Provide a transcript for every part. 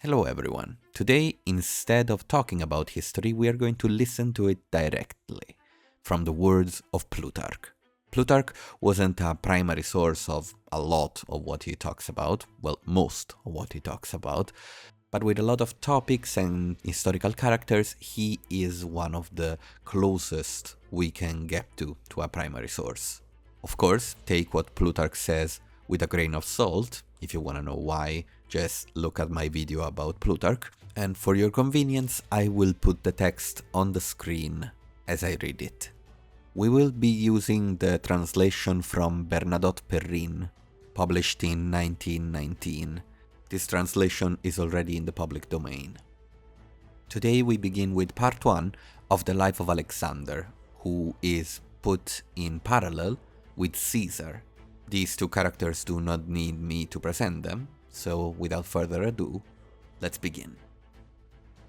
Hello everyone. Today, instead of talking about history, we are going to listen to it directly from the words of Plutarch. Plutarch wasn't a primary source of a lot of what he talks about, well, most of what he talks about, but with a lot of topics and historical characters, he is one of the closest we can get to a primary source. Of course, take what Plutarch says with a grain of salt. If you want to know why, just look at my video about Plutarch. And for your convenience, I will put the text on the screen as I read it. We will be using the translation from Bernadotte Perrin, published in 1919. This translation is already in the public domain. Today we begin with part 1 of the life of Alexander, who is put in parallel with Caesar. These two characters do not need me to present them, so without further ado, let's begin.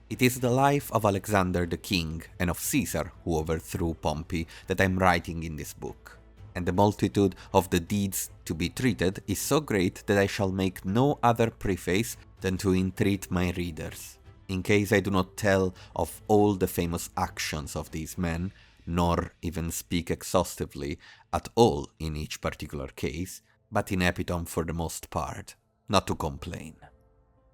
It is the life of Alexander the king and of Caesar who overthrew Pompey that I'm writing in this book, and the multitude of the deeds to be treated is so great that I shall make no other preface than to entreat my readers, in case I do not tell of all the famous actions of these men, nor even speak exhaustively at all in each particular case, but in epitome for the most part, not to complain.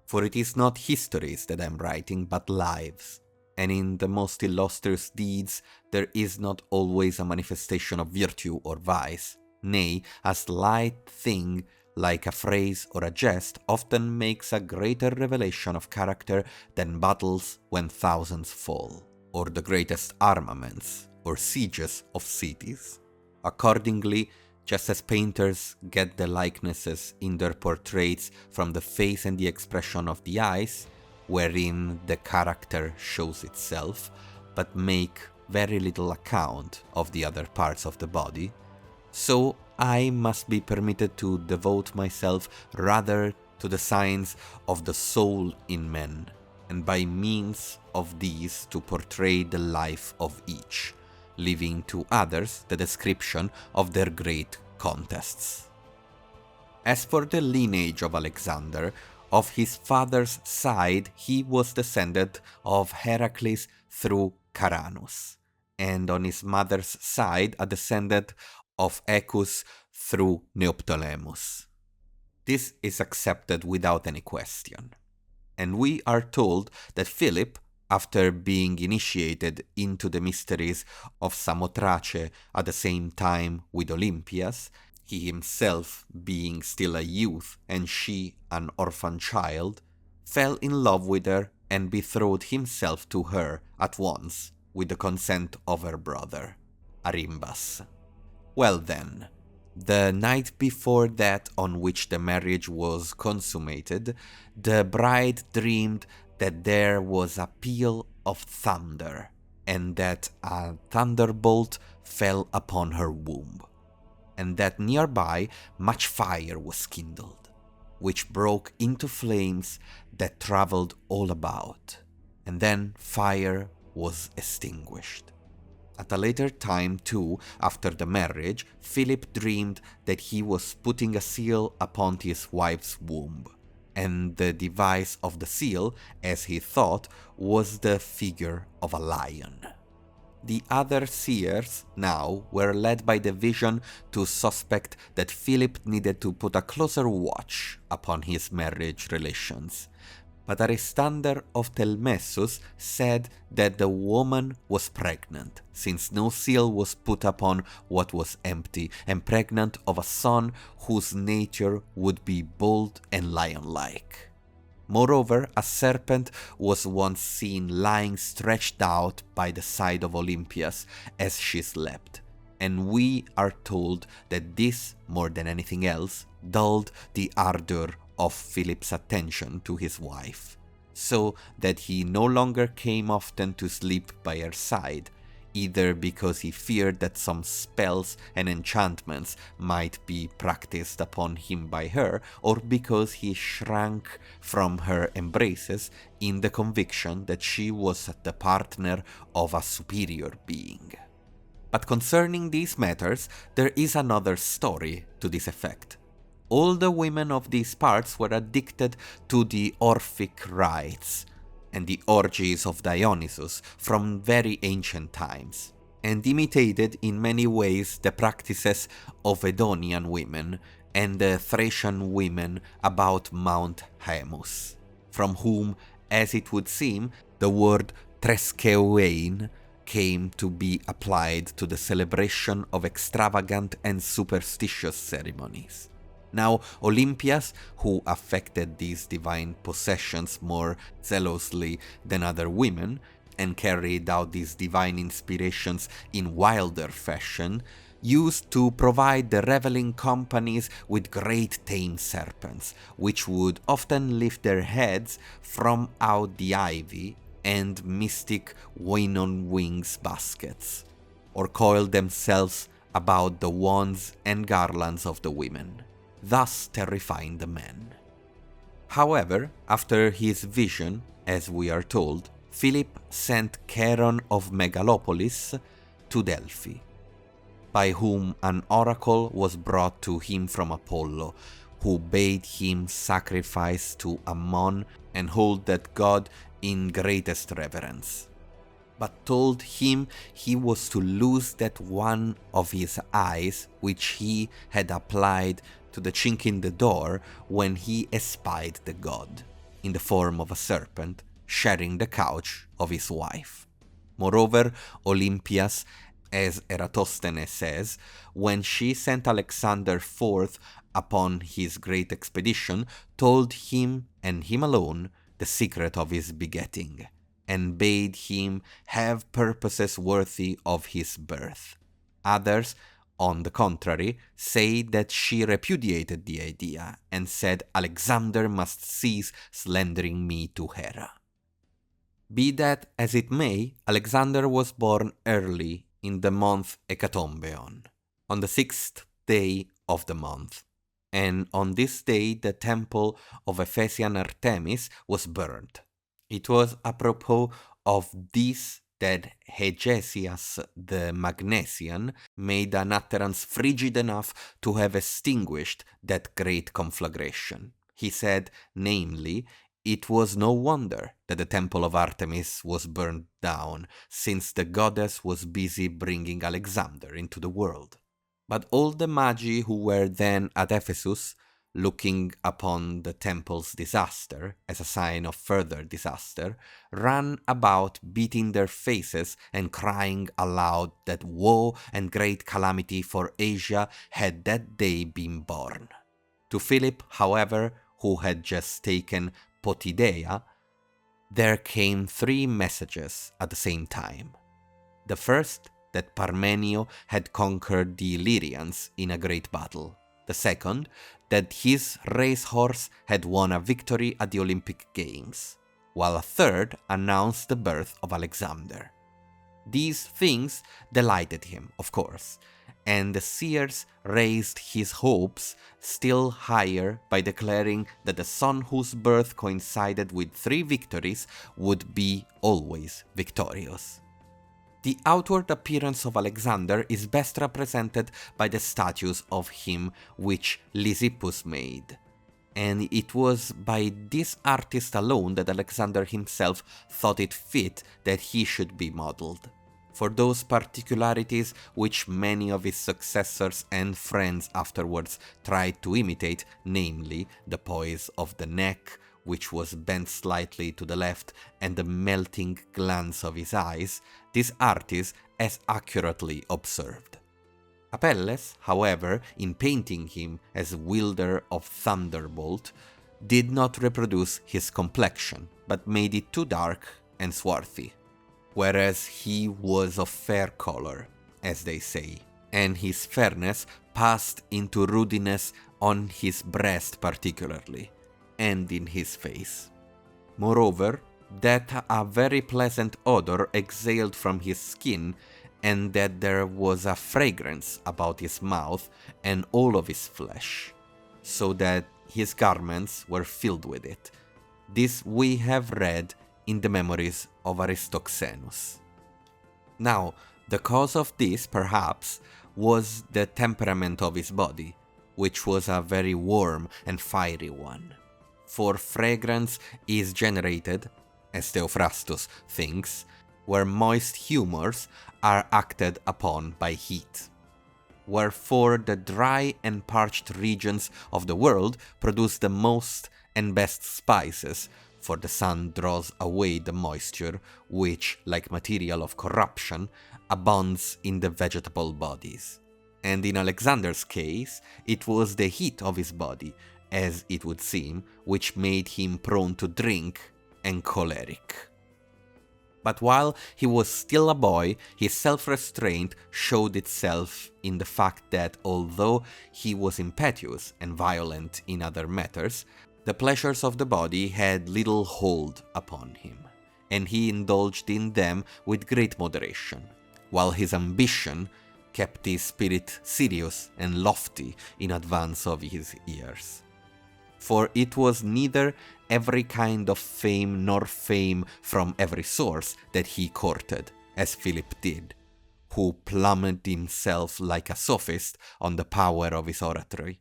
For it is not histories that I am writing, but lives, and in the most illustrious deeds there is not always a manifestation of virtue or vice, nay, a slight thing like a phrase or a jest often makes a greater revelation of character than battles when thousands fall, or the greatest armaments or sieges of cities. Accordingly, just as painters get the likenesses in their portraits from the face and the expression of the eyes, wherein the character shows itself, but make very little account of the other parts of the body, so I must be permitted to devote myself rather to the science of the soul in men, and by means of these to portray the life of each, leaving to others the description of their great contests. As for the lineage of Alexander, of his father's side he was descended of Heracles through Caranus, and on his mother's side a descendant of Equus through Neoptolemus. This is accepted without any question, and we are told that Philip, after being initiated into the mysteries of Samothrace at the same time with Olympias, he himself being still a youth and she an orphan child, fell in love with her and betrothed himself to her at once with the consent of her brother, Arimbas. Well then, the night before that on which the marriage was consummated, the bride dreamed that there was a peal of thunder, and that a thunderbolt fell upon her womb, and that nearby much fire was kindled, which broke into flames that travelled all about, and then fire was extinguished. At a later time, too, after the marriage, Philip dreamed that he was putting a seal upon his wife's womb, and the device of the seal, as he thought, was the figure of a lion. The other seers now were led by the vision to suspect that Philip needed to put a closer watch upon his marriage relations, but Aristander of Telmessus said that the woman was pregnant, since no seal was put upon what was empty, and pregnant of a son whose nature would be bold and lion-like. Moreover, a serpent was once seen lying stretched out by the side of Olympias as she slept, and we are told that this, more than anything else, dulled the ardor of Philip's attention to his wife, so that he no longer came often to sleep by her side, either because he feared that some spells and enchantments might be practiced upon him by her, or because he shrank from her embraces in the conviction that she was the partner of a superior being. But concerning these matters, there is another story to this effect. All the women of these parts were addicted to the Orphic rites and the orgies of Dionysus from very ancient times, and imitated in many ways the practices of Edonian women and the Thracian women about Mount Haemus, from whom, as it would seem, the word Tresceuein came to be applied to the celebration of extravagant and superstitious ceremonies. Now, Olympias, who affected these divine possessions more zealously than other women, and carried out these divine inspirations in wilder fashion, used to provide the reveling companies with great tame serpents, which would often lift their heads from out the ivy and mystic wing-on-wings baskets, or coil themselves about the wands and garlands of the women, thus terrifying the men. However, after his vision, as we are told, Philip sent Charon of Megalopolis to Delphi, by whom an oracle was brought to him from Apollo, who bade him sacrifice to Ammon and hold that god in greatest reverence, but told him he was to lose that one of his eyes which he had applied to the chink in the door when he espied the god, in the form of a serpent, sharing the couch of his wife. Moreover, Olympias, as Eratosthenes says, when she sent Alexander forth upon his great expedition, told him, and him alone, the secret of his begetting, and bade him have purposes worthy of his birth. Others, on the contrary, say that she repudiated the idea, and said Alexander must cease slandering me to Hera. Be that as it may, Alexander was born early in the month Hecatombeon, on the 6th day of the month, and on this day the temple of Ephesian Artemis was burned. It was apropos of this that Hegesias the Magnesian made an utterance frigid enough to have extinguished that great conflagration. He said, namely, it was no wonder that the temple of Artemis was burned down, since the goddess was busy bringing Alexander into the world. But all the Magi who were then at Ephesus, looking upon the temple's disaster as a sign of further disaster, ran about beating their faces and crying aloud that woe and great calamity for Asia had that day been born. To Philip, however, who had just taken Potidea, there came 3 messages at the same time. The first, that Parmenio had conquered the Illyrians in a great battle. The second, that his racehorse had won a victory at the Olympic Games, while a third announced the birth of Alexander. These things delighted him, of course, and the seers raised his hopes still higher by declaring that the son whose birth coincided with 3 victories would be always victorious. The outward appearance of Alexander is best represented by the statues of him which Lysippus made, and it was by this artist alone that Alexander himself thought it fit that he should be modeled. For those particularities which many of his successors and friends afterwards tried to imitate, namely the poise of the neck, which was bent slightly to the left, and the melting glance of his eyes, this artist has accurately observed. Apelles, however, in painting him as wielder of thunderbolt, did not reproduce his complexion, but made it too dark and swarthy, whereas he was of fair color, as they say, and his fairness passed into rudiness on his breast particularly, and in his face. Moreover, that a very pleasant odor exhaled from his skin, and that there was a fragrance about his mouth and all of his flesh, so that his garments were filled with it. This we have read in the memories of Aristoxenus. Now, the cause of this, perhaps, was the temperament of his body, which was a very warm and fiery one. For fragrance is generated, as Theophrastus thinks, where moist humours are acted upon by heat. Wherefore the dry and parched regions of the world produce the most and best spices, for the sun draws away the moisture, which, like material of corruption, abounds in the vegetable bodies. And in Alexander's case, it was the heat of his body, as it would seem, which made him prone to drink and choleric. But while he was still a boy, his self-restraint showed itself in the fact that although he was impetuous and violent in other matters, the pleasures of the body had little hold upon him, and he indulged in them with great moderation, while his ambition kept his spirit serious and lofty in advance of his years. For it was neither every kind of fame nor fame from every source that he courted, as Philip did, who plumed himself like a sophist on the power of his oratory,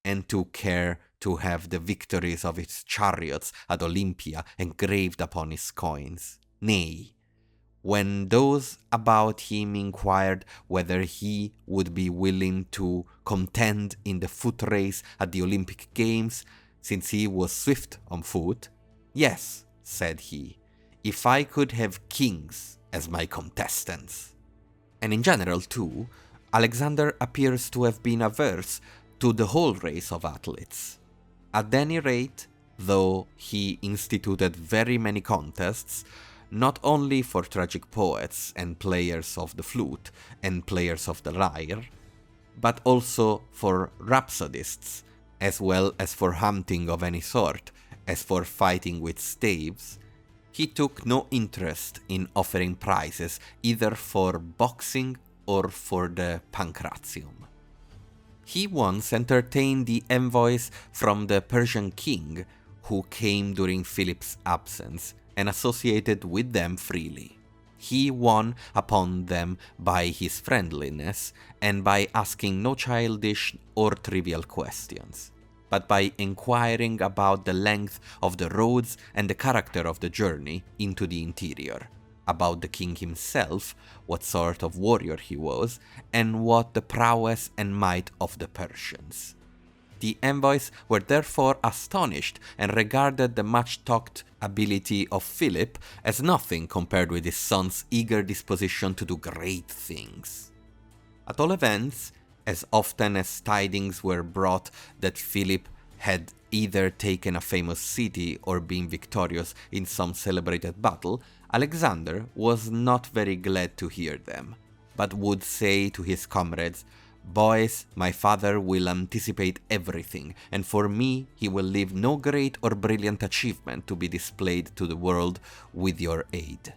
and took care to have the victories of his chariots at Olympia engraved upon his coins. Nay, when those about him inquired whether he would be willing to contend in the foot race at the Olympic Games, since he was swift on foot, "Yes," said he, "if I could have kings as my contestants." And in general, too, Alexander appears to have been averse to the whole race of athletes. At any rate, though he instituted very many contests, not only for tragic poets and players of the flute and players of the lyre, but also for rhapsodists, as well as for hunting of any sort, as for fighting with staves, he took no interest in offering prizes either for boxing or for the pancratium. He once entertained the envoys from the Persian king, who came during Philip's absence, and associated with them freely. He won upon them by his friendliness and by asking no childish or trivial questions, but by inquiring about the length of the roads and the character of the journey into the interior, about the king himself, what sort of warrior he was, and what the prowess and might of the Persians. The envoys were therefore astonished and regarded the much-talked ability of Philip as nothing compared with his son's eager disposition to do great things. At all events, as often as tidings were brought that Philip had either taken a famous city or been victorious in some celebrated battle, Alexander was not very glad to hear them, but would say to his comrades, "Boys, my father will anticipate everything, and for me he will leave no great or brilliant achievement to be displayed to the world with your aid."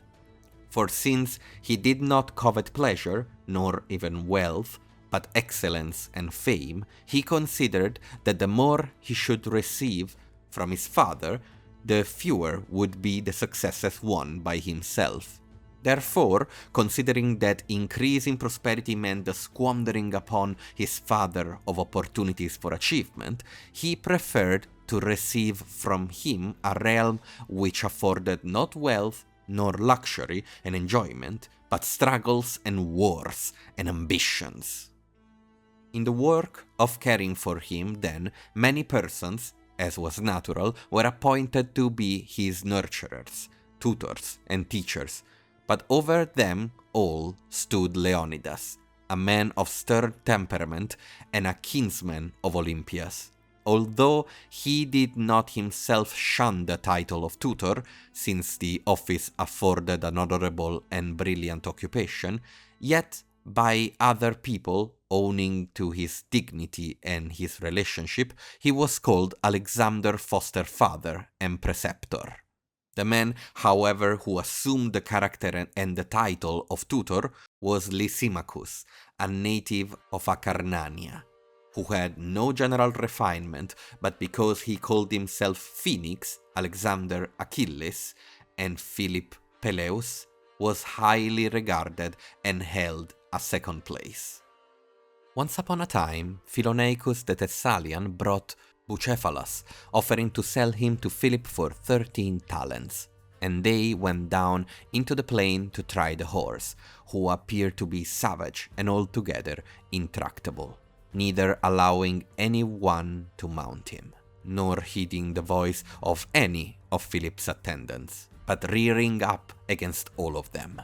For since he did not covet pleasure, nor even wealth, but excellence and fame, he considered that the more he should receive from his father, the fewer would be the successes won by himself. Therefore, considering that increase in prosperity meant the squandering upon his father of opportunities for achievement, he preferred to receive from him a realm which afforded not wealth, nor luxury and enjoyment, but struggles and wars and ambitions. In the work of caring for him, then, many persons, as was natural, were appointed to be his nurturers, tutors, and teachers, but over them all stood Leonidas, a man of stern temperament and a kinsman of Olympias. Although he did not himself shun the title of tutor, since the office afforded an honorable and brilliant occupation, yet by other people, owning to his dignity and his relationship, he was called Alexander foster father and preceptor. The man, however, who assumed the character and the title of tutor was Lysimachus, a native of Acarnania, who had no general refinement, but because he called himself Phoenix, Alexander Achilles, and Philip Peleus, was highly regarded and held a second place. Once upon a time, Philonaicus the Thessalian brought Bucephalus, offering to sell him to Philip for 13 talents. And they went down into the plain to try the horse, who appeared to be savage and altogether intractable, neither allowing any one to mount him, nor heeding the voice of any of Philip's attendants, but rearing up against all of them.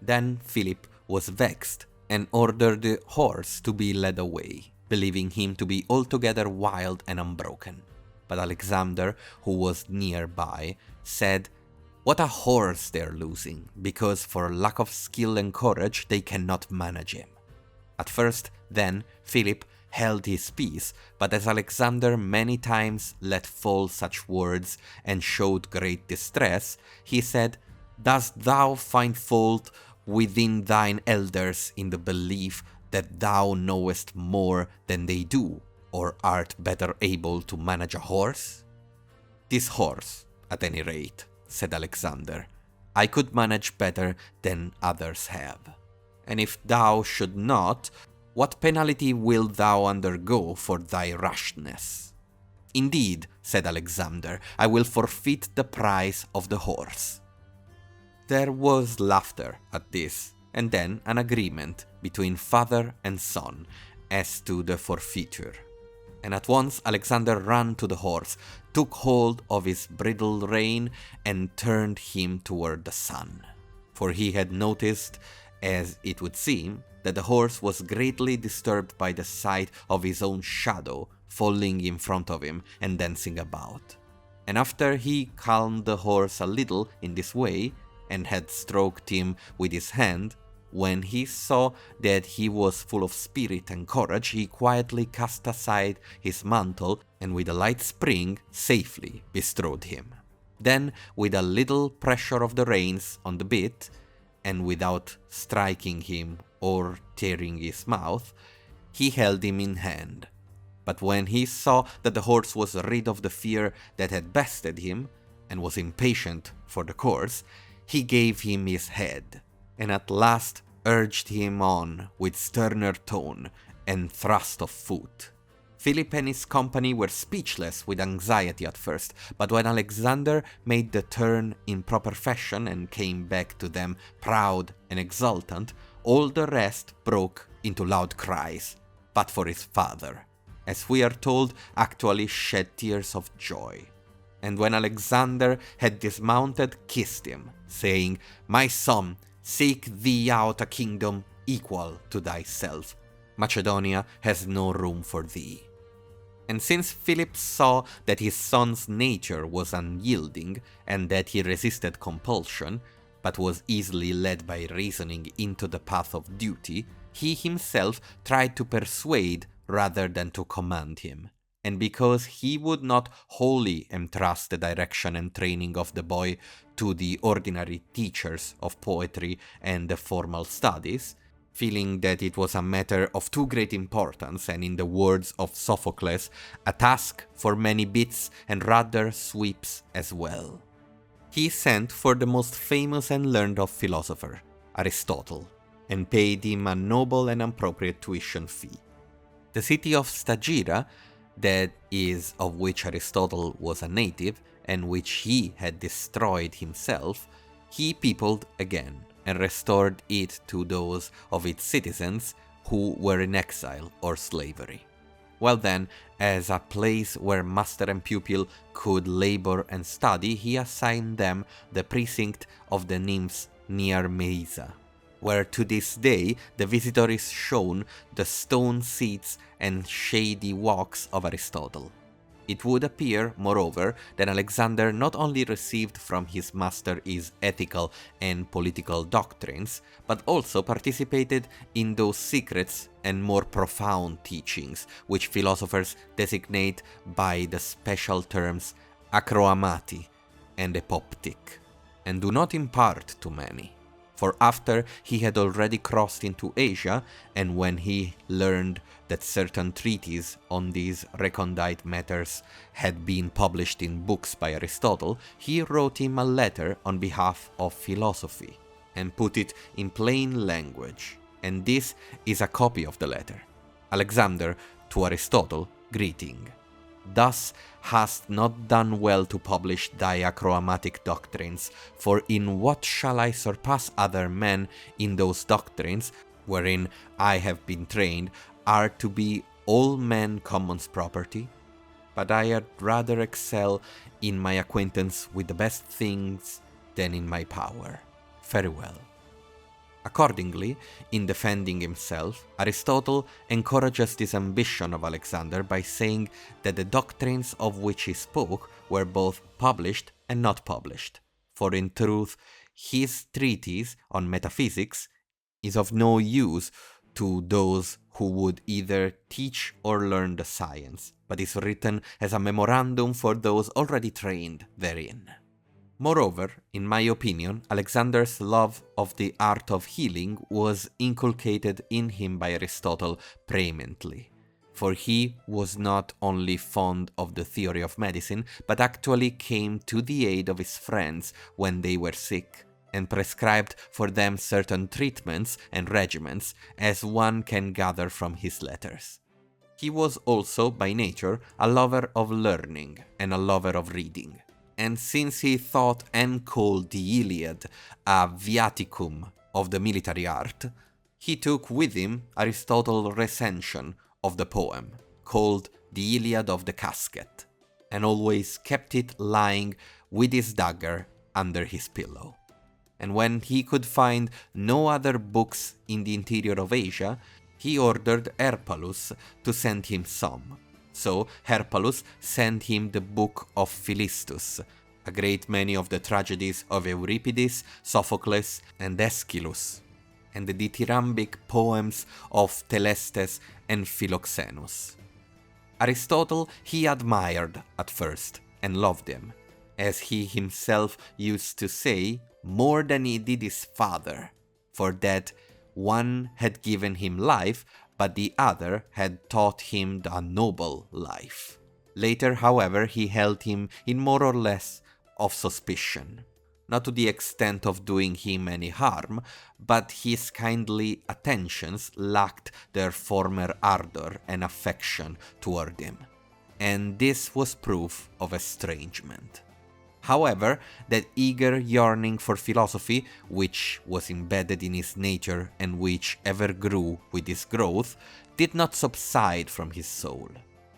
Then Philip was vexed and ordered the horse to be led away, believing him to be altogether wild and unbroken. But Alexander, who was nearby, said, "What a horse they're losing, because for lack of skill and courage they cannot manage him." At first, then, Philip held his peace, but as Alexander many times let fall such words and showed great distress, he said, "Dost thou find fault within thine elders in the belief that thou knowest more than they do, or art better able to manage a horse? This horse, at any rate," said Alexander, "I could manage better than others have. And if thou should not, what penalty wilt thou undergo for thy rashness?" "Indeed," said Alexander, "I will forfeit the price of the horse." There was laughter at this, and then an agreement between father and son as to the forfeiture. And at once Alexander ran to the horse, took hold of his bridle rein, and turned him toward the sun. For he had noticed, as it would seem, that the horse was greatly disturbed by the sight of his own shadow falling in front of him and dancing about. And after he calmed the horse a little in this way, and had stroked him with his hand, when he saw that he was full of spirit and courage, he quietly cast aside his mantle, and with a light spring safely bestrode him. Then, with a little pressure of the reins on the bit, and without striking him or tearing his mouth, he held him in hand. But when he saw that the horse was rid of the fear that had bested him, and was impatient for the course, he gave him his head, and at last urged him on with sterner tone and thrust of foot. Philip and his company were speechless with anxiety at first, but when Alexander made the turn in proper fashion and came back to them proud and exultant, all the rest broke into loud cries, but for his father, as we are told, actually shed tears of joy. And when Alexander had dismounted, kissed him, saying, "My son, seek thee out a kingdom equal to thyself. Macedonia has no room for thee." And since Philip saw that his son's nature was unyielding, and that he resisted compulsion, but was easily led by reasoning into the path of duty, he himself tried to persuade rather than to command him. And because he would not wholly entrust the direction and training of the boy to the ordinary teachers of poetry and the formal studies, feeling that it was a matter of too great importance and, in the words of Sophocles, a task for many bits and rather sweeps as well, he sent for the most famous and learned of philosophers, Aristotle, and paid him a noble and appropriate tuition fee. The city of Stagira, that is, of which Aristotle was a native, and which he had destroyed himself, he peopled again, and restored it to those of its citizens who were in exile or slavery. Well then, as a place where master and pupil could labor and study, he assigned them the precinct of the nymphs near Meisa, where to this day the visitor is shown the stone seats and shady walks of Aristotle. It would appear, moreover, that Alexander not only received from his master his ethical and political doctrines, but also participated in those secrets and more profound teachings which philosophers designate by the special terms acroamati and epoptic, and do not impart to many. For after he had already crossed into Asia, and when he learned that certain treatises on these recondite matters had been published in books by Aristotle, he wrote him a letter on behalf of philosophy, and put it in plain language, and this is a copy of the letter. Alexander to Aristotle, greeting. Thus hast not done well to publish diachromatic doctrines, for in what shall I surpass other men in those doctrines, wherein I have been trained, are to be all men commons property? But I had rather excel in my acquaintance with the best things than in my power. Farewell. Accordingly, in defending himself, Aristotle encourages this ambition of Alexander by saying that the doctrines of which he spoke were both published and not published, for in truth his treatise on metaphysics is of no use to those who would either teach or learn the science, but is written as a memorandum for those already trained therein. Moreover, in my opinion, Alexander's love of the art of healing was inculcated in him by Aristotle preeminently, for he was not only fond of the theory of medicine, but actually came to the aid of his friends when they were sick, and prescribed for them certain treatments and regimens, as one can gather from his letters. He was also, by nature, a lover of learning and a lover of reading. And since he thought and called the Iliad a viaticum of the military art, he took with him Aristotle's recension of the poem, called the Iliad of the Casket, and always kept it lying with his dagger under his pillow. And when he could find no other books in the interior of Asia, he ordered Herpalus to send him some. So Herpalus sent him the book of Philistus, a great many of the tragedies of Euripides, Sophocles, and Aeschylus, and the dithyrambic poems of Thelestes and Philoxenus. Aristotle he admired at first and loved him, as he himself used to say, more than he did his father, for that one had given him life, but the other had taught him a noble life. Later, however, he held him in more or less of suspicion, not to the extent of doing him any harm, but his kindly attentions lacked their former ardor and affection toward him, and this was proof of estrangement. However, that eager yearning for philosophy, which was embedded in his nature and which ever grew with his growth, did not subside from his soul,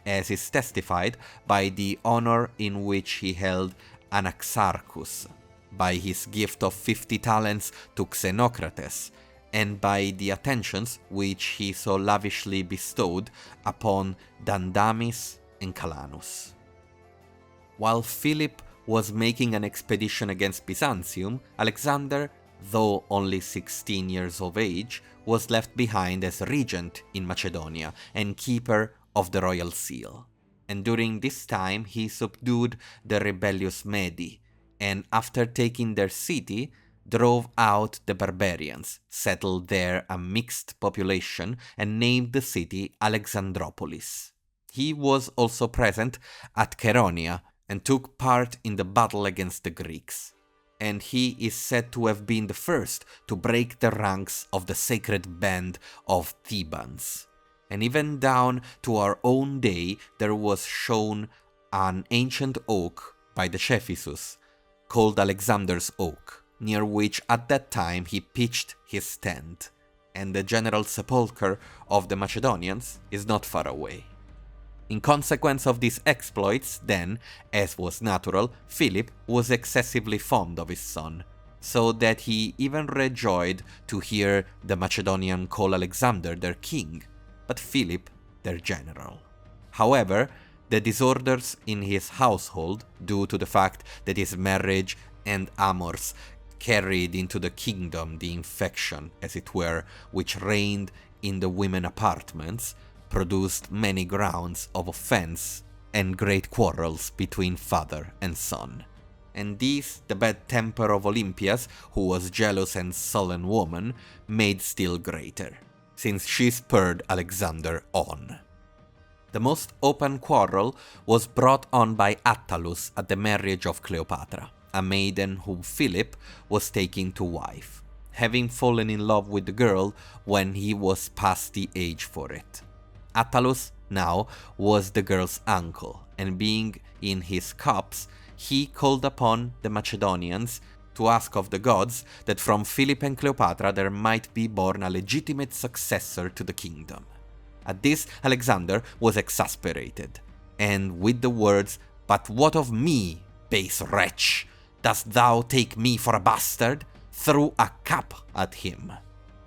as is testified by the honor in which he held Anaxarchus, by his gift of 50 talents to Xenocrates, and by the attentions which he so lavishly bestowed upon Dandamis and Calanus. While Philip was making an expedition against Byzantium, Alexander, though only 16 years of age, was left behind as regent in Macedonia and keeper of the royal seal. And during this time he subdued the rebellious Medi, and after taking their city, drove out the barbarians, settled there a mixed population, and named the city Alexandropolis. He was also present at Chaeronea, and took part in the battle against the Greeks, and he is said to have been the first to break the ranks of the sacred band of Thebans. And even down to our own day there was shown an ancient oak by the Cephisus, called Alexander's Oak, near which at that time he pitched his tent, and the general sepulchre of the Macedonians is not far away. In consequence of these exploits, then, as was natural, Philip was excessively fond of his son, so that he even rejoiced to hear the Macedonians call Alexander their king, but Philip their general. However, the disorders in his household, due to the fact that his marriage and amours carried into the kingdom the infection, as it were, which reigned in the women apartments, produced many grounds of offense and great quarrels between father and son. And these the bad temper of Olympias, who was jealous and sullen woman, made still greater, since she spurred Alexander on. The most open quarrel was brought on by Attalus at the marriage of Cleopatra, a maiden whom Philip was taking to wife. having fallen in love with the girl when he was past the age for it. Attalus now was the girl's uncle, and being in his cups, he called upon the Macedonians to ask of the gods that from Philip and Cleopatra there might be born a legitimate successor to the kingdom. At this, Alexander was exasperated, and with the words, "But what of me, base wretch? Dost thou take me for a bastard?" threw a cup at him.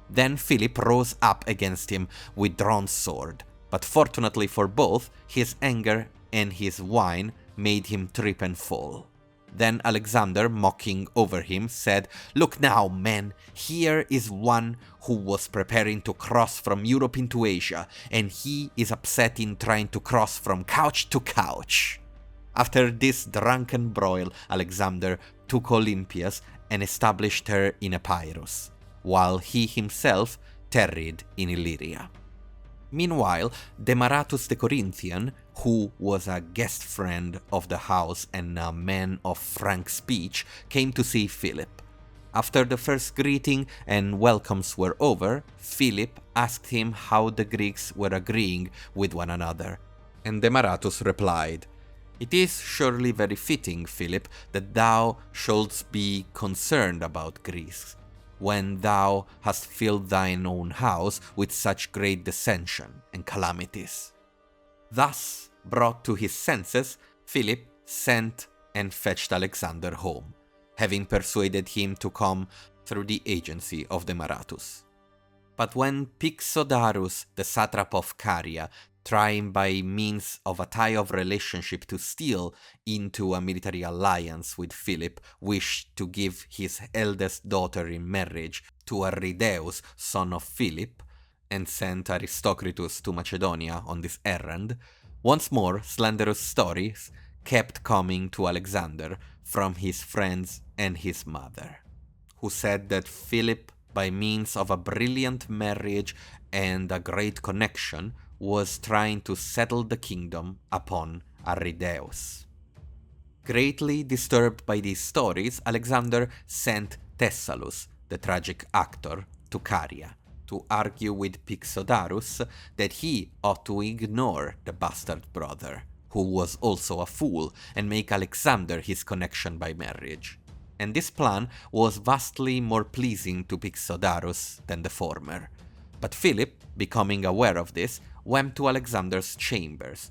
Then Philip rose up against him with drawn sword, but fortunately for both, his anger and his wine made him trip and fall. Then Alexander, mocking over him, said, "Look now, men, here is one who was preparing to cross from Europe into Asia, and he is upset in trying to cross from couch to couch." After this drunken broil, Alexander took Olympias and established her in Epirus, while he himself tarried in Illyria. Meanwhile, Demaratus the Corinthian, who was a guest friend of the house and a man of frank speech, came to see Philip. After the first greeting and welcomes were over, Philip asked him how the Greeks were agreeing with one another, and Demaratus replied, "It is surely very fitting, Philip, that thou shouldst be concerned about Greece, when thou hast filled thine own house with such great dissension and calamities." Thus brought to his senses, Philip sent and fetched Alexander home, having persuaded him to come through the agency of Demaratus. But when Pixodarus, the satrap of Caria, trying by means of a tie of relationship to steal into a military alliance with Philip, wished to give his eldest daughter in marriage to Arideus, son of Philip, and sent Aristocritus to Macedonia on this errand, once more slanderous stories kept coming to Alexander from his friends and his mother, who said that Philip, by means of a brilliant marriage and a great connection, was trying to settle the kingdom upon Arideus. Greatly disturbed by these stories, Alexander sent Thessalus, the tragic actor, to Caria, to argue with Pixodarus that he ought to ignore the bastard brother, who was also a fool, and make Alexander his connection by marriage. And this plan was vastly more pleasing to Pixodarus than the former. But Philip, becoming aware of this, went to Alexander's chambers,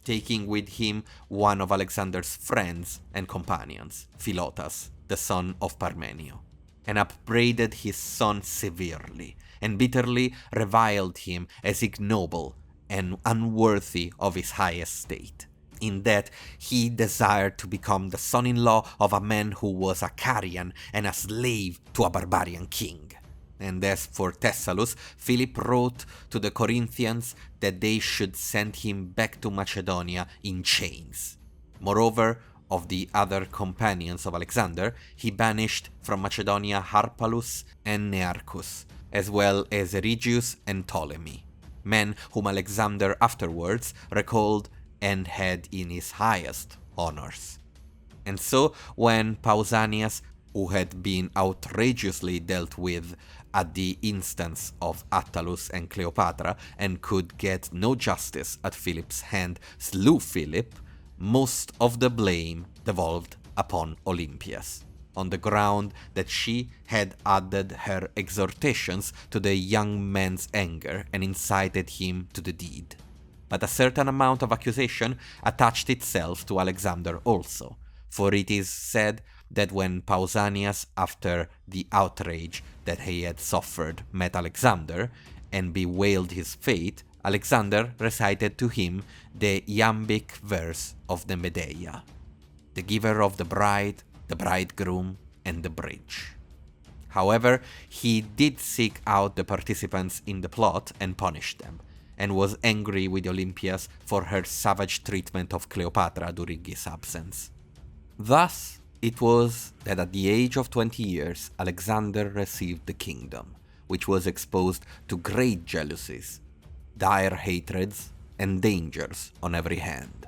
taking with him one of Alexander's friends and companions, Philotas, the son of Parmenio, and upbraided his son severely, and bitterly reviled him as ignoble and unworthy of his high estate, in that he desired to become the son-in-law of a man who was a Carian and a slave to a barbarian king. And as for Thessalus, Philip wrote to the Corinthians that they should send him back to Macedonia in chains. Moreover, of the other companions of Alexander, he banished from Macedonia Harpalus and Nearchus, as well as Regius and Ptolemy, men whom Alexander afterwards recalled and had in his highest honors. And so, when Pausanias, who had been outrageously dealt with at the instance of Attalus and Cleopatra, and could get no justice at Philip's hand, slew Philip, most of the blame devolved upon Olympias, on the ground that she had added her exhortations to the young man's anger and incited him to the deed. But a certain amount of accusation attached itself to Alexander also, for it is said that when Pausanias, after the outrage that he had suffered, met Alexander and bewailed his fate, Alexander recited to him the iambic verse of the Medea, the giver of the bride, the bridegroom, and the bridge. However, he did seek out the participants in the plot and punish them, and was angry with Olympias for her savage treatment of Cleopatra during his absence. Thus, it was that at the age of 20 years, Alexander received the kingdom, which was exposed to great jealousies, dire hatreds, and dangers on every hand.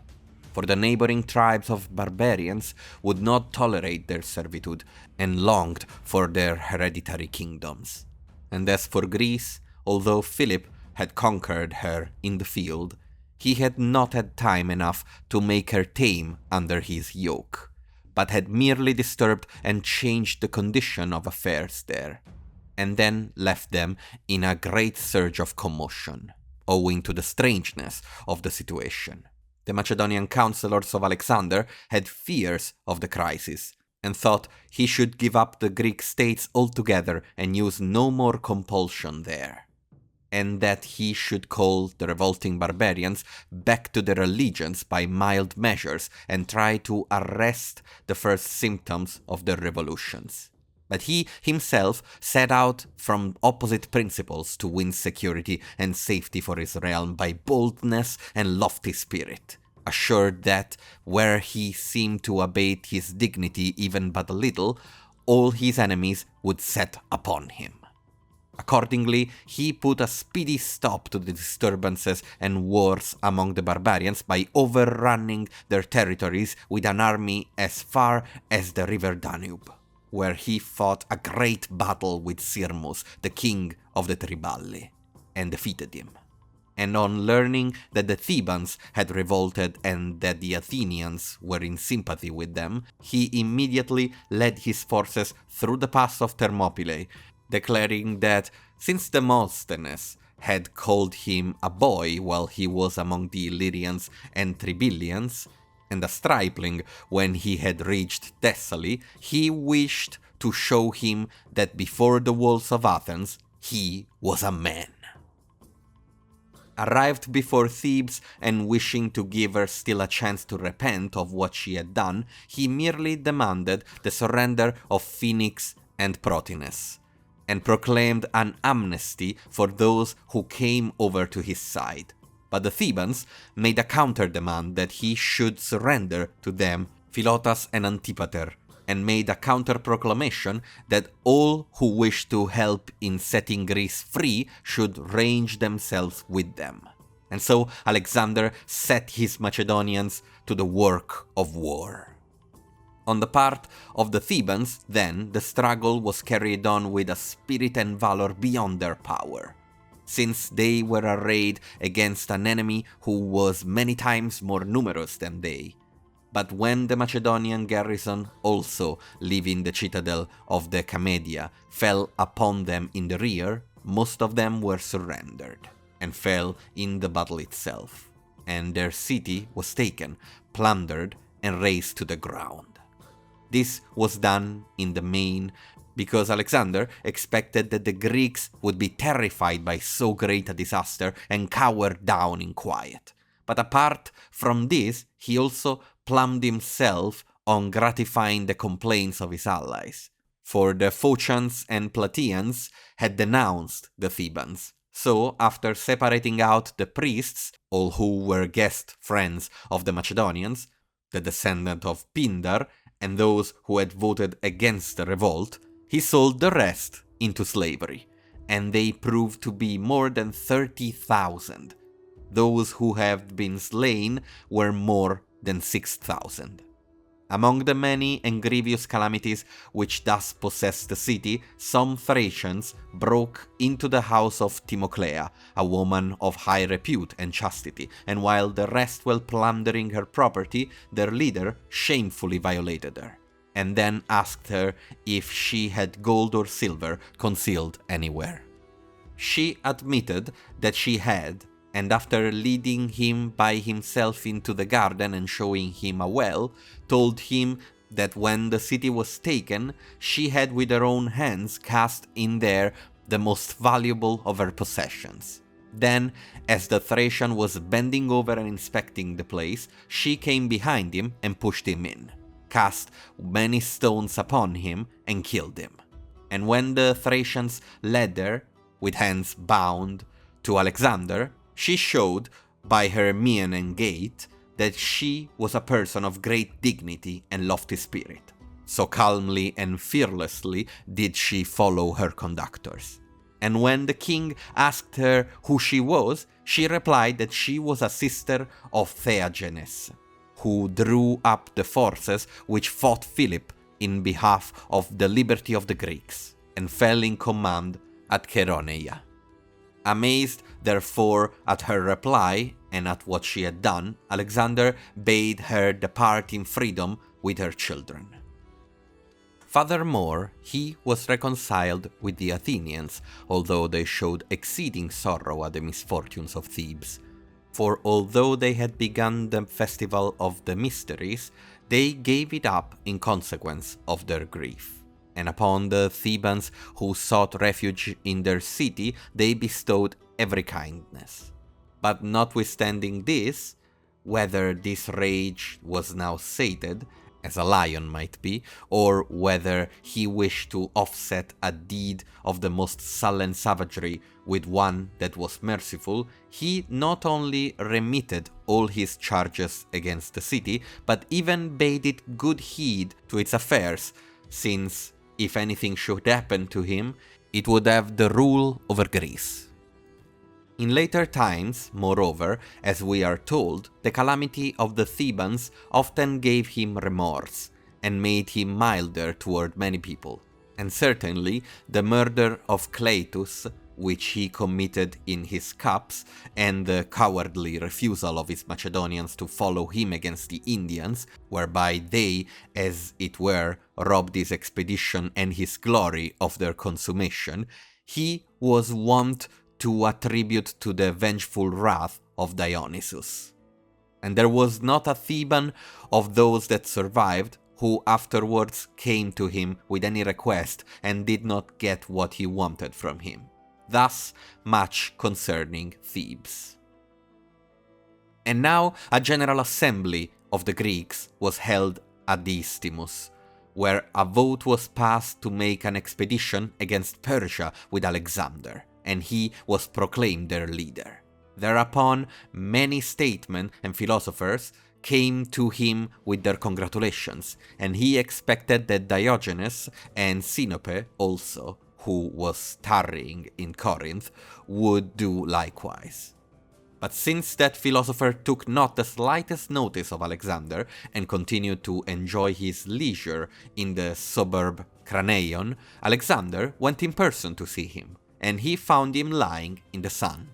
for the neighboring tribes of barbarians would not tolerate their servitude and longed for their hereditary kingdoms. And as for Greece, although Philip had conquered her in the field, he had not had time enough to make her tame under his yoke, but had merely disturbed and changed the condition of affairs there, and then left them in a great surge of commotion, owing to the strangeness of the situation. The Macedonian counselors of Alexander had fears of the crisis, and thought he should give up the Greek states altogether and use no more compulsion there, and that he should call the revolting barbarians back to their allegiance by mild measures and try to arrest the first symptoms of their revolutions. But he himself set out from opposite principles to win security and safety for his realm by boldness and lofty spirit, assured that, where he seemed to abate his dignity even but a little, all his enemies would set upon him. Accordingly, he put a speedy stop to the disturbances and wars among the barbarians by overrunning their territories with an army as far as the river Danube, where he fought a great battle with Sirmus, the king of the Triballi, and defeated him. And on learning that the Thebans had revolted and that the Athenians were in sympathy with them, he immediately led his forces through the pass of Thermopylae, declaring that since Demosthenes had called him a boy while he was among the Illyrians and Triballians, and a stripling when he had reached Thessaly, he wished to show him that before the walls of Athens he was a man. Arrived before Thebes and wishing to give her still a chance to repent of what she had done, he merely demanded the surrender of Phoenix and Protinus, and proclaimed an amnesty for those who came over to his side. But the Thebans made a counter-demand that he should surrender to them Philotas and Antipater, and made a counter-proclamation that all who wished to help in setting Greece free should range themselves with them. And so Alexander set his Macedonians to the work of war. On the part of the Thebans, then, the struggle was carried on with a spirit and valor beyond their power, since they were arrayed against an enemy who was many times more numerous than they. But when the Macedonian garrison, also leaving the citadel of the Camedia, fell upon them in the rear, most of them were surrendered, and fell in the battle itself, and their city was taken, plundered, and razed to the ground. This was done in the main because Alexander expected that the Greeks would be terrified by so great a disaster and cower down in quiet. But apart from this, he also plumed himself on gratifying the complaints of his allies, for the Phocians and Plataeans had denounced the Thebans. So, after separating out the priests, all who were guest friends of the Macedonians, the descendant of Pindar, and those who had voted against the revolt, he sold the rest into slavery, and they proved to be more than 30,000. Those who had been slain were more than 6,000. Among the many and grievous calamities which thus possessed the city, some Thracians broke into the house of Timoclea, a woman of high repute and chastity, and while the rest were plundering her property, their leader shamefully violated her, and then asked her if she had gold or silver concealed anywhere. She admitted that she had, and after leading him by himself into the garden and showing him a well, told him that when the city was taken, she had with her own hands cast in there the most valuable of her possessions. Then, as the Thracian was bending over and inspecting the place, she came behind him and pushed him in, cast many stones upon him, and killed him. And when the Thracians led her, with hands bound, to Alexander, she showed, by her mien and gait, that she was a person of great dignity and lofty spirit. So calmly and fearlessly did she follow her conductors. And when the king asked her who she was, she replied that she was a sister of Theagenes, who drew up the forces which fought Philip in behalf of the liberty of the Greeks, and fell in command at Cheroneia. Amazed, therefore, at her reply and at what she had done, Alexander bade her depart in freedom with her children. Furthermore, he was reconciled with the Athenians, although they showed exceeding sorrow at the misfortunes of Thebes. For although they had begun the festival of the mysteries, they gave it up in consequence of their grief. And upon the Thebans who sought refuge in their city, they bestowed every kindness. But notwithstanding this, whether this rage was now sated, as a lion might be, or whether he wished to offset a deed of the most sullen savagery with one that was merciful, he not only remitted all his charges against the city, but even bade it good heed to its affairs, since, if anything should happen to him, it would have the rule over Greece. In later times, moreover, as we are told, the calamity of the Thebans often gave him remorse, and made him milder toward many people. And certainly, the murder of Cleitus, which he committed in his cups, and the cowardly refusal of his Macedonians to follow him against the Indians, whereby they, as it were, robbed his expedition and his glory of their consummation, he was wont to attribute to the vengeful wrath of Dionysus. And there was not a Theban of those that survived who afterwards came to him with any request and did not get what he wanted from him. Thus much concerning Thebes. And now a general assembly of the Greeks was held at the Isthmus, where a vote was passed to make an expedition against Persia with Alexander, and he was proclaimed their leader. Thereupon many statesmen and philosophers came to him with their congratulations, and he expected that Diogenes and Sinope also, who was tarrying in Corinth, would do likewise. But since that philosopher took not the slightest notice of Alexander and continued to enjoy his leisure in the suburb Craneion, Alexander went in person to see him, and he found him lying in the sun.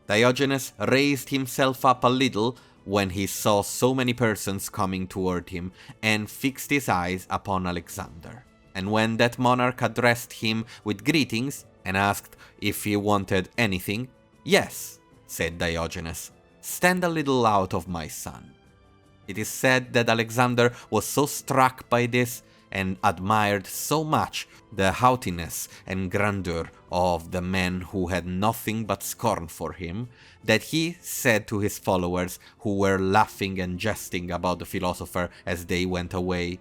Diogenes raised himself up a little when he saw so many persons coming toward him, and fixed his eyes upon Alexander. And when that monarch addressed him with greetings, and asked if he wanted anything, "Yes," said Diogenes, "stand a little out of my sun." It is said that Alexander was so struck by this, and admired so much the haughtiness and grandeur of the men who had nothing but scorn for him, that he said to his followers, who were laughing and jesting about the philosopher as they went away,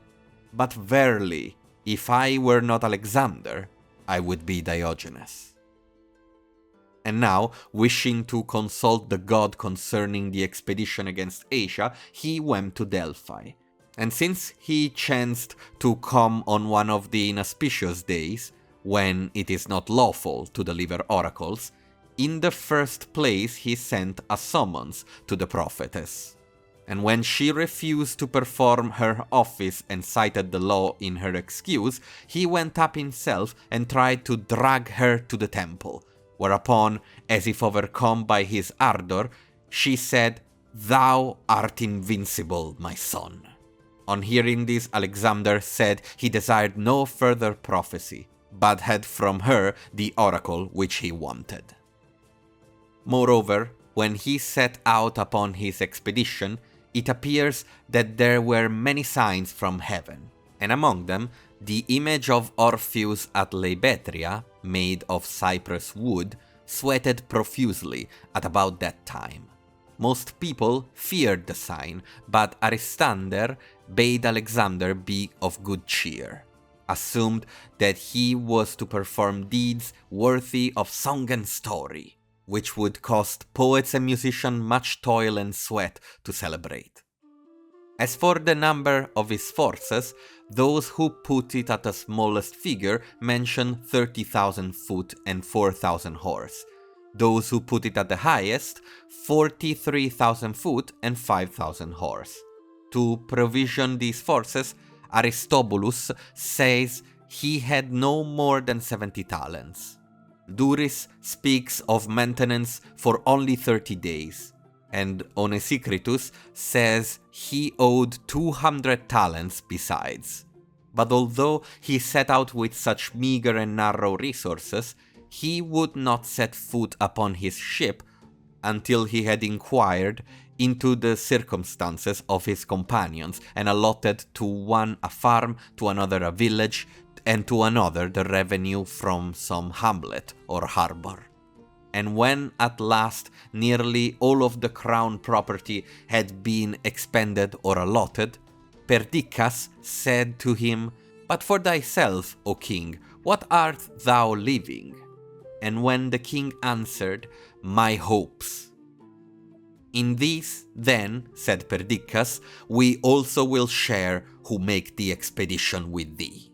"But verily, if I were not Alexander, I would be Diogenes." And now, wishing to consult the god concerning the expedition against Asia, he went to Delphi. And since he chanced to come on one of the inauspicious days, when it is not lawful to deliver oracles, in the first place he sent a summons to the prophetess. And when she refused to perform her office and cited the law in her excuse, he went up himself and tried to drag her to the temple, whereupon, as if overcome by his ardor, she said, "Thou art invincible, my son." On hearing this, Alexander said he desired no further prophecy, but had from her the oracle which he wanted. Moreover, when he set out upon his expedition, it appears that there were many signs from heaven, and among them the image of Orpheus at Leibetria, made of cypress wood, sweated profusely at about that time. Most people feared the sign, but Aristander bade Alexander be of good cheer, assumed that he was to perform deeds worthy of song and story, which would cost poets and musicians much toil and sweat to celebrate. As for the number of his forces, those who put it at the smallest figure mention 30,000 foot and 4,000 horse. Those who put it at the highest, 43,000 foot and 5,000 horse. To provision these forces, Aristobulus says he had no more than 70 talents. Duris speaks of maintenance for only 30 days, and Onesicritus says he owed 200 talents besides. But although he set out with such meager and narrow resources, he would not set foot upon his ship until he had inquired into the circumstances of his companions and allotted to one a farm, to another a village, and to another the revenue from some hamlet or harbor. And when at last nearly all of the crown property had been expended or allotted, Perdiccas said to him, "But for thyself, O king, what art thou leaving?" And when the king answered, "My hopes." "In these, then," said Perdiccas, "we also will share who make the expedition with thee."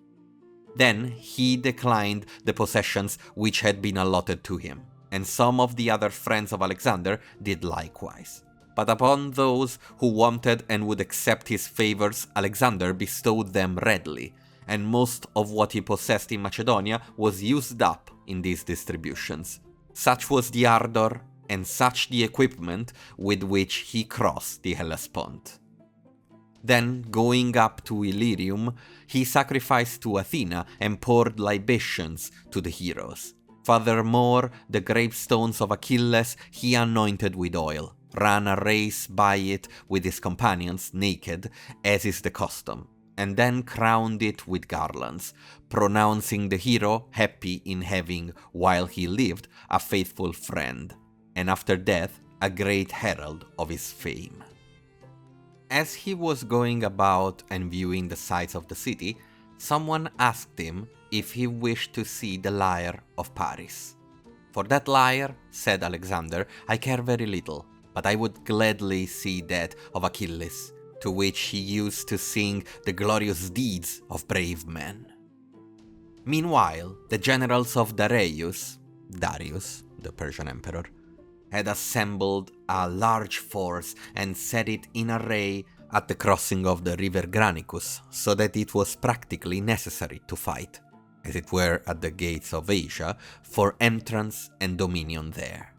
Then he declined the possessions which had been allotted to him, and some of the other friends of Alexander did likewise. But upon those who wanted and would accept his favors, Alexander bestowed them readily, and most of what he possessed in Macedonia was used up in these distributions. Such was the ardor and such the equipment with which he crossed the Hellespont. Then, going up to Illyrium, he sacrificed to Athena and poured libations to the heroes. Furthermore, the gravestones of Achilles he anointed with oil, ran a race by it with his companions naked, as is the custom, and then crowned it with garlands, pronouncing the hero happy in having, while he lived, a faithful friend, and after death a great herald of his fame. As he was going about and viewing the sights of the city, someone asked him if he wished to see the lyre of Paris. "For that lyre," said Alexander, "I care very little, but I would gladly see that of Achilles, to which he used to sing the glorious deeds of brave men." Meanwhile, the generals of Darius, the Persian emperor, had assembled a large force and set it in array at the crossing of the river Granicus, so that it was practically necessary to fight, as it were at the gates of Asia, for entrance and dominion there.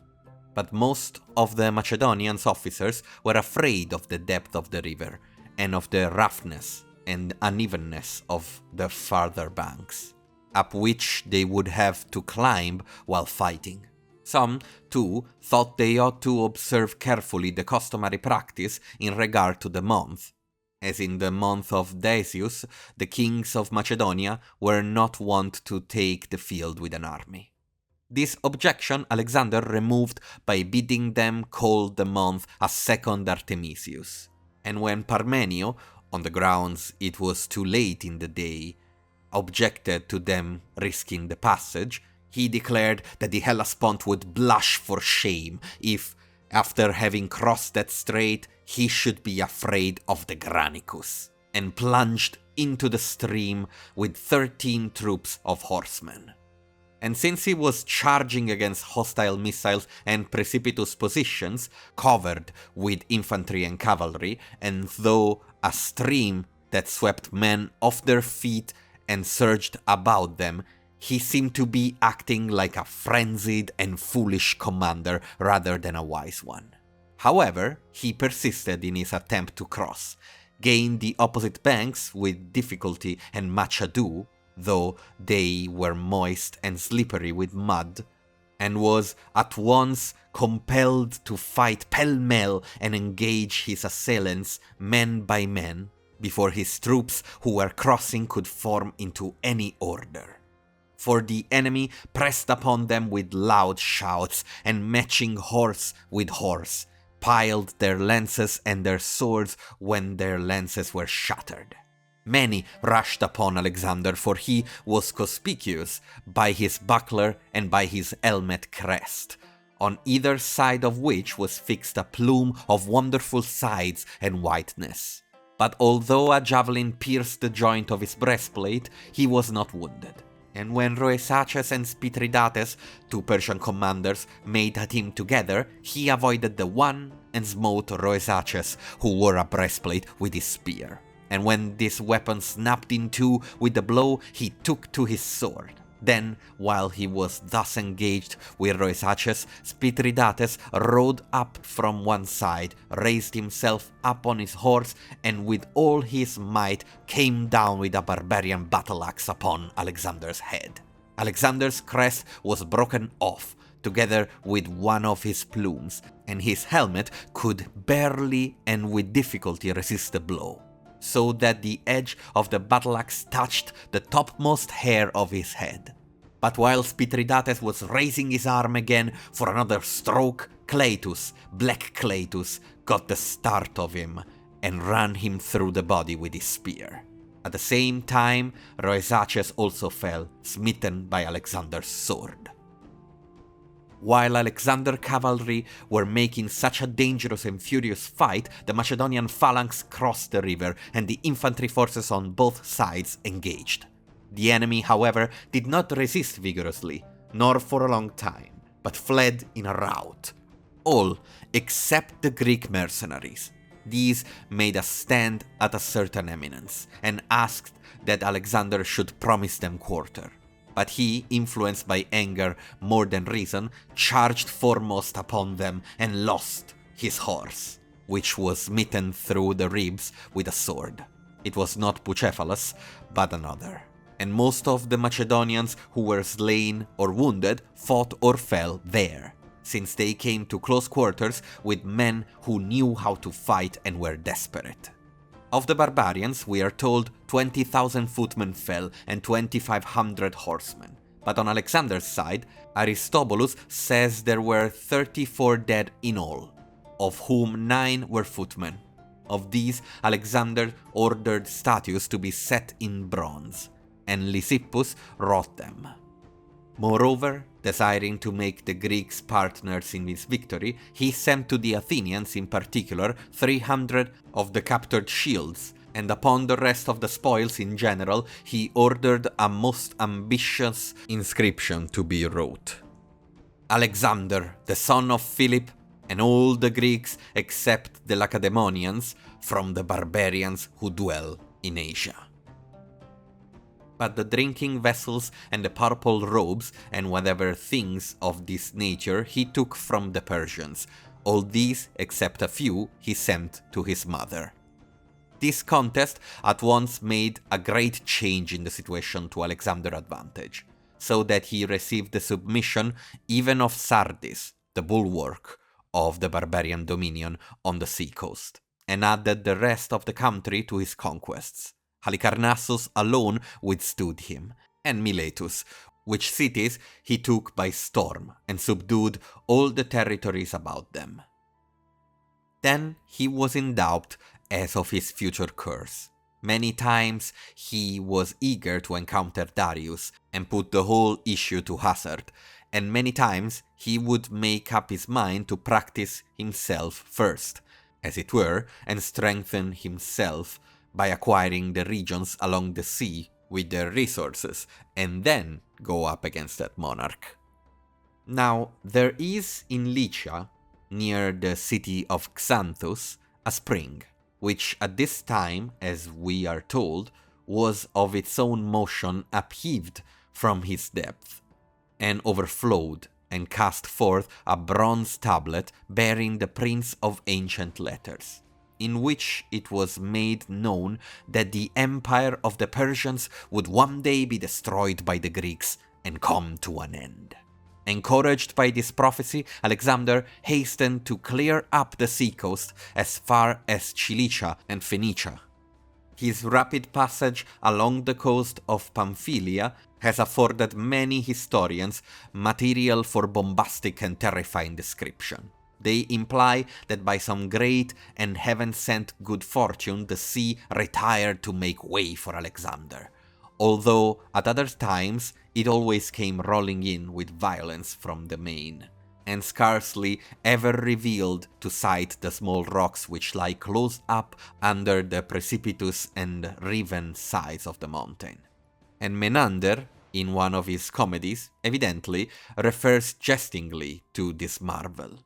But most of the Macedonian officers were afraid of the depth of the river, and of the roughness and unevenness of the farther banks, up which they would have to climb while fighting. Some, too, thought they ought to observe carefully the customary practice in regard to the month, as in the month of Decius, the kings of Macedonia were not wont to take the field with an army. This objection Alexander removed by bidding them call the month a second Artemisius, and when Parmenio, on the grounds it was too late in the day, objected to them risking the passage, he declared that the Hellespont would blush for shame if, after having crossed that strait, he should be afraid of the Granicus, and plunged into the stream with 13 troops of horsemen. And since he was charging against hostile missiles and precipitous positions, covered with infantry and cavalry, and though a stream that swept men off their feet and surged about them, he seemed to be acting like a frenzied and foolish commander rather than a wise one. However, he persisted in his attempt to cross, gained the opposite banks with difficulty and much ado, though they were moist and slippery with mud, and was at once compelled to fight pell-mell and engage his assailants man by man, before his troops who were crossing could form into any order. For the enemy pressed upon them with loud shouts, and matching horse with horse, piled their lances and their swords when their lances were shattered. Many rushed upon Alexander, for he was conspicuous by his buckler and by his helmet crest, on either side of which was fixed a plume of wonderful size and whiteness. But although a javelin pierced the joint of his breastplate, he was not wounded. And when Rhoesaces and Spithridates, two Persian commanders, made at him together, he avoided the one and smote Rhoesaces, who wore a breastplate, with his spear. And when this weapon snapped in two with the blow, he took to his sword. Then, while he was thus engaged with Rhoesaces, Spithridates rode up from one side, raised himself up on his horse, and with all his might came down with a barbarian battle-axe upon Alexander's head. Alexander's crest was broken off, together with one of his plumes, and his helmet could barely and with difficulty resist the blow, so that the edge of the battle-axe touched the topmost hair of his head. But while Spithridates was raising his arm again for another stroke, Cleitus, Black Cleitus, got the start of him and ran him through the body with his spear. At the same time, Rhoesaces also fell, smitten by Alexander's sword. While Alexander's cavalry were making such a dangerous and furious fight, the Macedonian phalanx crossed the river and the infantry forces on both sides engaged. The enemy, however, did not resist vigorously, nor for a long time, but fled in a rout. All except the Greek mercenaries. These made a stand at a certain eminence, and asked that Alexander should promise them quarter. But he, influenced by anger more than reason, charged foremost upon them and lost his horse, which was smitten through the ribs with a sword. It was not Bucephalus, but another. And most of the Macedonians who were slain or wounded fought or fell there, since they came to close quarters with men who knew how to fight and were desperate. Of the barbarians, we are told 20,000 footmen fell and 2,500 horsemen. But on Alexander's side, Aristobulus says there were 34 dead in all, of whom 9 were footmen. Of these, Alexander ordered statues to be set in bronze, and Lysippus wrought them. Moreover, desiring to make the Greeks partners in his victory, he sent to the Athenians in particular 300 of the captured shields, and upon the rest of the spoils in general he ordered a most ambitious inscription to be wrought. Alexander, the son of Philip, and all the Greeks except the Lacedaemonians, from the barbarians who dwell in Asia. But the drinking vessels and the purple robes and whatever things of this nature he took from the Persians. All these, except a few, he sent to his mother. This contest at once made a great change in the situation to Alexander's advantage, so that he received the submission even of Sardis, the bulwark of the barbarian dominion on the sea coast, and added the rest of the country to his conquests. Halicarnassus alone withstood him, and Miletus, which cities he took by storm, and subdued all the territories about them. Then he was in doubt as of his future course. Many times he was eager to encounter Darius, and put the whole issue to hazard, and many times he would make up his mind to practice himself first, as it were, and strengthen himself by acquiring the regions along the sea with their resources, and then go up against that monarch. Now, there is in Lycia, near the city of Xanthus, a spring, which at this time, as we are told, was of its own motion upheaved from his depth, and overflowed, and cast forth a bronze tablet bearing the prints of ancient letters, in which it was made known that the empire of the Persians would one day be destroyed by the Greeks and come to an end. Encouraged by this prophecy, Alexander hastened to clear up the seacoast as far as Cilicia and Phoenicia. His rapid passage along the coast of Pamphylia has afforded many historians material for bombastic and terrifying description. They imply that by some great and heaven-sent good fortune the sea retired to make way for Alexander, although at other times it always came rolling in with violence from the main, and scarcely ever revealed to sight the small rocks which lie close up under the precipitous and riven sides of the mountain. And Menander, in one of his comedies, evidently refers jestingly to this marvel.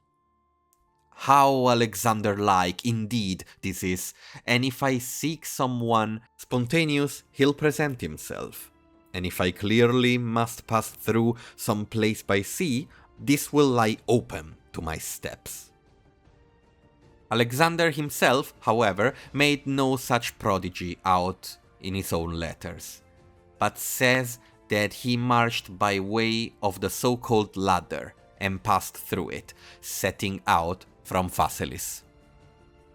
How Alexander-like indeed this is, and if I seek someone spontaneous, he'll present himself. And if I clearly must pass through some place by sea, this will lie open to my steps. Alexander himself, however, made no such prodigy out in his own letters, but says that he marched by way of the so-called ladder and passed through it, setting out from Phaselis.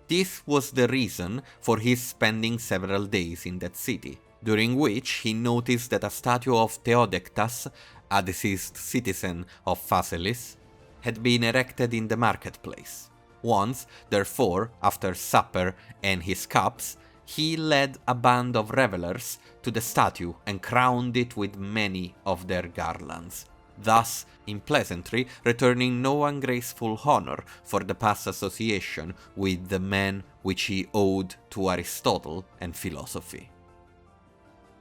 This was the reason for his spending several days in that city, during which he noticed that a statue of Theodectas, a deceased citizen of Phaselis, had been erected in the marketplace. Once, therefore, after supper and his cups, he led a band of revelers to the statue and crowned it with many of their garlands, thus, in pleasantry, returning no ungraceful honor for the past association with the men which he owed to Aristotle and philosophy.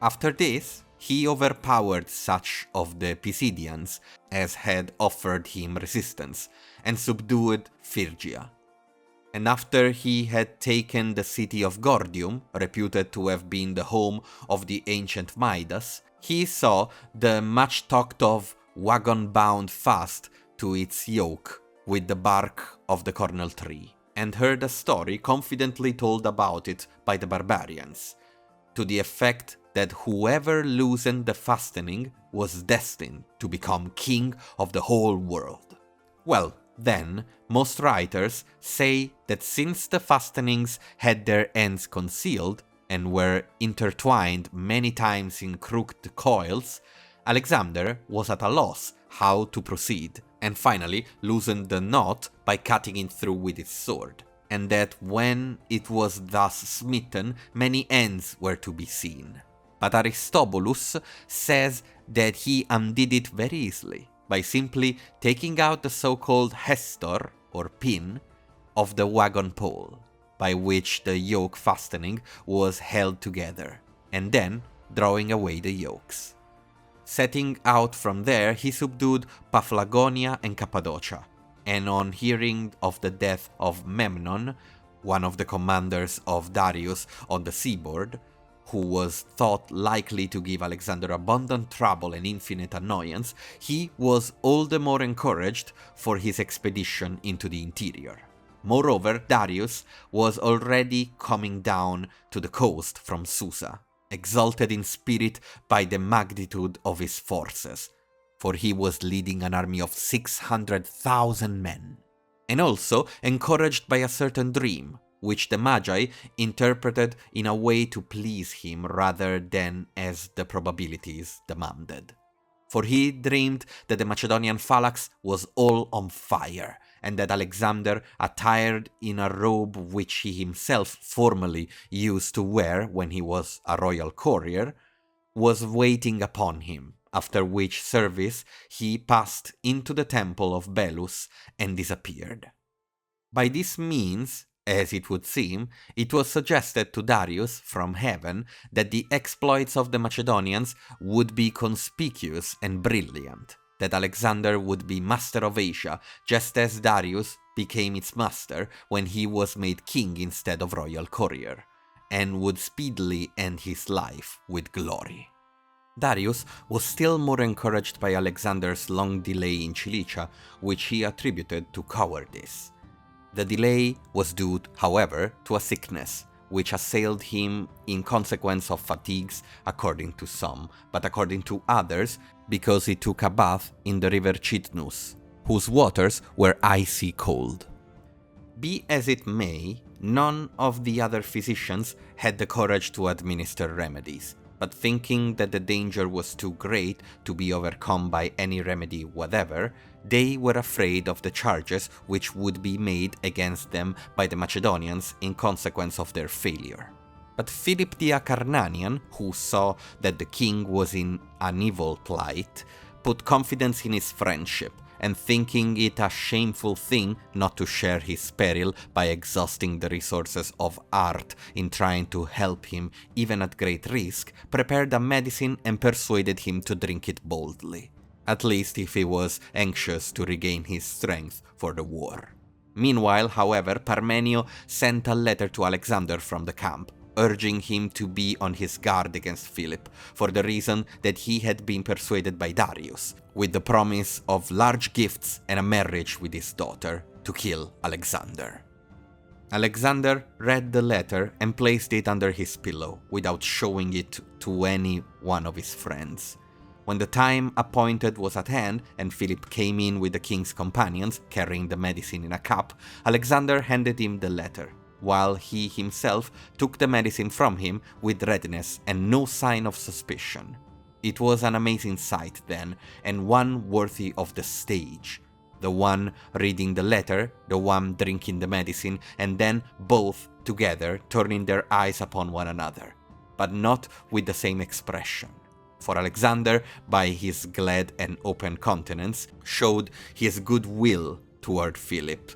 After this, he overpowered such of the Pisidians as had offered him resistance, and subdued Phrygia. And after he had taken the city of Gordium, reputed to have been the home of the ancient Midas, he saw the much talked of wagon bound fast to its yoke with the bark of the cornel tree, and heard a story confidently told about it by the barbarians, to the effect that whoever loosened the fastening was destined to become king of the whole world. Well, then, most writers say that since the fastenings had their ends concealed and were intertwined many times in crooked coils, Alexander was at a loss how to proceed, and finally loosened the knot by cutting it through with his sword, and that when it was thus smitten, many ends were to be seen. But Aristobulus says that he undid it very easily, by simply taking out the so-called hestor, or pin, of the wagon pole, by which the yoke fastening was held together, and then drawing away the yokes. Setting out from there, he subdued Paphlagonia and Cappadocia, and on hearing of the death of Memnon, one of the commanders of Darius on the seaboard, who was thought likely to give Alexander abundant trouble and infinite annoyance, he was all the more encouraged for his expedition into the interior. Moreover, Darius was already coming down to the coast from Susa, exalted in spirit by the magnitude of his forces, for he was leading an army of 600,000 men, and also encouraged by a certain dream, which the Magi interpreted in a way to please him rather than as the probabilities demanded. For he dreamed that the Macedonian phalanx was all on fire, and that Alexander, attired in a robe which he himself formerly used to wear when he was a royal courier, was waiting upon him, after which service he passed into the temple of Belus and disappeared. By this means, as it would seem, it was suggested to Darius from heaven that the exploits of the Macedonians would be conspicuous and brilliant, that Alexander would be master of Asia, just as Darius became its master when he was made king instead of royal courier, and would speedily end his life with glory. Darius was still more encouraged by Alexander's long delay in Cilicia, which he attributed to cowardice. The delay was due, however, to a sickness, which assailed him in consequence of fatigues, according to some, but according to others, because he took a bath in the river Cydnus, whose waters were icy cold. Be as it may, none of the other physicians had the courage to administer remedies, but thinking that the danger was too great to be overcome by any remedy whatever, they were afraid of the charges which would be made against them by the Macedonians in consequence of their failure. But Philip the Acarnanian, who saw that the king was in an evil plight, put confidence in his friendship, and thinking it a shameful thing not to share his peril by exhausting the resources of art in trying to help him even at great risk, prepared a medicine and persuaded him to drink it boldly, at least if he was anxious to regain his strength for the war. Meanwhile, however, Parmenio sent a letter to Alexander from the camp, urging him to be on his guard against Philip, for the reason that he had been persuaded by Darius, with the promise of large gifts and a marriage with his daughter, to kill Alexander. Alexander read the letter and placed it under his pillow, without showing it to any one of his friends. When the time appointed was at hand, and Philip came in with the king's companions, carrying the medicine in a cup, Alexander handed him the letter, while he himself took the medicine from him with readiness and no sign of suspicion. It was an amazing sight then, and one worthy of the stage. The one reading the letter, the one drinking the medicine, and then both together turning their eyes upon one another, but not with the same expression. For Alexander, by his glad and open countenance, showed his good will toward Philip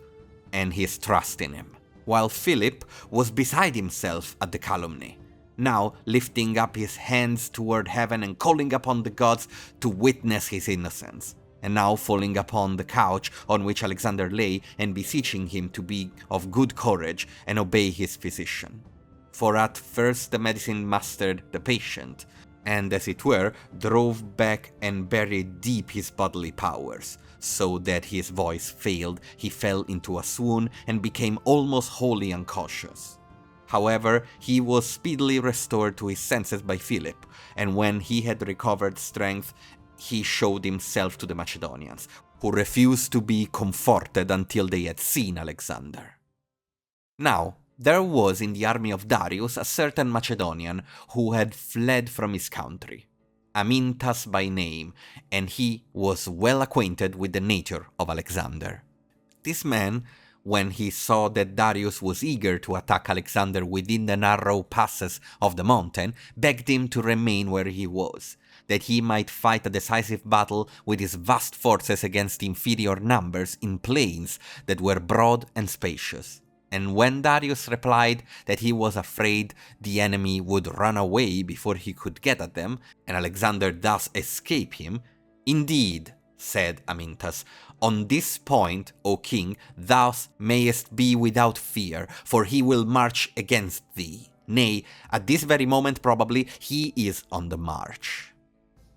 and his trust in him, while Philip was beside himself at the calumny, now lifting up his hands toward heaven and calling upon the gods to witness his innocence, and now falling upon the couch on which Alexander lay and beseeching him to be of good courage and obey his physician. For at first the medicine mastered the patient, and as it were, drove back and buried deep his bodily powers, so that his voice failed, he fell into a swoon, and became almost wholly unconscious. However, he was speedily restored to his senses by Philip, and when he had recovered strength, he showed himself to the Macedonians, who refused to be comforted until they had seen Alexander. Now, there was in the army of Darius a certain Macedonian who had fled from his country, Amintas by name, and he was well acquainted with the nature of Alexander. This man, when he saw that Darius was eager to attack Alexander within the narrow passes of the mountain, begged him to remain where he was, that he might fight a decisive battle with his vast forces against inferior numbers in plains that were broad and spacious. And when Darius replied that he was afraid the enemy would run away before he could get at them, and Alexander thus escape him, "Indeed," said Amintas, "on this point, O king, thou mayest be without fear, for he will march against thee. Nay, at this very moment probably he is on the march."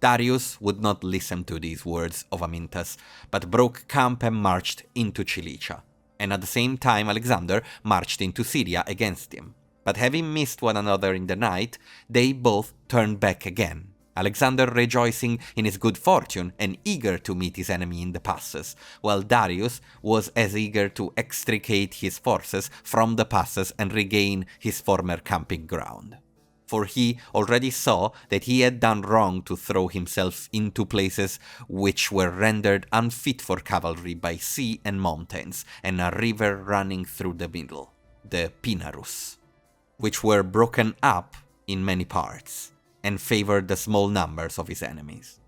Darius would not listen to these words of Amintas, but broke camp and marched into Cilicia. And at the same time Alexander marched into Syria against him. But having missed one another in the night, they both turned back again, Alexander rejoicing in his good fortune and eager to meet his enemy in the passes, while Darius was as eager to extricate his forces from the passes and regain his former camping ground. For he already saw that he had done wrong to throw himself into places which were rendered unfit for cavalry by sea and mountains, and a river running through the middle, the Pinarus, which were broken up in many parts, and favored the small numbers of his enemies.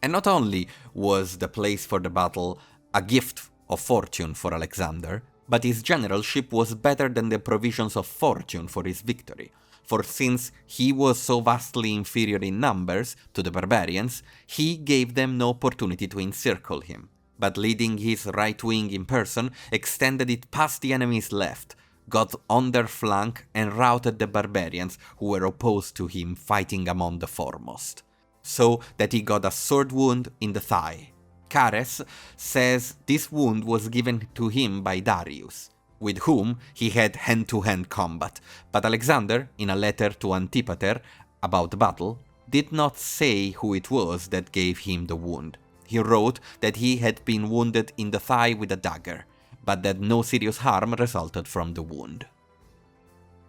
And not only was the place for the battle a gift of fortune for Alexander, but his generalship was better than the provisions of fortune for his victory. For since he was so vastly inferior in numbers to the barbarians, he gave them no opportunity to encircle him, but leading his right wing in person, extended it past the enemy's left, got on their flank, and routed the barbarians who were opposed to him, fighting among the foremost, so that he got a sword wound in the thigh. Cares says this wound was given to him by Darius, with whom he had hand-to-hand combat, but Alexander, in a letter to Antipater about the battle, did not say who it was that gave him the wound. He wrote that he had been wounded in the thigh with a dagger, but that no serious harm resulted from the wound.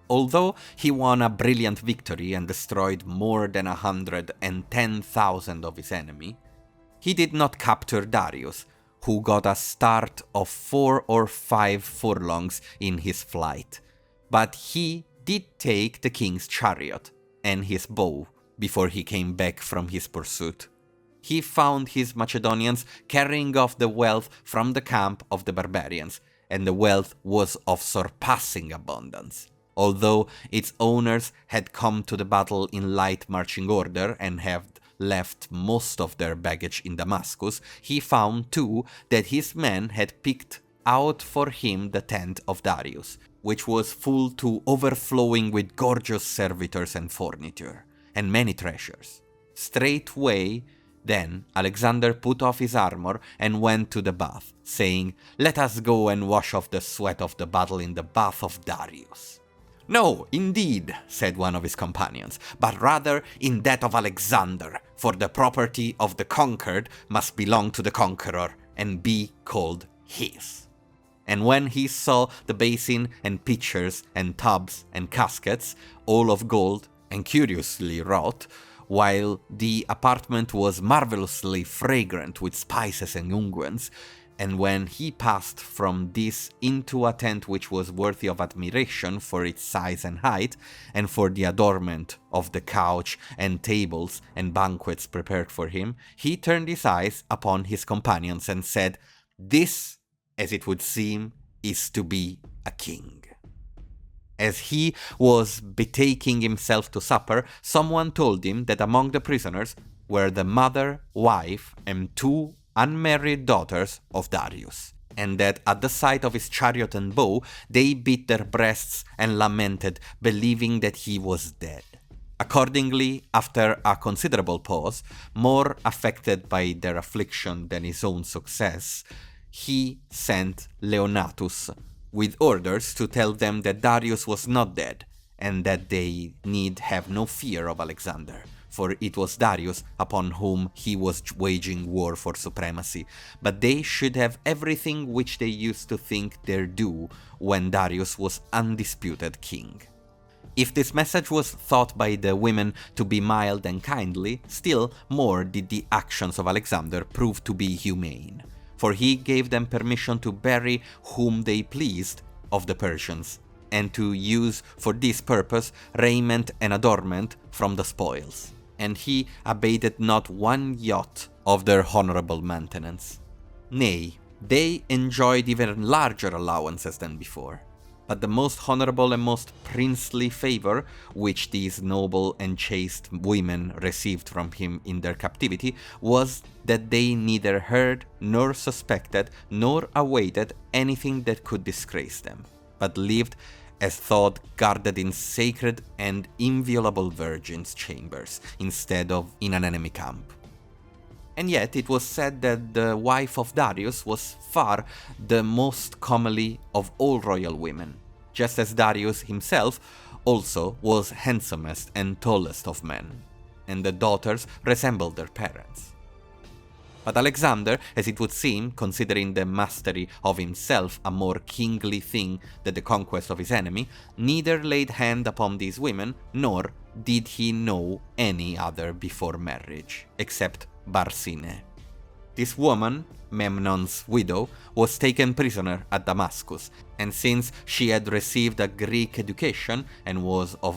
Although he won a brilliant victory and destroyed more than 110,000 of his enemy, he did not capture Darius, who got a start of 4 or 5 furlongs in his flight, but he did take the king's chariot and his bow before he came back from his pursuit. He found his Macedonians carrying off the wealth from the camp of the barbarians, and the wealth was of surpassing abundance. Although its owners had come to the battle in light marching order and had left most of their baggage in Damascus, he found too that his men had picked out for him the tent of Darius, which was full to overflowing with gorgeous servitors and furniture, and many treasures. Straightway then Alexander put off his armor and went to the bath, saying, "Let us go and wash off the sweat of the battle in the bath of Darius." "No, indeed," said one of his companions, "but rather in that of Alexander, for the property of the conquered must belong to the conqueror and be called his." And when he saw the basin and pitchers and tubs and caskets, all of gold and curiously wrought, while the apartment was marvelously fragrant with spices and unguents, and when he passed from this into a tent which was worthy of admiration for its size and height, and for the adornment of the couch and tables and banquets prepared for him, he turned his eyes upon his companions and said, "This, as it would seem, is to be a king." As he was betaking himself to supper, someone told him that among the prisoners were the mother, wife, and 2 unmarried daughters of Darius, and that at the sight of his chariot and bow they beat their breasts and lamented, believing that he was dead. Accordingly, after a considerable pause, more affected by their affliction than his own success, he sent Leonatus with orders to tell them that Darius was not dead, and that they need have no fear of Alexander, for it was Darius upon whom he was waging war for supremacy, but they should have everything which they used to think their due when Darius was undisputed king. If this message was thought by the women to be mild and kindly, still more did the actions of Alexander prove to be humane, for he gave them permission to bury whom they pleased of the Persians, and to use for this purpose raiment and adornment from the spoils, and he abated not 1 jot of their honorable maintenance. Nay, they enjoyed even larger allowances than before. But the most honorable and most princely favor which these noble and chaste women received from him in their captivity was that they neither heard nor suspected nor awaited anything that could disgrace them, but lived as thought guarded in sacred and inviolable virgins' chambers instead of in an enemy camp. And yet it was said that the wife of Darius was far the most comely of all royal women, just as Darius himself also was handsomest and tallest of men, and the daughters resembled their parents. But Alexander, as it would seem, considering the mastery of himself a more kingly thing than the conquest of his enemy, neither laid hand upon these women, nor did he know any other before marriage, except Barsine. This woman, Memnon's widow, was taken prisoner at Damascus, and since she had received a Greek education and was of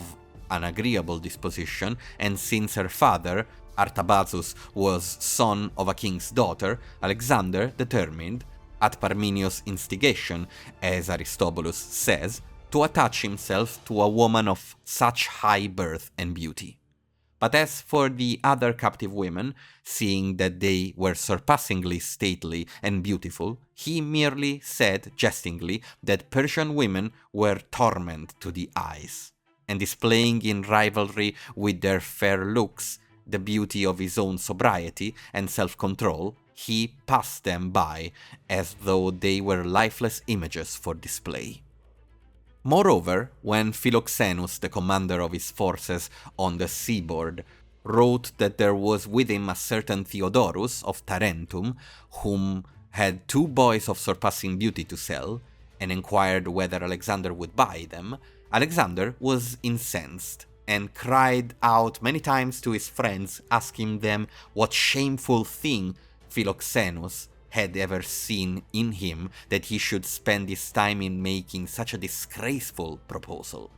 an agreeable disposition, and since her father, Artabazus, was son of a king's daughter, Alexander determined, at Parmenius' instigation, as Aristobulus says, to attach himself to a woman of such high birth and beauty. But as for the other captive women, seeing that they were surpassingly stately and beautiful, he merely said jestingly that Persian women were torment to the eyes, and displaying in rivalry with their fair looks the beauty of his own sobriety and self-control, he passed them by as though they were lifeless images for display. Moreover, when Philoxenus, the commander of his forces on the seaboard, wrote that there was with him a certain Theodorus of Tarentum, whom had 2 boys of surpassing beauty to sell, and inquired whether Alexander would buy them, Alexander was incensed, and cried out many times to his friends, asking them what shameful thing Philoxenus had ever seen in him that he should spend his time in making such a disgraceful proposal.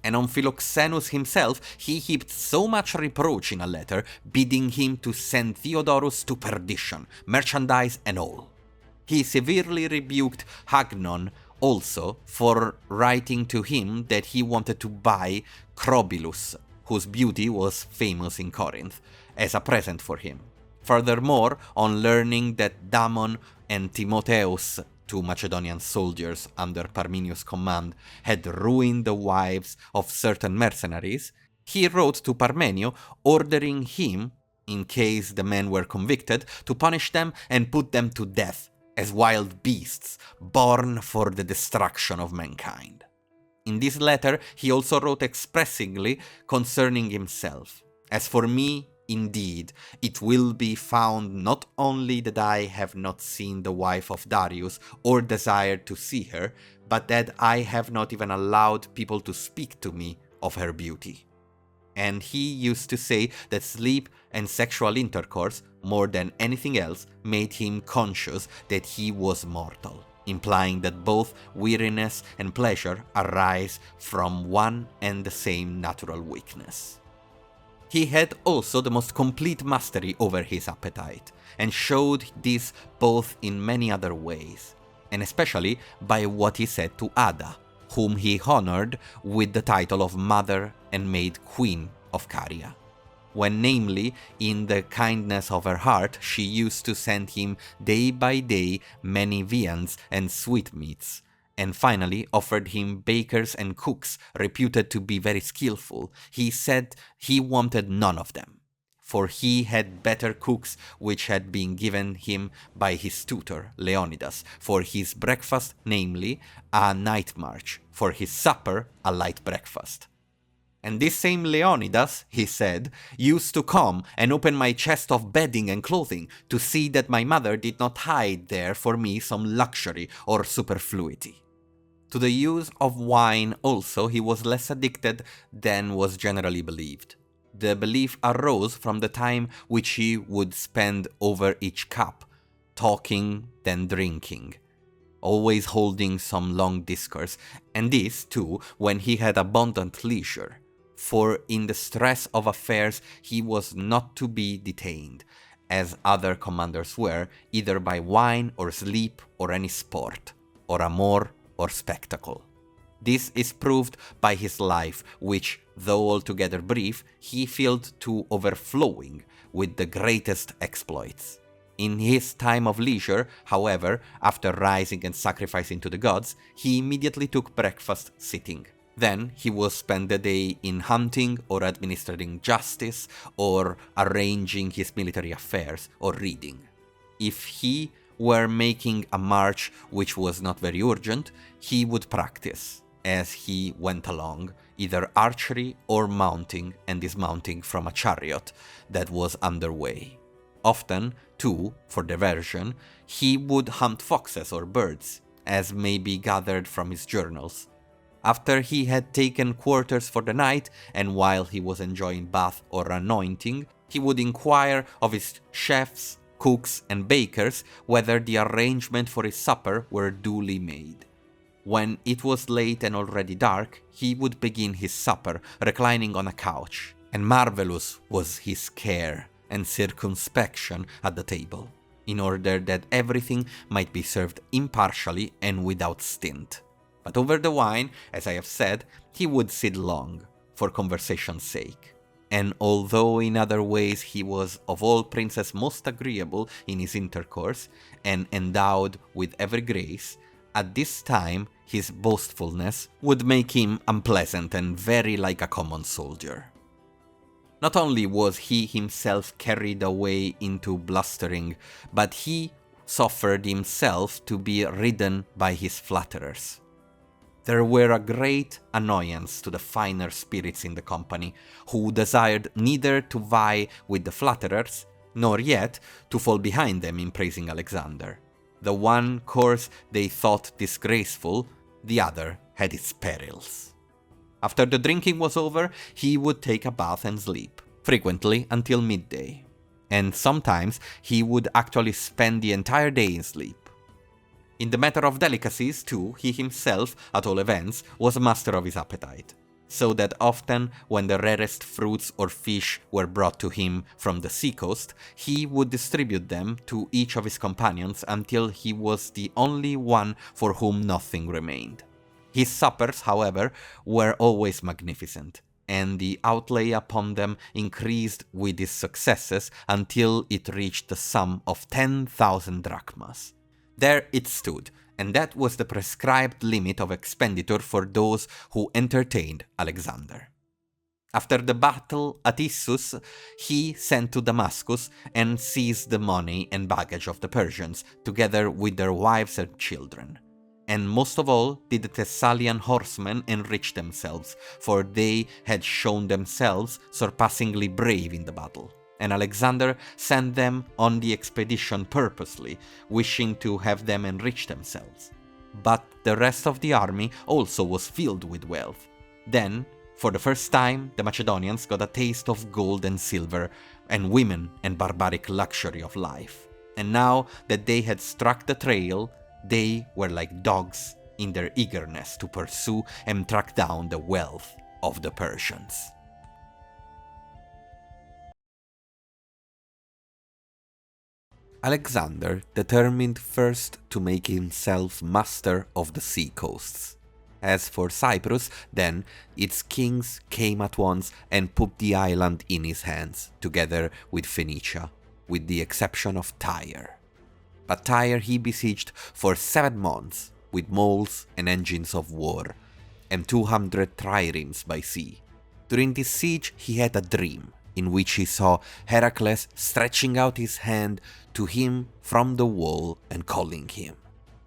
And on Philoxenus himself he heaped so much reproach in a letter, bidding him to send Theodorus to perdition, merchandise and all. He severely rebuked Hagnon also for writing to him that he wanted to buy Crobilus, whose beauty was famous in Corinth, as a present for him. Furthermore, on learning that Damon and Timotheus two Macedonian soldiers under Parmenius' command, had ruined the wives of certain mercenaries, he wrote to Parmenio ordering him, in case the men were convicted, to punish them and put them to death as wild beasts born for the destruction of mankind. In this letter, he also wrote expressingly concerning himself. As for me, indeed, it will be found not only that I have not seen the wife of Darius or desired to see her, but that I have not even allowed people to speak to me of her beauty. And he used to say that sleep and sexual intercourse, more than anything else, made him conscious that he was mortal, implying that both weariness and pleasure arise from one and the same natural weakness. He had also the most complete mastery over his appetite, and showed this both in many other ways, and especially by what he said to Ada, whom he honored with the title of Mother and made Queen of Caria, when namely, in the kindness of her heart, she used to send him day by day many viands and sweetmeats, and finally offered him bakers and cooks reputed to be very skillful. He said he wanted none of them, for he had better cooks which had been given him by his tutor, Leonidas, for his breakfast, namely, a night march, for his supper, a light breakfast. And this same Leonidas, he said, used to come and open my chest of bedding and clothing to see that my mother did not hide there for me some luxury or superfluity. To the use of wine also he was less addicted than was generally believed. The belief arose from the time which he would spend over each cup, talking then drinking, always holding some long discourse, and this, too, when he had abundant leisure, for in the stress of affairs he was not to be detained, as other commanders were, either by wine or sleep or any sport, or amour or spectacle. This is proved by his life, which, though altogether brief, he filled to overflowing with the greatest exploits. In his time of leisure, however, after rising and sacrificing to the gods, he immediately took breakfast sitting. Then he would spend the day in hunting or administering justice or arranging his military affairs or reading. If he were making a march which was not very urgent, he would practice, as he went along, either archery or mounting and dismounting from a chariot that was underway. Often, too, for diversion, he would hunt foxes or birds, as may be gathered from his journals. After he had taken quarters for the night, and while he was enjoying bath or anointing, he would inquire of his chefs, cooks, and bakers whether the arrangement for his supper were duly made. When it was late and already dark, he would begin his supper, reclining on a couch, and marvelous was his care and circumspection at the table, in order that everything might be served impartially and without stint. But over the wine, as I have said, he would sit long, for conversation's sake. And although in other ways he was of all princes most agreeable in his intercourse, and endowed with every grace, at this time his boastfulness would make him unpleasant and very like a common soldier. Not only was he himself carried away into blustering, but he suffered himself to be ridden by his flatterers. There were a great annoyance to the finer spirits in the company, who desired neither to vie with the flatterers, nor yet to fall behind them in praising Alexander. The one course they thought disgraceful, the other had its perils. After the drinking was over, he would take a bath and sleep, frequently until midday, and sometimes he would actually spend the entire day in sleep. In the matter of delicacies, too, he himself, at all events, was master of his appetite, so that often, when the rarest fruits or fish were brought to him from the seacoast, he would distribute them to each of his companions until he was the only one for whom nothing remained. His suppers, however, were always magnificent, and the outlay upon them increased with his successes until it reached the sum of 10,000 drachmas. There it stood, and that was the prescribed limit of expenditure for those who entertained Alexander. After the battle at Issus, he sent to Damascus and seized the money and baggage of the Persians, together with their wives and children. And most of all did the Thessalian horsemen enrich themselves, for they had shown themselves surpassingly brave in the battle. And Alexander sent them on the expedition purposely, wishing to have them enrich themselves. But the rest of the army also was filled with wealth. Then, for the first time, the Macedonians got a taste of gold and silver, and women and barbaric luxury of life. And now that they had struck the trail, they were like dogs in their eagerness to pursue and track down the wealth of the Persians. Alexander determined first to make himself master of the sea coasts. As for Cyprus, then, its kings came at once and put the island in his hands, together with Phoenicia, with the exception of Tyre. But Tyre he besieged for 7 months, with moles and engines of war, and 200 triremes by sea. During this siege he had a dream, in which he saw Heracles stretching out his hand to him from the wall and calling him.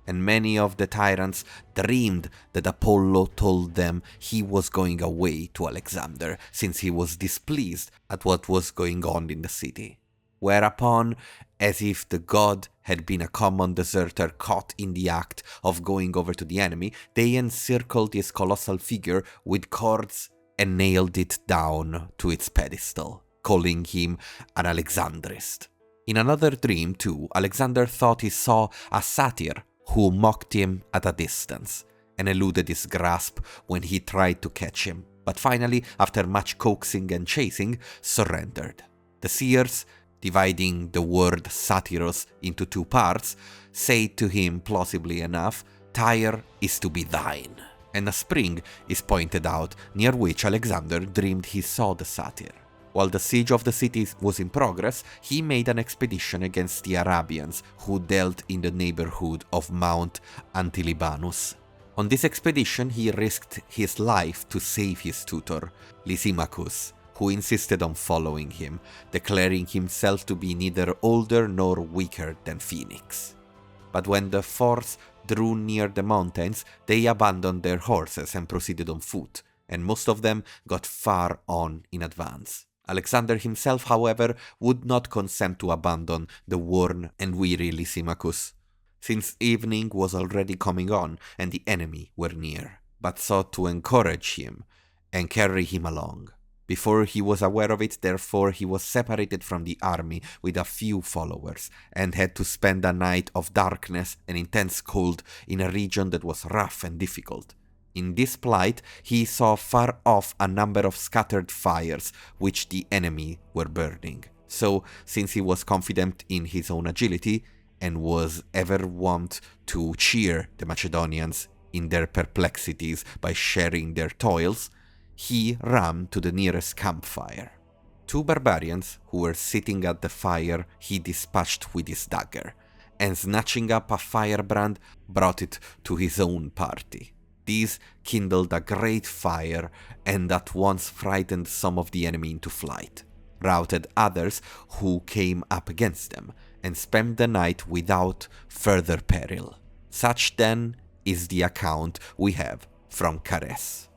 And many of the tyrants dreamed that Apollo told them he was going away to Alexander, since he was displeased at what was going on in the city. Whereupon, as if the god had been a common deserter caught in the act of going over to the enemy, they encircled his colossal figure with cords and nailed it down to its pedestal, calling him an Alexandrist. In another dream, too, Alexander thought he saw a satyr who mocked him at a distance, and eluded his grasp when he tried to catch him, but finally, after much coaxing and chasing, surrendered. The seers, dividing the word satyros into 2 parts, say to him plausibly enough, "Tyre is to be thine," and a spring is pointed out, near which Alexander dreamed he saw the satyr. While the siege of the city was in progress, he made an expedition against the Arabians, who dwelt in the neighborhood of Mount Antilibanus. On this expedition he risked his life to save his tutor, Lysimachus, who insisted on following him, declaring himself to be neither older nor weaker than Phoenix. But when the force drew near the mountains, they abandoned their horses and proceeded on foot, and most of them got far on in advance. Alexander himself, however, would not consent to abandon the worn and weary Lysimachus, since evening was already coming on and the enemy were near, but sought to encourage him and carry him along. Before he was aware of it, therefore, he was separated from the army with a few followers, and had to spend a night of darkness and intense cold in a region that was rough and difficult. In this plight, he saw far off a number of scattered fires which the enemy were burning. So, since he was confident in his own agility, and was ever wont to cheer the Macedonians in their perplexities by sharing their toils, he ran to the nearest campfire. 2 barbarians who were sitting at the fire he dispatched with his dagger, and snatching up a firebrand, brought it to his own party. These kindled a great fire, and at once frightened some of the enemy into flight, routed others who came up against them, and spent the night without further peril. Such then is the account we have from Cares.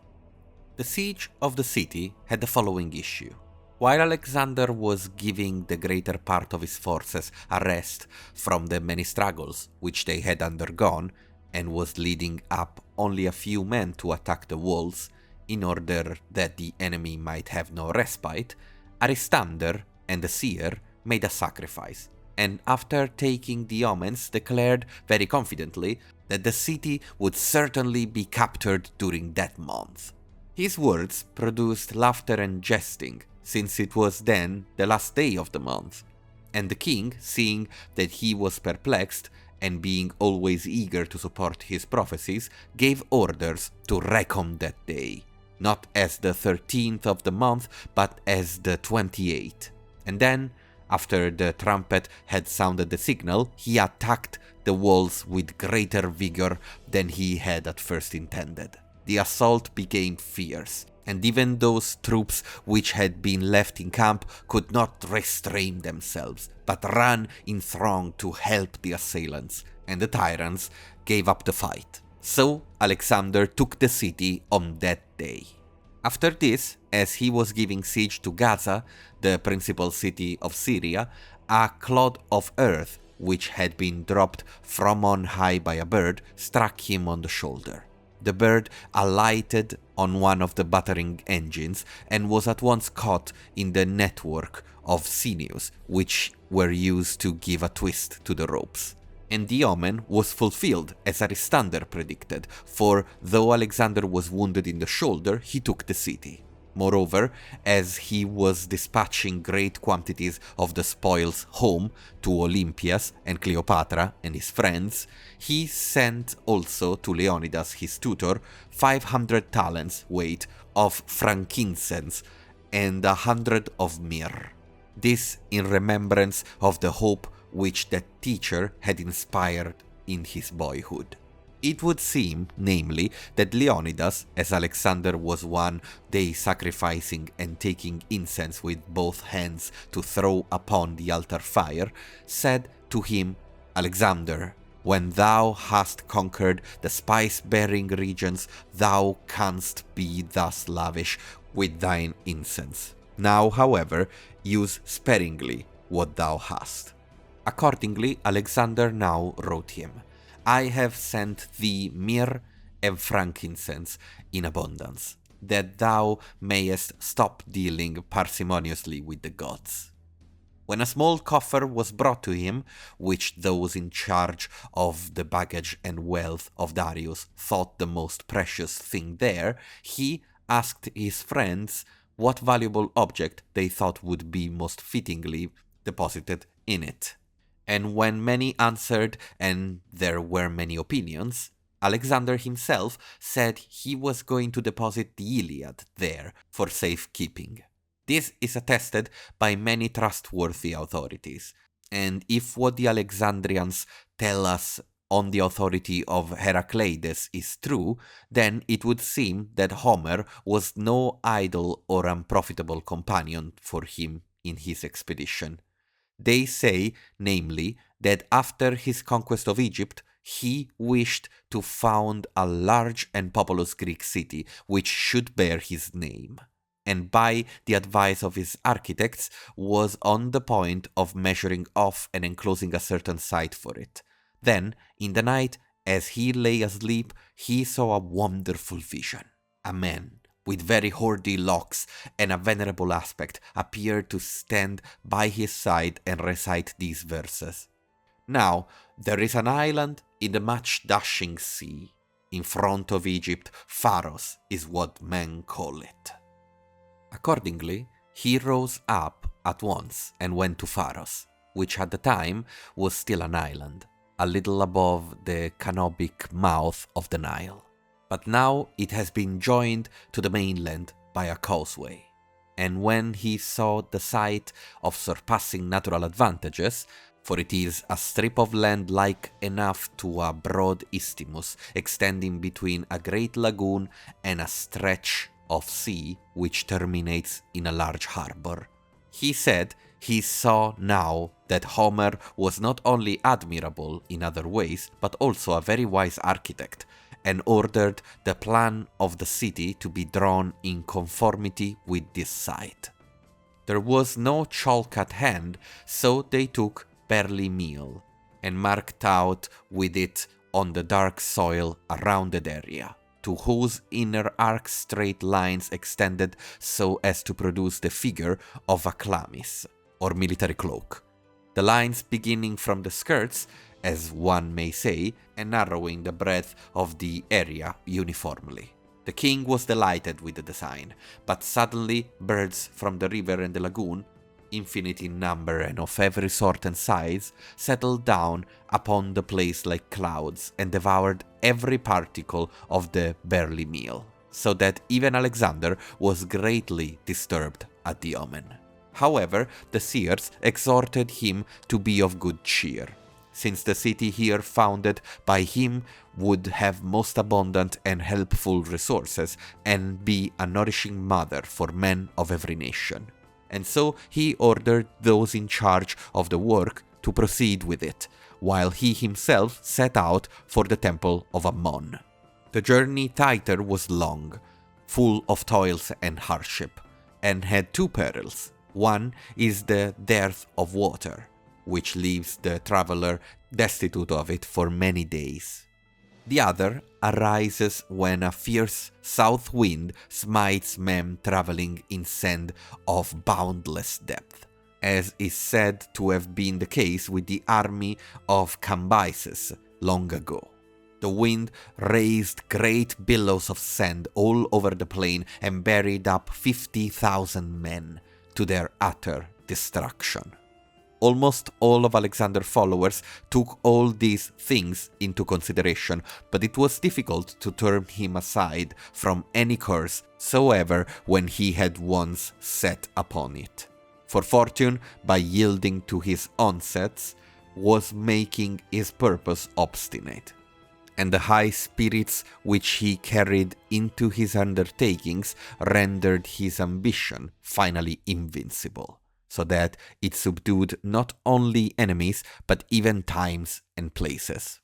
The siege of the city had the following issue. While Alexander was giving the greater part of his forces a rest from the many struggles which they had undergone, and was leading up only a few men to attack the walls, in order that the enemy might have no respite, Aristander and the seer made a sacrifice, and after taking the omens declared very confidently that the city would certainly be captured during that month. His words produced laughter and jesting, since it was then the last day of the month, and the king, seeing that he was perplexed, and being always eager to support his prophecies, gave orders to reckon that day, not as the 13th of the month, but as the 28th. And then, After the trumpet had sounded the signal, he attacked the walls with greater vigor than he had at first intended. The assault became fierce, and even those troops which had been left in camp could not restrain themselves, but ran in throng to help the assailants, and the tyrants gave up the fight. So Alexander took the city on that day. After this, as he was giving siege to Gaza, the principal city of Syria, a clod of earth, which had been dropped from on high by a bird, struck him on the shoulder. The bird alighted on one of the battering engines and was at once caught in the network of sinews, which were used to give a twist to the ropes. And the omen was fulfilled, as Aristander predicted, for though Alexander was wounded in the shoulder, he took the city. Moreover, as he was dispatching great quantities of the spoils home to Olympias and Cleopatra and his friends, he sent also to Leonidas, his tutor, 500 talents weight of frankincense and 100 of myrrh. This in remembrance of the hope which that teacher had inspired in his boyhood. It would seem, namely, that Leonidas, as Alexander was one day sacrificing and taking incense with both hands to throw upon the altar fire, said to him, "Alexander, when thou hast conquered the spice-bearing regions, thou canst be thus lavish with thine incense. Now, however, use sparingly what thou hast." Accordingly, Alexander now wrote him, "I have sent thee myrrh and frankincense in abundance, that thou mayest stop dealing parsimoniously with the gods." When a small coffer was brought to him, which those in charge of the baggage and wealth of Darius thought the most precious thing there, he asked his friends what valuable object they thought would be most fittingly deposited in it. And when many answered, and there were many opinions, Alexander himself said he was going to deposit the Iliad there for safekeeping. This is attested by many trustworthy authorities, and if what the Alexandrians tell us on the authority of Heracleides is true, then it would seem that Homer was no idle or unprofitable companion for him in his expedition. They say, namely, that after his conquest of Egypt, he wished to found a large and populous Greek city which should bear his name, and by the advice of his architects was on the point of measuring off and enclosing a certain site for it. Then, in the night, as he lay asleep, he saw a wonderful vision. A man with very hoary locks and a venerable aspect, appeared to stand by his side and recite these verses. "Now there is an island in the much dashing sea. In front of Egypt, Pharos is what men call it." Accordingly, he rose up at once and went to Pharos, which at the time was still an island, a little above the canopic mouth of the Nile. But now it has been joined to the mainland by a causeway, and when he saw the sight of surpassing natural advantages, for it is a strip of land like enough to a broad isthmus extending between a great lagoon and a stretch of sea which terminates in a large harbor, he said he saw now that Homer was not only admirable in other ways, but also a very wise architect, and ordered the plan of the city to be drawn in conformity with this site. There was no chalk at hand, so they took barley meal and marked out with it on the dark soil a rounded area, to whose inner arc straight lines extended so as to produce the figure of a chlamys, or military cloak. The lines beginning from the skirts, as one may say, and narrowing the breadth of the area uniformly. The king was delighted with the design, but suddenly birds from the river and the lagoon, infinite in number and of every sort and size, settled down upon the place like clouds and devoured every particle of the barley meal, so that even Alexander was greatly disturbed at the omen. However, the seers exhorted him to be of good cheer, since the city here founded by him would have most abundant and helpful resources and be a nourishing mother for men of every nation. And so he ordered those in charge of the work to proceed with it, while he himself set out for the temple of Ammon. The journey thither was long, full of toils and hardship, and had two perils. One is the dearth of water, which leaves the traveler destitute of it for many days. The other arises when a fierce south wind smites men traveling in sand of boundless depth, as is said to have been the case with the army of Cambyses long ago. The wind raised great billows of sand all over the plain and buried up 50,000 men to their utter destruction. Almost all of Alexander's followers took all these things into consideration, but it was difficult to turn him aside from any course soever when he had once set upon it. For fortune, by yielding to his onsets, was making his purpose obstinate, and the high spirits which he carried into his undertakings rendered his ambition finally invincible, so that it subdued not only enemies, but even times and places.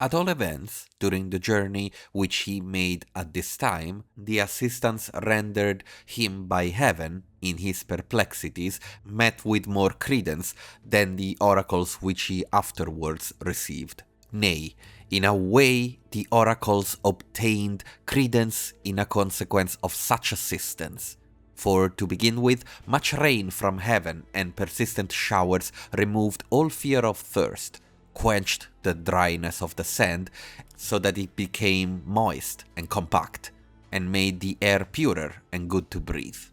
At all events, during the journey which he made at this time, the assistance rendered him by heaven in his perplexities met with more credence than the oracles which he afterwards received. Nay, in a way, the oracles obtained credence in a consequence of such assistance. For, to begin with, much rain from heaven and persistent showers removed all fear of thirst, quenched the dryness of the sand so that it became moist and compact, and made the air purer and good to breathe.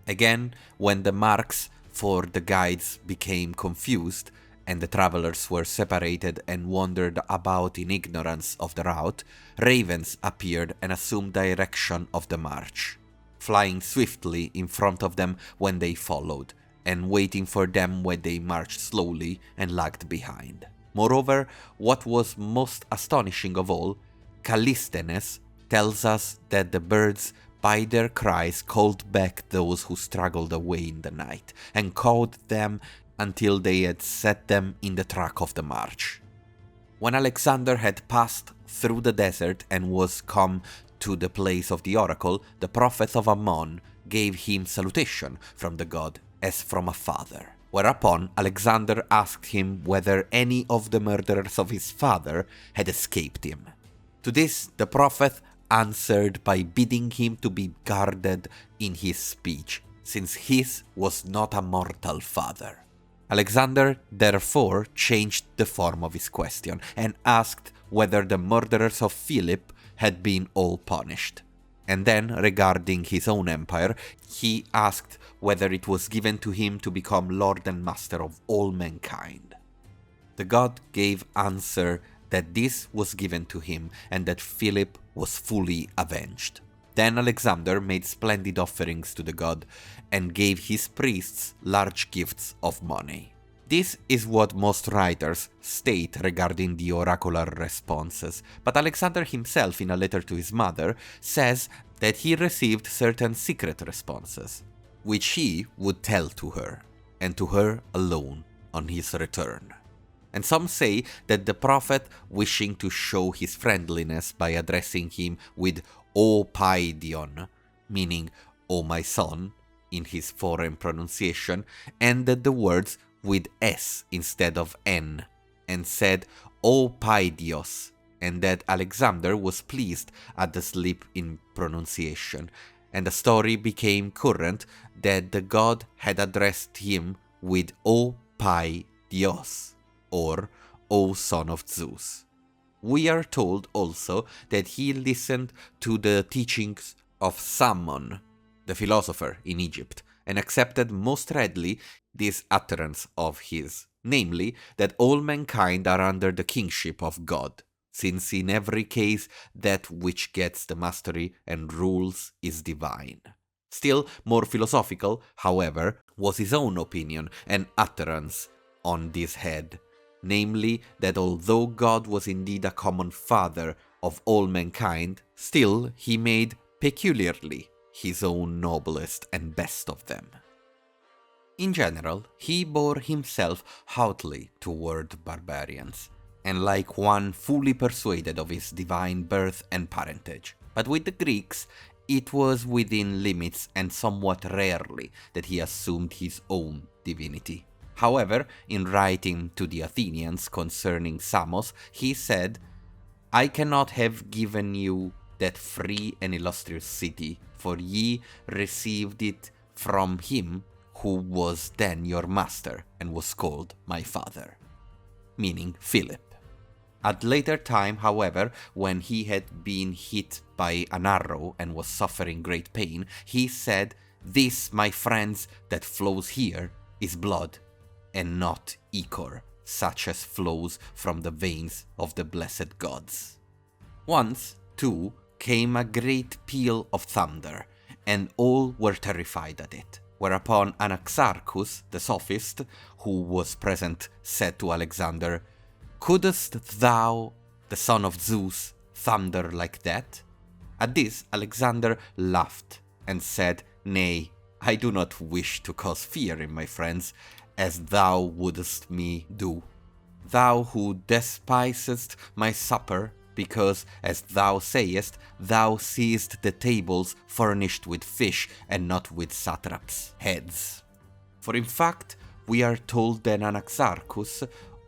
Again, when the marks for the guides became confused, and the travelers were separated and wandered about in ignorance of the route, ravens appeared and assumed direction of the march, flying swiftly in front of them when they followed, and waiting for them when they marched slowly and lagged behind. Moreover, what was most astonishing of all, Callisthenes tells us that the birds by their cries called back those who struggled away in the night, and caught them until they had set them in the track of the march. When Alexander had passed through the desert and was come to the place of the oracle, the prophet of Ammon gave him salutation from the god as from a father. Whereupon Alexander asked him whether any of the murderers of his father had escaped him. To this the prophet answered by bidding him to be guarded in his speech, since his was not a mortal father. Alexander therefore changed the form of his question and asked whether the murderers of Philip had been all punished. And then, regarding his own empire, he asked whether it was given to him to become lord and master of all mankind. The god gave answer that this was given to him and that Philip was fully avenged. Then Alexander made splendid offerings to the god and gave his priests large gifts of money. This is what most writers state regarding the oracular responses, but Alexander himself, in a letter to his mother, says that he received certain secret responses, which he would tell to her, and to her alone, on his return. And some say that the prophet, wishing to show his friendliness by addressing him with O Paidion, meaning O my son, in his foreign pronunciation, ended the words with S instead of N, and said O Paidios, and that Alexander was pleased at the slip in pronunciation, and the story became current that the god had addressed him with O Paidios, or O son of Zeus. We are told also that he listened to the teachings of Sammon, the philosopher in Egypt, and accepted most readily this utterance of his, namely, that all mankind are under the kingship of God, since in every case that which gets the mastery and rules is divine. Still more philosophical, however, was his own opinion and utterance on this head, namely that although God was indeed a common father of all mankind, still he made peculiarly his own noblest and best of them. In general, he bore himself haughtily toward barbarians, and like one fully persuaded of his divine birth and parentage. But with the Greeks, it was within limits and somewhat rarely that he assumed his own divinity. However, in writing to the Athenians concerning Samos, he said, "I cannot have given you that free and illustrious city, for ye received it from him who was then your master and was called my father," meaning Philip. At later time, however, when he had been hit by an arrow and was suffering great pain, he said, "This, my friends, that flows here is blood, and not ichor, such as flows from the veins of the blessed gods." Once, too, came a great peal of thunder, and all were terrified at it. Whereupon Anaxarchus, the sophist, who was present, said to Alexander, "Couldst thou, the son of Zeus, thunder like that?" At this Alexander laughed and said, "Nay, I do not wish to cause fear in my friends, as thou wouldst me do. Thou who despisest my supper, because, as thou sayest, thou seest the tables furnished with fish and not with satraps' heads." For in fact, we are told that Anaxarchus,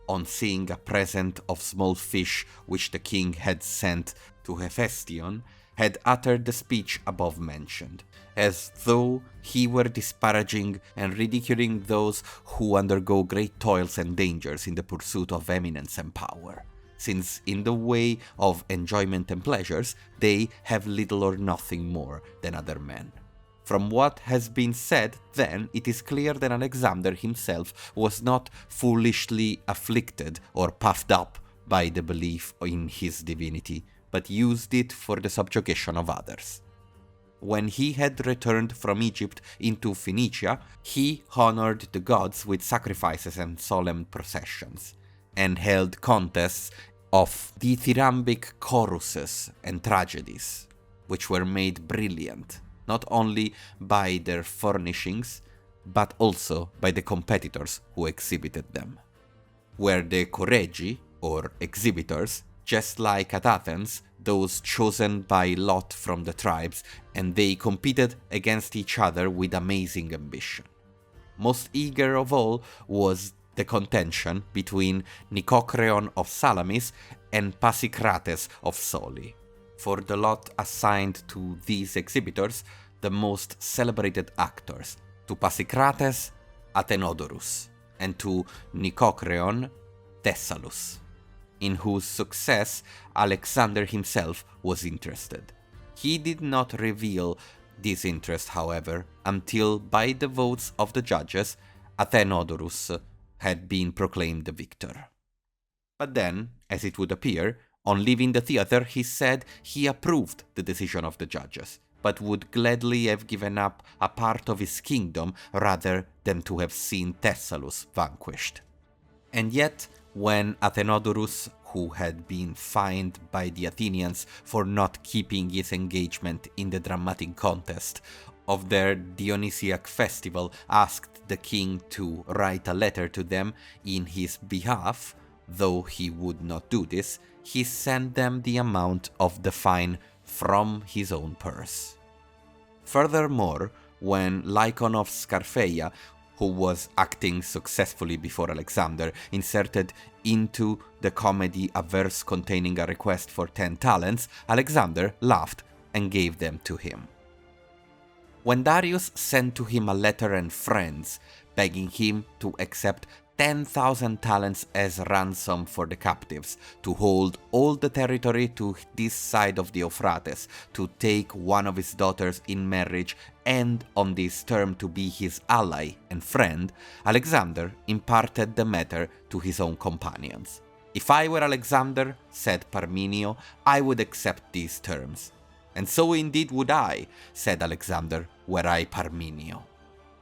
on seeing a present of small fish which the king had sent to Hephaestion, had uttered the speech above mentioned, as though he were disparaging and ridiculing those who undergo great toils and dangers in the pursuit of eminence and power, since in the way of enjoyment and pleasures they have little or nothing more than other men. From what has been said, then, it is clear that Alexander himself was not foolishly afflicted or puffed up by the belief in his divinity, but used it for the subjugation of others. When he had returned from Egypt into Phoenicia, he honored the gods with sacrifices and solemn processions, and held contests of dithyrambic choruses and tragedies, which were made brilliant not only by their furnishings, but also by the competitors who exhibited them. Were the choregi, or exhibitors, just like at Athens, those chosen by lot from the tribes, and they competed against each other with amazing ambition. Most eager of all was the contention between Nicocreon of Salamis and Pasicrates of Soli. For the lot assigned to these exhibitors the most celebrated actors, to Pasicrates Athenodorus, and to Nicocreon Thessalus, in whose success Alexander himself was interested. He did not reveal this interest, however, until by the votes of the judges Athenodorus had been proclaimed the victor. But then, as it would appear, on leaving the theater he said he approved the decision of the judges, but would gladly have given up a part of his kingdom rather than to have seen Thessalus vanquished. And yet, when Athenodorus, who had been fined by the Athenians for not keeping his engagement in the dramatic contest of their Dionysiac festival, asked the king to write a letter to them in his behalf, though he would not do this, he sent them the amount of the fine from his own purse. Furthermore, when Lycon of Scarpheia, who was acting successfully before Alexander, inserted into the comedy a verse containing a request for 10 talents, Alexander laughed and gave them to him. When Darius sent to him a letter and friends, begging him to accept 10,000 talents as ransom for the captives, to hold all the territory to this side of the Euphrates, to take one of his daughters in marriage, and on this term to be his ally and friend, Alexander imparted the matter to his own companions. "If I were Alexander," said Parmenio, "I would accept these terms." "And so indeed would I," said Alexander, were I Parmenio.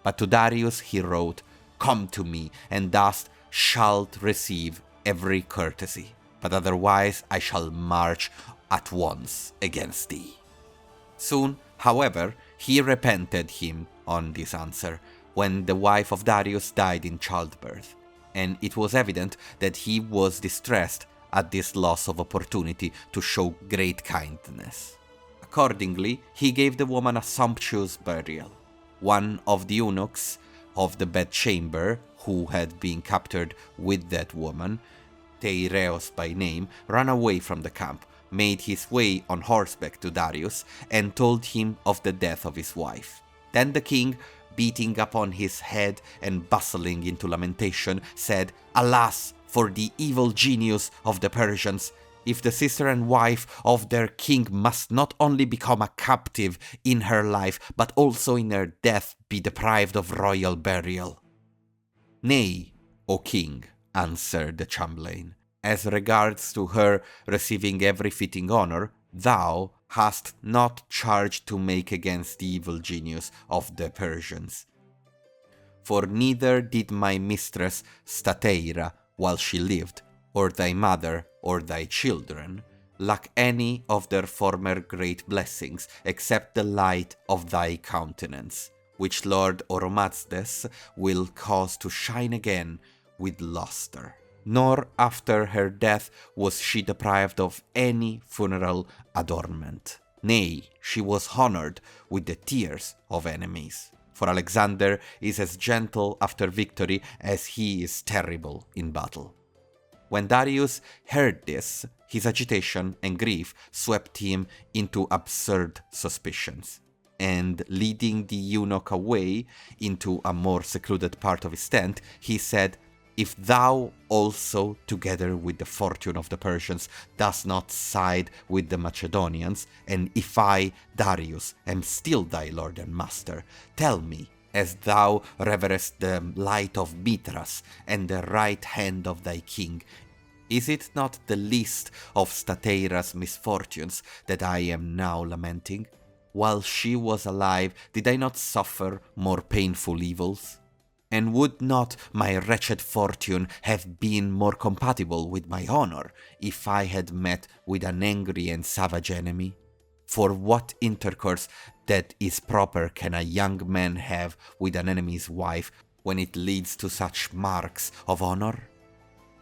But to Darius he wrote, "Come to me, and thus shalt receive every courtesy, but otherwise I shall march at once against thee." Soon, however, he repented him on this answer, when the wife of Darius died in childbirth, and it was evident that he was distressed at this loss of opportunity to show great kindness. Accordingly, he gave the woman a sumptuous burial. One of the eunuchs of the bedchamber, who had been captured with that woman, Teireos by name, ran away from the camp, made his way on horseback to Darius, and told him of the death of his wife. Then the king, beating upon his head and bustling into lamentation, said, "Alas for the evil genius of the Persians! If the sister and wife of their king must not only become a captive in her life, but also in her death be deprived of royal burial." "Nay, O king," answered the chamberlain, "as regards to her receiving every fitting honor, thou hast not charge to make against the evil genius of the Persians. For neither did my mistress Stateira, while she lived, or thy mother, or thy children, lack any of their former great blessings, except the light of thy countenance, which Lord Oromazdes will cause to shine again with luster. Nor after her death was she deprived of any funeral adornment. Nay, she was honored with the tears of enemies. For Alexander is as gentle after victory as he is terrible in battle." When Darius heard this, his agitation and grief swept him into absurd suspicions, and leading the eunuch away into a more secluded part of his tent, he said, "If thou also, together with the fortune of the Persians, dost not side with the Macedonians, and if I, Darius, am still thy lord and master, tell me, as thou reverest the light of Mithras and the right hand of thy king, is it not the least of Stateira's misfortunes that I am now lamenting? While she was alive, did I not suffer more painful evils? And would not my wretched fortune have been more compatible with my honor if I had met with an angry and savage enemy? For what intercourse that is proper can a young man have with an enemy's wife when it leads to such marks of honor?"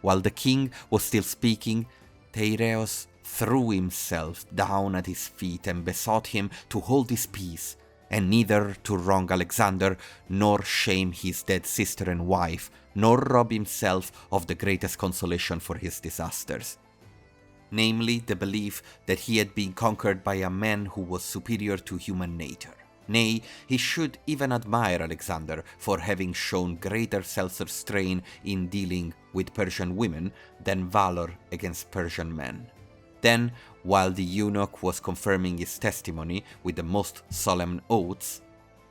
While the king was still speaking, Teireos threw himself down at his feet and besought him to hold his peace, and neither to wrong Alexander, nor shame his dead sister and wife, nor rob himself of the greatest consolation for his disasters, namely the belief that he had been conquered by a man who was superior to human nature. Nay, he should even admire Alexander for having shown greater self-restraint in dealing with Persian women than valor against Persian men. Then, while the eunuch was confirming his testimony with the most solemn oaths,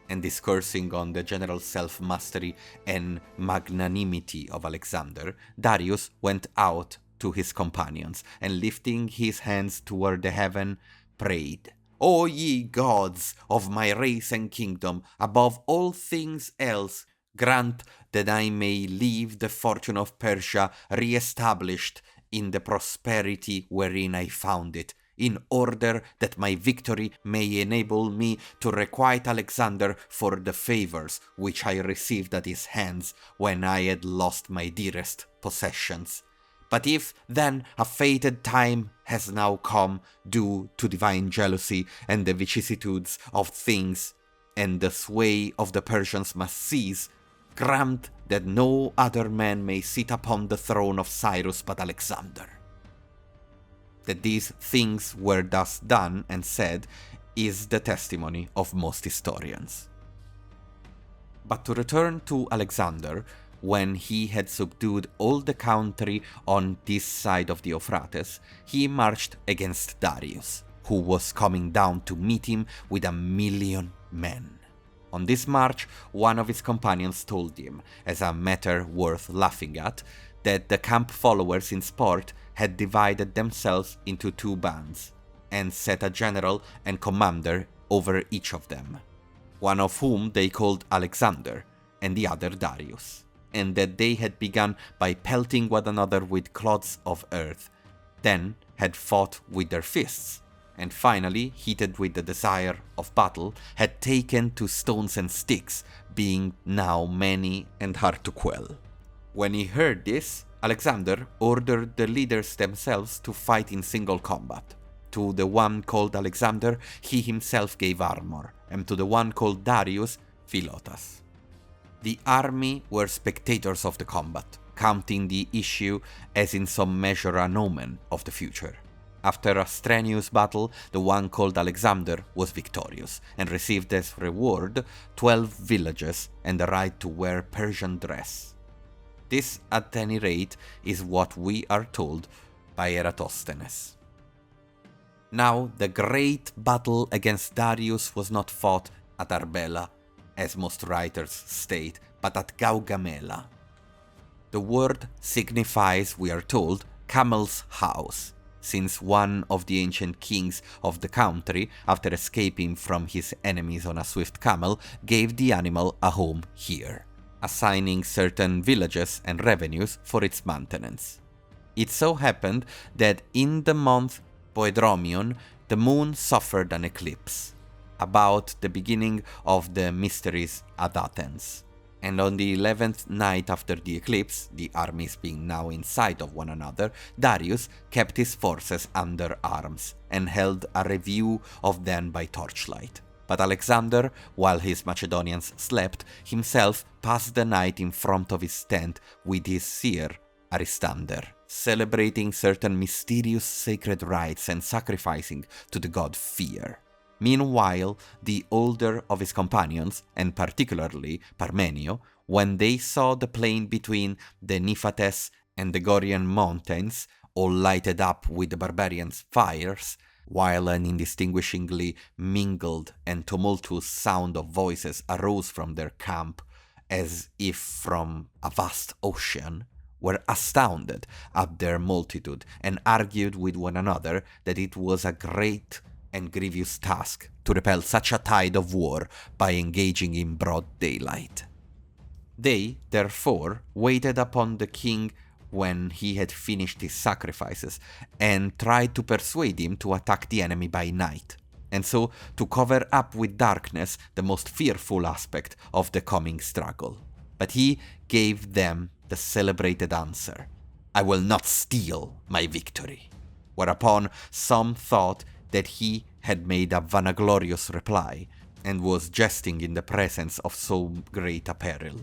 and discoursing on the general self-mastery and magnanimity of Alexander, Darius went out to his companions, and lifting his hands toward the heaven, prayed, "O ye gods of my race and kingdom, above all things else, grant that I may leave the fortune of Persia re-established in the prosperity wherein I found it, in order that my victory may enable me to requite Alexander for the favors which I received at his hands when I had lost my dearest possessions. But if, then, a fated time has now come, due to divine jealousy and the vicissitudes of things, and the sway of the Persians must cease, grant that no other man may sit upon the throne of Cyrus but Alexander." That these things were thus done and said is the testimony of most historians. But to return to Alexander, when he had subdued all the country on this side of the Euphrates, he marched against Darius, who was coming down to meet him with 1,000,000 men. On this march, one of his companions told him, as a matter worth laughing at, that the camp followers in sport had divided themselves into 2 bands, and set a general and commander over each of them. one of whom they called Alexander, and the other Darius, and that they had begun by pelting one another with clods of earth, then had fought with their fists, and finally, heated with the desire of battle, had taken to stones and sticks, being now many and hard to quell. When he heard this, Alexander ordered the leaders themselves to fight in single combat. To the one called Alexander, he himself gave armor, and to the one called Darius, Philotas. The army were spectators of the combat, counting the issue as in some measure an omen of the future. After a strenuous battle, the one called Alexander was victorious, and received as reward 12 villages and the right to wear Persian dress. This, at any rate, is what we are told by Eratosthenes. Now, the great battle against Darius was not fought at Arbela, as most writers state, but at Gaugamela. The word signifies, we are told, camel's house, since one of the ancient kings of the country, after escaping from his enemies on a swift camel, gave the animal a home here, assigning certain villages and revenues for its maintenance. It so happened that in the month Poedromion, the moon suffered an eclipse, about the beginning of the mysteries at Athens. And on the 11th night after the eclipse, the armies being now in sight of one another, Darius kept his forces under arms and held a review of them by torchlight. But Alexander, while his Macedonians slept, himself passed the night in front of his tent with his seer, Aristander, celebrating certain mysterious sacred rites and sacrificing to the god Fear. Meanwhile, the older of his companions, and particularly Parmenio, when they saw the plain between the Niphates and the Gorian mountains, all lighted up with the barbarians' fires, while an indistinguishingly mingled and tumultuous sound of voices arose from their camp, as if from a vast ocean, were astounded at their multitude, and argued with one another that it was a great and grievous task to repel such a tide of war by engaging in broad daylight. They, therefore, waited upon the king when he had finished his sacrifices, and tried to persuade him to attack the enemy by night, and so to cover up with darkness the most fearful aspect of the coming struggle. But he gave them the celebrated answer, "I will not steal my victory," whereupon some thought that he had made a vanaglorious reply, and was jesting in the presence of so great a peril.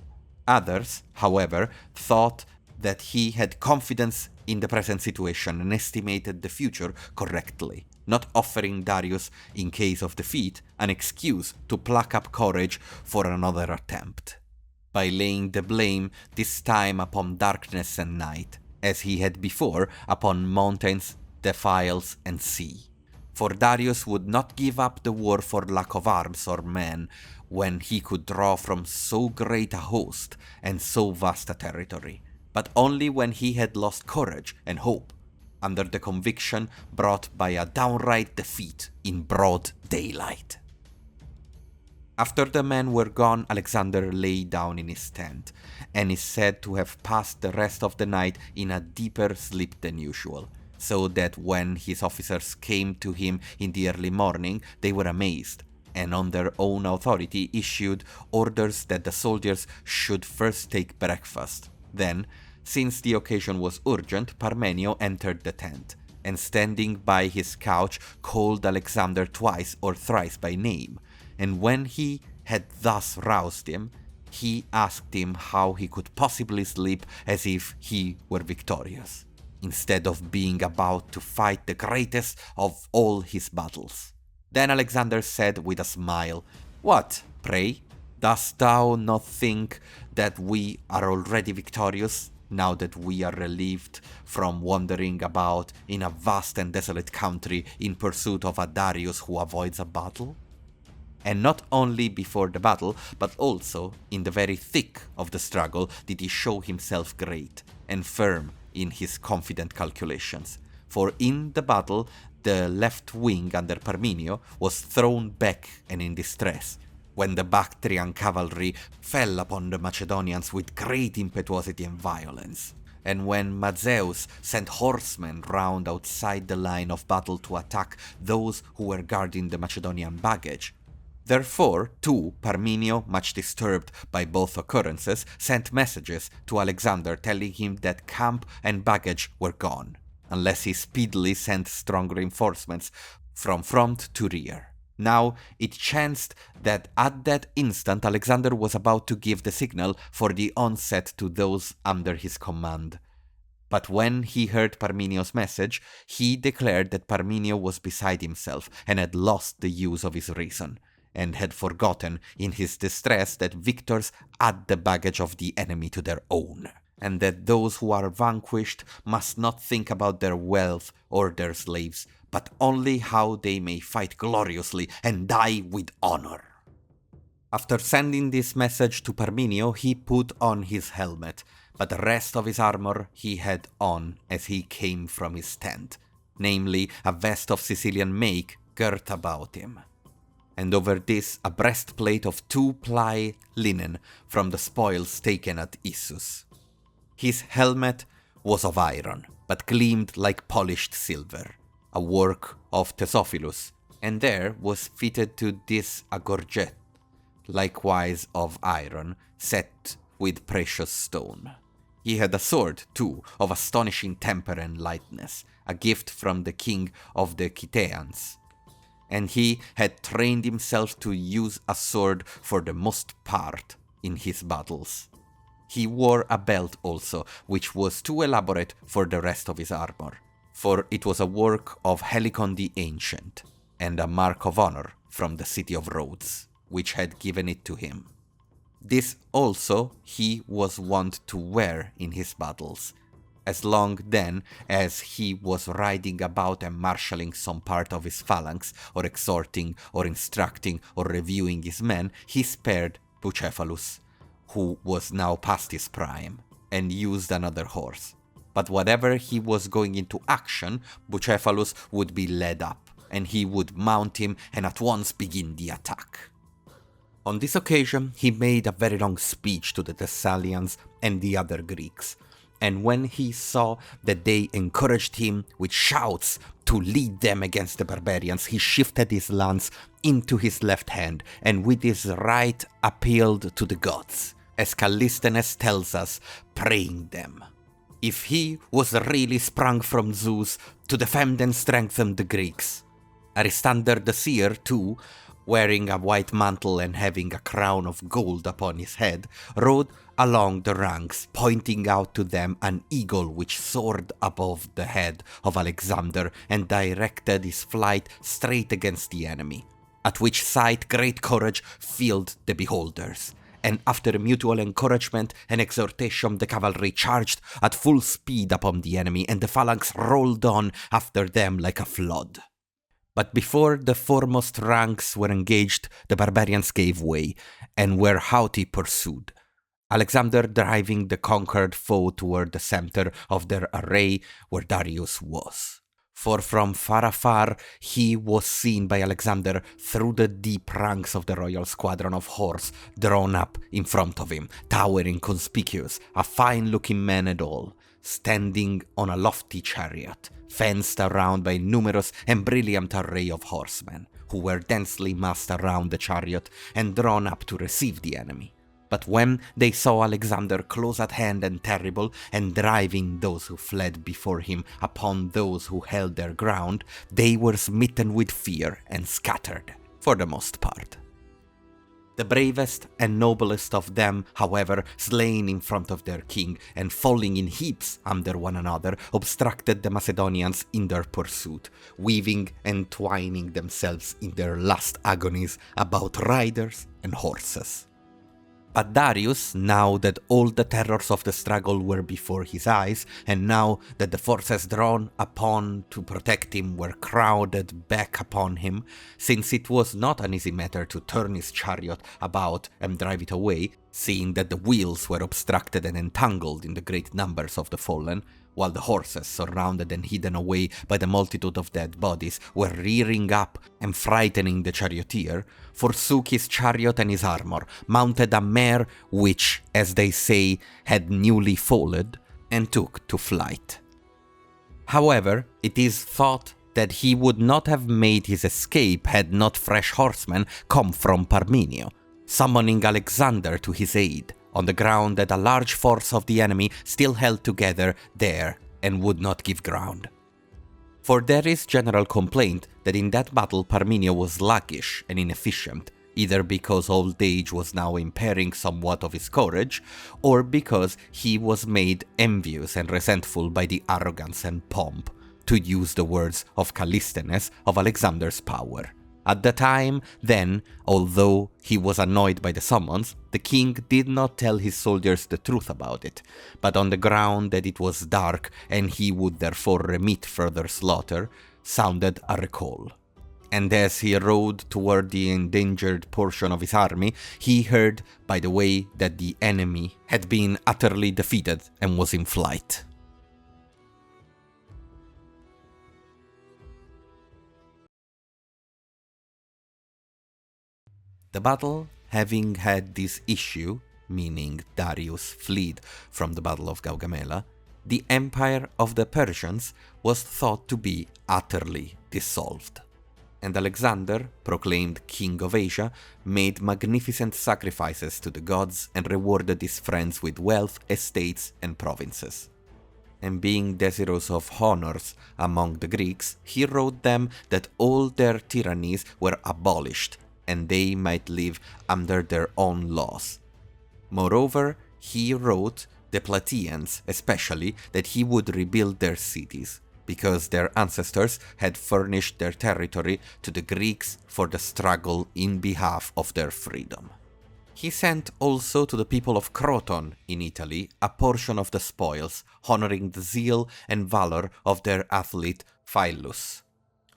Others, however, thought that he had confidence in the present situation and estimated the future correctly, not offering Darius, in case of defeat, an excuse to pluck up courage for another attempt, by laying the blame this time upon darkness and night, as he had before upon mountains, defiles, and sea. For Darius would not give up the war for lack of arms or men, when he could draw from so great a host and so vast a territory, but only when he had lost courage and hope, under the conviction brought by a downright defeat in broad daylight. After the men were gone, Alexander lay down in his tent, and is said to have passed the rest of the night in a deeper sleep than usual, so that when his officers came to him in the early morning, they were amazed, and on their own authority issued orders that the soldiers should first take breakfast. Then, since the occasion was urgent, Parmenio entered the tent, and standing by his couch called Alexander twice or thrice by name, and when he had thus roused him, he asked him how he could possibly sleep as if he were victorious, instead of being about to fight the greatest of all his battles. Then Alexander said with a smile, "What, pray, dost thou not think that we are already victorious, now that we are relieved from wandering about in a vast and desolate country in pursuit of a Darius who avoids a battle?" And not only before the battle, but also in the very thick of the struggle did he show himself great and firm in his confident calculations. For in the battle, the left wing under Parmenio was thrown back and in distress, when the Bactrian cavalry fell upon the Macedonians with great impetuosity and violence, and when Mazeus sent horsemen round outside the line of battle to attack those who were guarding the Macedonian baggage. Therefore, too, Parmenio, much disturbed by both occurrences, sent messages to Alexander telling him that camp and baggage were gone, unless he speedily sent strong reinforcements from front to rear. Now, it chanced that at that instant Alexander was about to give the signal for the onset to those under his command. But when he heard Parmenio's message, he declared that Parmenio was beside himself and had lost the use of his reason, and had forgotten in his distress that victors add the baggage of the enemy to their own, and that those who are vanquished must not think about their wealth or their slaves, but only how they may fight gloriously and die with honor. After sending this message to Parmenio, he put on his helmet, but the rest of his armor he had on as he came from his tent, namely a vest of Sicilian make girt about him, and over this a breastplate of 2-ply linen from the spoils taken at Issus. His helmet was of iron, but gleamed like polished silver, a work of Theophilus, and there was fitted to this a gorget, likewise of iron, set with precious stone. He had a sword, too, of astonishing temper and lightness, a gift from the king of the Cytaeans, and he had trained himself to use a sword for the most part in his battles. He wore a belt also, which was too elaborate for the rest of his armor, for it was a work of Helicon the Ancient, and a mark of honor from the city of Rhodes, which had given it to him. This also he was wont to wear in his battles, as long then as he was riding about and marshalling some part of his phalanx, or exhorting, or instructing, or reviewing his men. He spared Bucephalus, who was now past his prime, and used another horse. But whatever he was going into action, Bucephalus would be led up, and he would mount him and at once begin the attack. On this occasion, he made a very long speech to the Thessalians and the other Greeks, and when he saw that they encouraged him with shouts to lead them against the barbarians, he shifted his lance into his left hand, and with his right appealed to the gods, as Callisthenes tells us, praying them, if he was really sprung from Zeus, to defend and strengthen the Greeks. Aristander the seer, too, wearing a white mantle and having a crown of gold upon his head, rode along the ranks, pointing out to them an eagle which soared above the head of Alexander and directed his flight straight against the enemy, at which sight great courage filled the beholders. And after mutual encouragement and exhortation, the cavalry charged at full speed upon the enemy, and the phalanx rolled on after them like a flood. But before the foremost ranks were engaged, the barbarians gave way, and were haughty pursued, Alexander driving the conquered foe toward the center of their array where Darius was. For from far he was seen by Alexander through the deep ranks of the royal squadron of horse drawn up in front of him, towering conspicuous, a fine-looking man at all, standing on a lofty chariot, fenced around by a numerous and brilliant array of horsemen, who were densely massed around the chariot and drawn up to receive the enemy. But when they saw Alexander close at hand and terrible, and driving those who fled before him upon those who held their ground, they were smitten with fear and scattered, for the most part. The bravest and noblest of them, however, slain in front of their king and falling in heaps under one another, obstructed the Macedonians in their pursuit, weaving and twining themselves in their last agonies about riders and horses. But Darius, now that all the terrors of the struggle were before his eyes, and now that the forces drawn upon to protect him were crowded back upon him, since it was not an easy matter to turn his chariot about and drive it away, seeing that the wheels were obstructed and entangled in the great numbers of the fallen, while the horses, surrounded and hidden away by the multitude of dead bodies, were rearing up and frightening the charioteer, forsook his chariot and his armor, mounted a mare which, as they say, had newly foaled, and took to flight. However, it is thought that he would not have made his escape had not fresh horsemen come from Parmenio, summoning Alexander to his aid, on the ground that a large force of the enemy still held together there and would not give ground. For there is general complaint that in that battle Parmenio was sluggish and inefficient, either because old age was now impairing somewhat of his courage, or because he was made envious and resentful by the arrogance and pomp, to use the words of Callisthenes, of Alexander's power. At the time, then, although he was annoyed by the summons, the king did not tell his soldiers the truth about it, but on the ground that it was dark and he would therefore remit further slaughter, sounded a recall. And as he rode toward the endangered portion of his army, he heard, by the way, that the enemy had been utterly defeated and was in flight. The battle, having had this issue, meaning Darius fled from the Battle of Gaugamela, the empire of the Persians was thought to be utterly dissolved. And Alexander, proclaimed king of Asia, made magnificent sacrifices to the gods and rewarded his friends with wealth, estates, and provinces. And being desirous of honors among the Greeks, he wrote them that all their tyrannies were abolished, and they might live under their own laws. Moreover, he wrote the Plataeans especially that he would rebuild their cities, because their ancestors had furnished their territory to the Greeks for the struggle in behalf of their freedom. He sent also to the people of Croton in Italy a portion of the spoils, honoring the zeal and valor of their athlete Philus,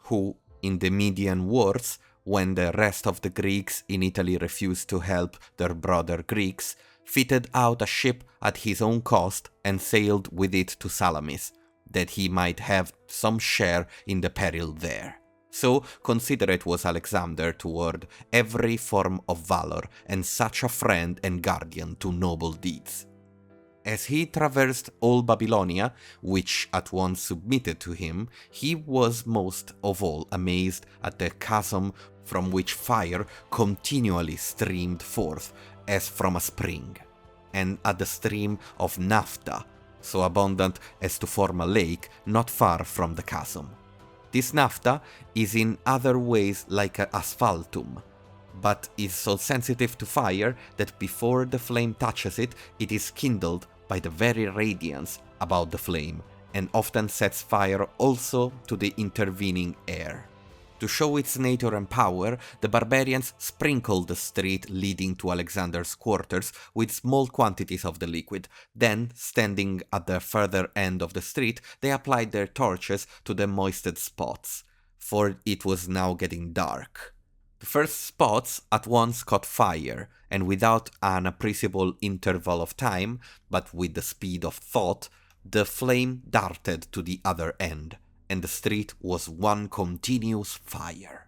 who, in the Median Wars, when the rest of the Greeks in Italy refused to help their brother Greeks, fitted out a ship at his own cost and sailed with it to Salamis, that he might have some share in the peril there. So considerate was Alexander toward every form of valor, and such a friend and guardian to noble deeds. As he traversed all Babylonia, which at once submitted to him, he was most of all amazed at the chasm from which fire continually streamed forth as from a spring, and at the stream of naphtha, so abundant as to form a lake not far from the chasm. This naphtha is in other ways like a asphaltum, but is so sensitive to fire that before the flame touches it, it is kindled by the very radiance about the flame, and often sets fire also to the intervening air. To show its nature and power, the barbarians sprinkled the street leading to Alexander's quarters with small quantities of the liquid. Then, standing at the further end of the street, they applied their torches to the moisted spots, for it was now getting dark. The first spots at once caught fire, and without an appreciable interval of time, but with the speed of thought, the flame darted to the other end, and the street was one continuous fire.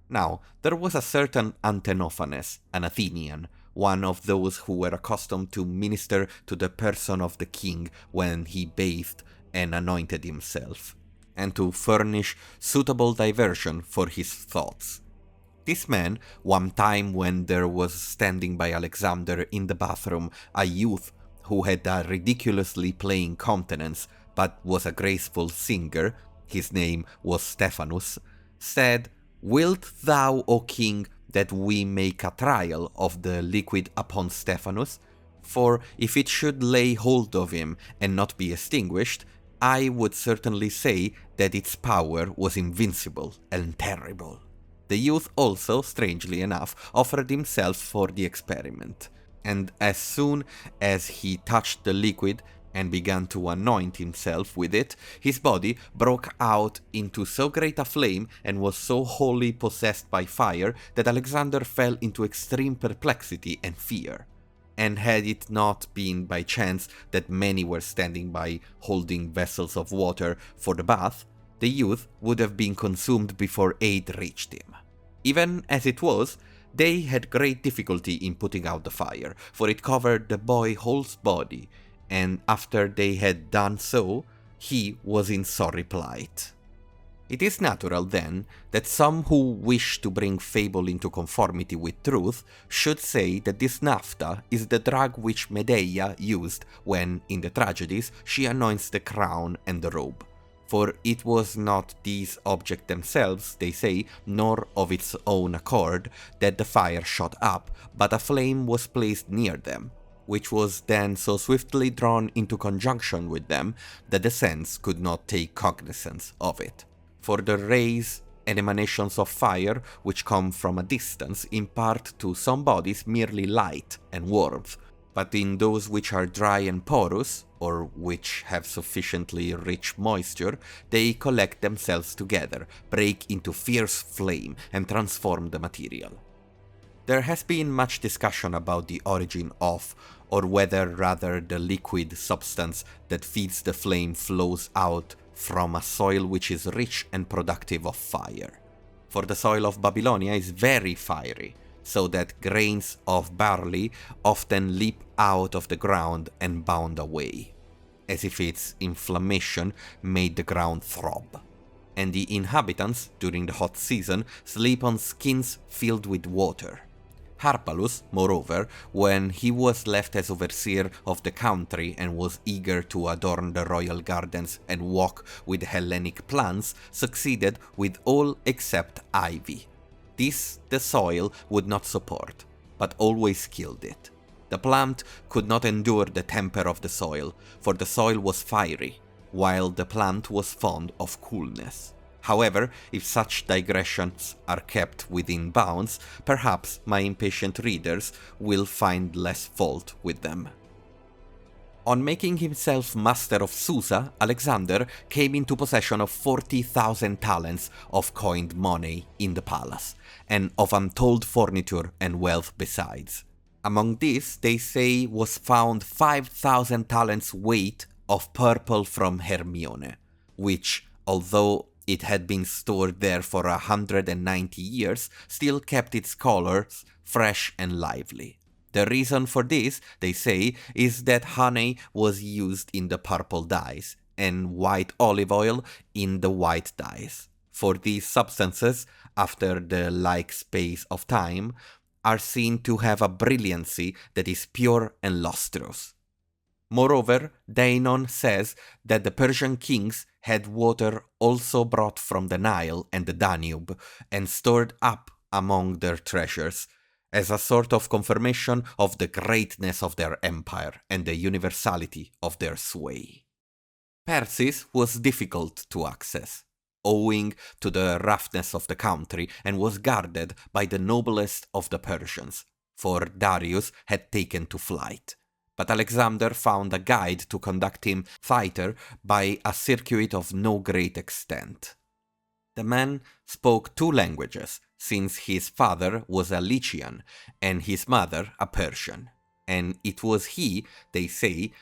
Now, there was a certain Antenophanes, an Athenian, one of those who were accustomed to minister to the person of the king when he bathed and anointed himself, and to furnish suitable diversion for his thoughts. This man, one time when there was standing by Alexander in the bathroom a youth who had a ridiculously plain countenance, but was a graceful singer, his name was Stephanus, said, "Wilt thou, O king, that we make a trial of the liquid upon Stephanus? For if it should lay hold of him and not be extinguished, I would certainly say that its power was invincible and terrible." The youth also, strangely enough, offered himself for the experiment, and as soon as he touched the liquid and began to anoint himself with it, his body broke out into so great a flame and was so wholly possessed by fire that Alexander fell into extreme perplexity and fear. and had it not been by chance that many were standing by holding vessels of water for the bath, the youth would have been consumed before aid reached him. Even as it was, they had great difficulty in putting out the fire, for it covered the boy's whole body, and after they had done so, he was in sorry plight. It is natural, then, that some who wish to bring fable into conformity with truth should say that this naphtha is the drug which Medea used when, in the tragedies, she anoints the crown and the robe. For it was not these objects themselves, they say, nor of its own accord, that the fire shot up, but a flame was placed near them, which was then so swiftly drawn into conjunction with them that the sense could not take cognizance of it. For the rays and emanations of fire, which come from a distance, impart to some bodies merely light and warmth, but in those which are dry and porous, or which have sufficiently rich moisture, they collect themselves together, break into fierce flame, and transform the material. There has been much discussion about the origin of, or whether rather the liquid substance that feeds the flame flows out from a soil which is rich and productive of fire. For the soil of Babylonia is very fiery, so that grains of barley often leap out of the ground and bound away, as if its inflammation made the ground throb. And the inhabitants, during the hot season, sleep on skins filled with water. Harpalus, moreover, when he was left as overseer of the country and was eager to adorn the royal gardens and walk with Hellenic plants, succeeded with all except ivy. This the soil would not support, but always killed it. The plant could not endure the temper of the soil, for the soil was fiery, while the plant was fond of coolness. However, if such digressions are kept within bounds, perhaps my impatient readers will find less fault with them. On making himself master of Susa, Alexander came into possession of 40,000 talents of coined money in the palace, and of untold furniture and wealth besides. Among these, they say, was found 5,000 talents weight of purple from Hermione, which, although it had been stored there for 190 years, still kept its colors fresh and lively. The reason for this, they say, is that honey was used in the purple dyes, and white olive oil in the white dyes. For these substances, after the like space of time, are seen to have a brilliancy that is pure and lustrous. Moreover, Deinon says that the Persian kings had water also brought from the Nile and the Danube, and stored up among their treasures, as a sort of confirmation of the greatness of their empire and the universality of their sway. Persis was difficult to access, owing to the roughness of the country, and was guarded by the noblest of the Persians, for Darius had taken to flight. But Alexander found a guide to conduct him thither by a circuit of no great extent. The man spoke 2 languages, since his father was a Lycian and his mother a Persian, and it was he, they say,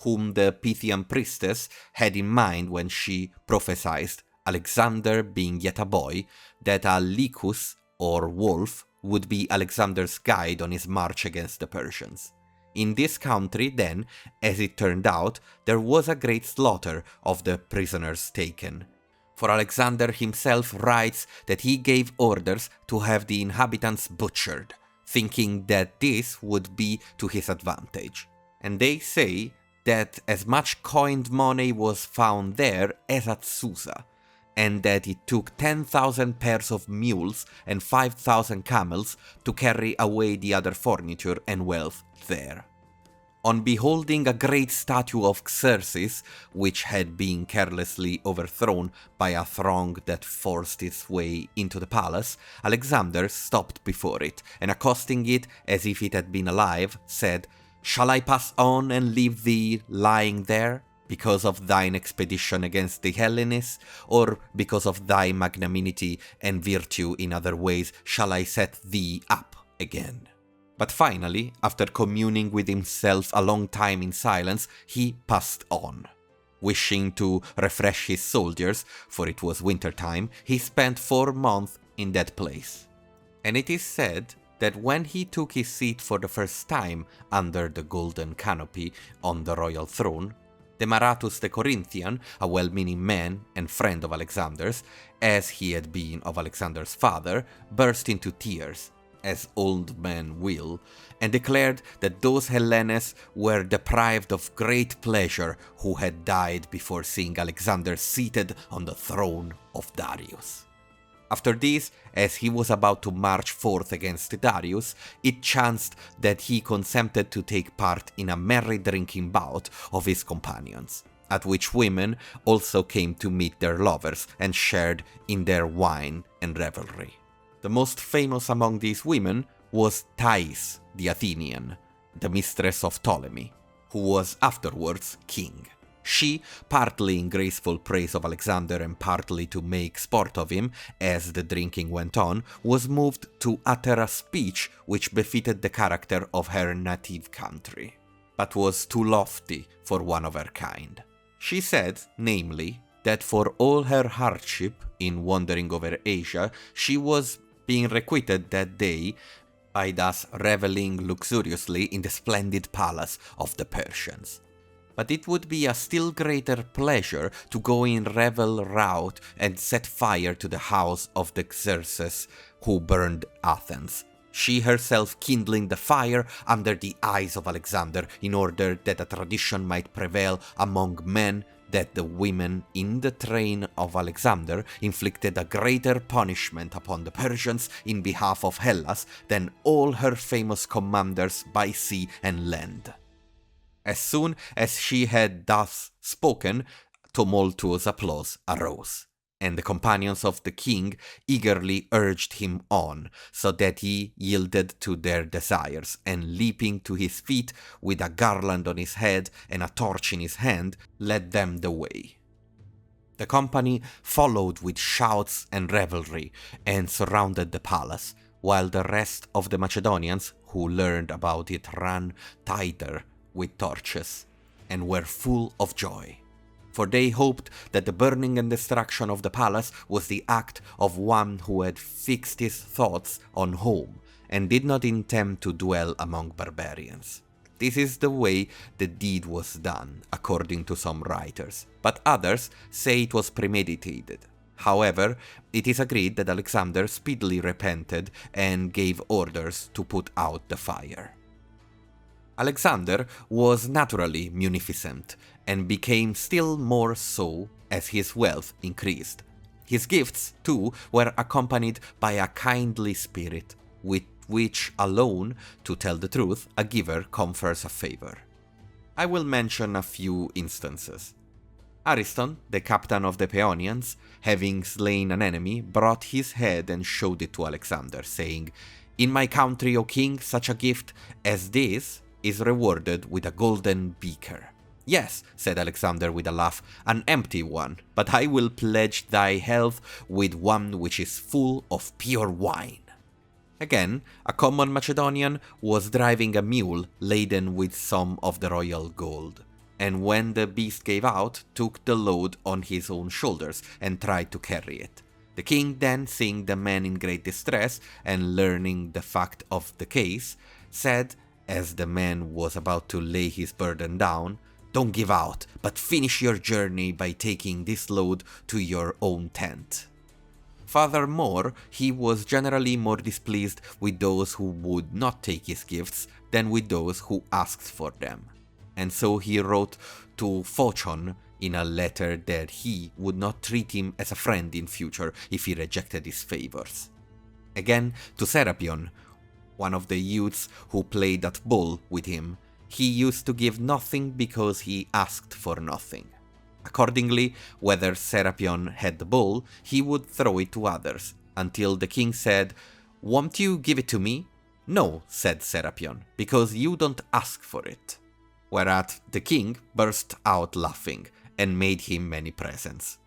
whom the Pythian priestess had in mind when she prophesied, Alexander being yet a boy, that a Lycus, or wolf, would be Alexander's guide on his march against the Persians. In this country, then, as it turned out, there was a great slaughter of the prisoners taken. For Alexander himself writes that he gave orders to have the inhabitants butchered, thinking that this would be to his advantage. And they say that as much coined money was found there as at Susa, and that it took 10,000 pairs of mules and 5,000 camels to carry away the other furniture and wealth there. On beholding a great statue of Xerxes, which had been carelessly overthrown by a throng that forced its way into the palace, Alexander stopped before it, and accosting it as if it had been alive, said, "Shall I pass on and leave thee lying there, because of thine expedition against the Hellenes, or because of thy magnanimity and virtue in other ways shall I set thee up again?" But finally, after communing with himself a long time in silence, he passed on. Wishing to refresh his soldiers, for it was winter time, he spent 4 months in that place. And it is said that when he took his seat for the first time under the golden canopy on the royal throne, Demaratus the Corinthian, a well-meaning man and friend of Alexander's, as he had been of Alexander's father, burst into tears, as old men will, and declared that those Hellenes were deprived of great pleasure who had died before seeing Alexander seated on the throne of Darius. After this, as he was about to march forth against Darius, it chanced that he consented to take part in a merry drinking bout of his companions, at which women also came to meet their lovers and shared in their wine and revelry. The most famous among these women was Thais the Athenian, the mistress of Ptolemy, who was afterwards king. She, partly in graceful praise of Alexander and partly to make sport of him as the drinking went on, was moved to utter a speech which befitted the character of her native country, but was too lofty for one of her kind. She said, namely, that for all her hardship in wandering over Asia, she was being requited that day by thus reveling luxuriously in the splendid palace of the Persians. But it would be a still greater pleasure to go in revel rout and set fire to the house of the Xerxes who burned Athens, she herself kindling the fire under the eyes of Alexander in order that a tradition might prevail among men that the women in the train of Alexander inflicted a greater punishment upon the Persians in behalf of Hellas than all her famous commanders by sea and land. As soon as she had thus spoken, tumultuous applause arose, and the companions of the king eagerly urged him on, so that he yielded to their desires, and leaping to his feet with a garland on his head and a torch in his hand, led them the way. The company followed with shouts and revelry, and surrounded the palace, while the rest of the Macedonians, who learned about it, ran thither with torches, and were full of joy. For they hoped that the burning and destruction of the palace was the act of one who had fixed his thoughts on home, and did not intend to dwell among barbarians. This is the way the deed was done, according to some writers, but others say it was premeditated. However, it is agreed that Alexander speedily repented and gave orders to put out the fire. Alexander was naturally munificent, and became still more so as his wealth increased. His gifts, too, were accompanied by a kindly spirit, with which alone, to tell the truth, a giver confers a favor. I will mention a few instances. Ariston, the captain of the Paeonians, having slain an enemy, brought his head and showed it to Alexander, saying, "In my country, O king, such a gift as this is rewarded with a golden beaker." "Yes," said Alexander with a laugh, "an empty one, but I will pledge thy health with one which is full of pure wine." Again, a common Macedonian was driving a mule laden with some of the royal gold, and when the beast gave out, took the load on his own shoulders and tried to carry it. The king then, seeing the man in great distress and learning the fact of the case, said, as the man was about to lay his burden down, "Don't give out, but finish your journey by taking this load to your own tent." Furthermore, he was generally more displeased with those who would not take his gifts than with those who asked for them. And so he wrote to Phocion in a letter that he would not treat him as a friend in future if he rejected his favors. Again, to Serapion, one of the youths who played at ball with him, he used to give nothing because he asked for nothing. Accordingly, whether Serapion had the ball, he would throw it to others, until the king said, "Won't you give it to me?" "No," said Serapion, "because you don't ask for it." Whereat the king burst out laughing, and made him many presents.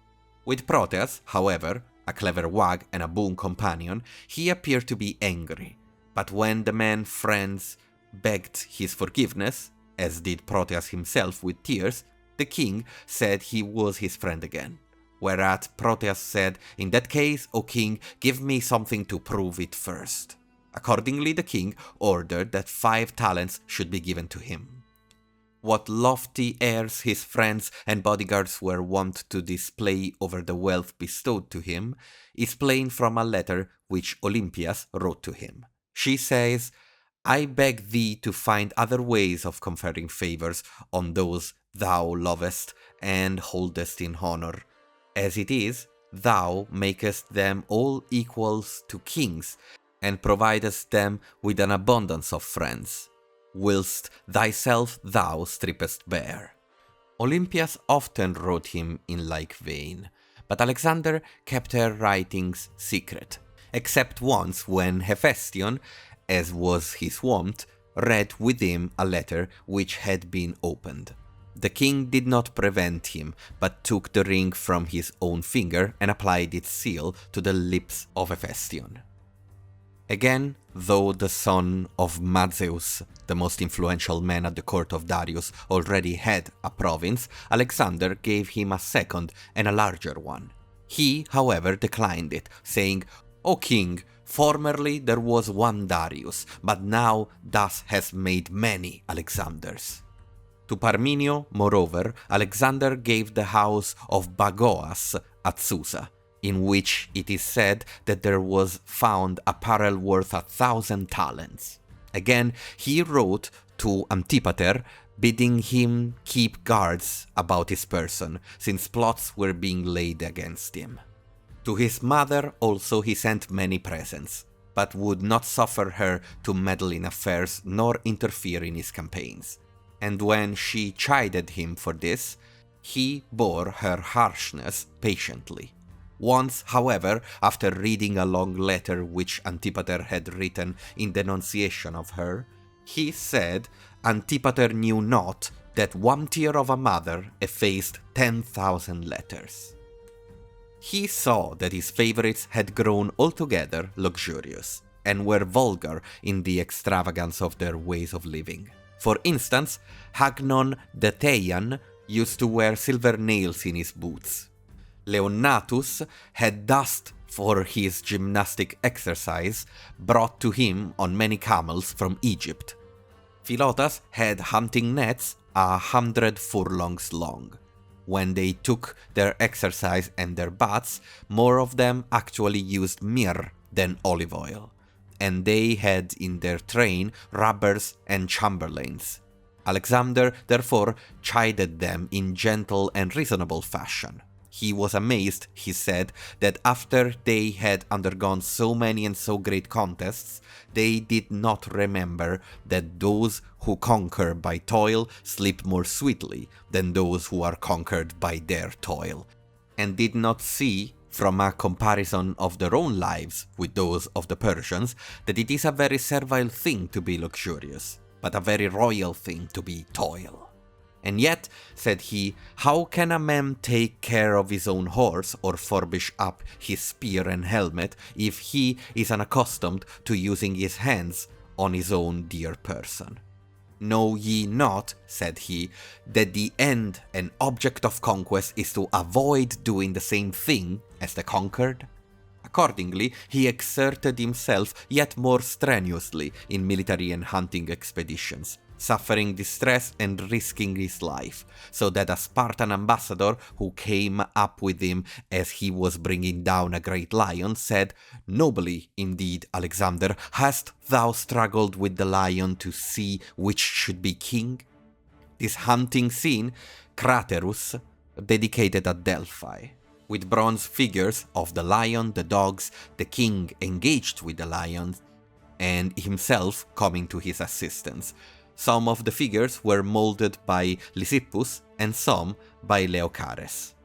With Proteas, however, a clever wag and a boon companion, he appeared to be angry, But when the man's friends begged his forgiveness, as did Proteus himself with tears, the king said he was his friend again. Whereat Proteus said, "In that case, O king, give me something to prove it first." Accordingly, the king ordered that 5 talents should be given to him. What lofty airs his friends and bodyguards were wont to display over the wealth bestowed to him is plain from a letter which Olympias wrote to him. She says, "I beg thee to find other ways of conferring favors on those thou lovest and holdest in honor. As it is, thou makest them all equals to kings, and providest them with an abundance of friends, whilst thyself thou strippest bare." Olympias often wrote him in like vein, but Alexander kept her writings secret, except once when Hephaestion, as was his wont, read with him a letter which had been opened. The king did not prevent him, but took the ring from his own finger and applied its seal to the lips of Hephaestion. Again, though the son of Mazeus, the most influential man at the court of Darius, already had a province, Alexander gave him a second and a larger one. He, however, declined it, saying, "O king, formerly there was one Darius, but now thus has made many Alexanders." To Parmenio, moreover, Alexander gave the house of Bagoas at Susa, in which it is said that there was found apparel worth 1,000 talents. Again, he wrote to Antipater, bidding him keep guards about his person, since plots were being laid against him. To his mother also he sent many presents, but would not suffer her to meddle in affairs nor interfere in his campaigns. And when she chided him for this, he bore her harshness patiently. Once, however, after reading a long letter which Antipater had written in denunciation of her, he said Antipater knew not that one tear of a mother effaced 10,000 letters. He saw that his favorites had grown altogether luxurious, and were vulgar in the extravagance of their ways of living. For instance, Hagnon the Teian used to wear silver nails in his boots. Leonatus had dust for his gymnastic exercise brought to him on many camels from Egypt. Philotas had hunting nets 100 furlongs long. When they took their exercise and their baths, more of them actually used myrrh than olive oil, and they had in their train rubbers and chamberlains. Alexander therefore chided them in gentle and reasonable fashion. He was amazed, he said, that after they had undergone so many and so great contests, they did not remember that those who conquer by toil sleep more sweetly than those who are conquered by their toil, and did not see, from a comparison of their own lives with those of the Persians, that it is a very servile thing to be luxurious, but a very royal thing to be toil. And yet, said he, how can a man take care of his own horse or furbish up his spear and helmet if he is unaccustomed to using his hands on his own dear person? Know ye not, said he, that the end and object of conquest is to avoid doing the same thing as the conquered? Accordingly, he exerted himself yet more strenuously in military and hunting expeditions, suffering distress and risking his life, so that a Spartan ambassador who came up with him as he was bringing down a great lion said, "Nobly, indeed, Alexander, hast thou struggled with the lion to see which should be king?" This hunting scene Craterus dedicated at Delphi, with bronze figures of the lion, the dogs, the king engaged with the lion, and himself coming to his assistance. Some of the figures were molded by Lysippus and some by Leocares.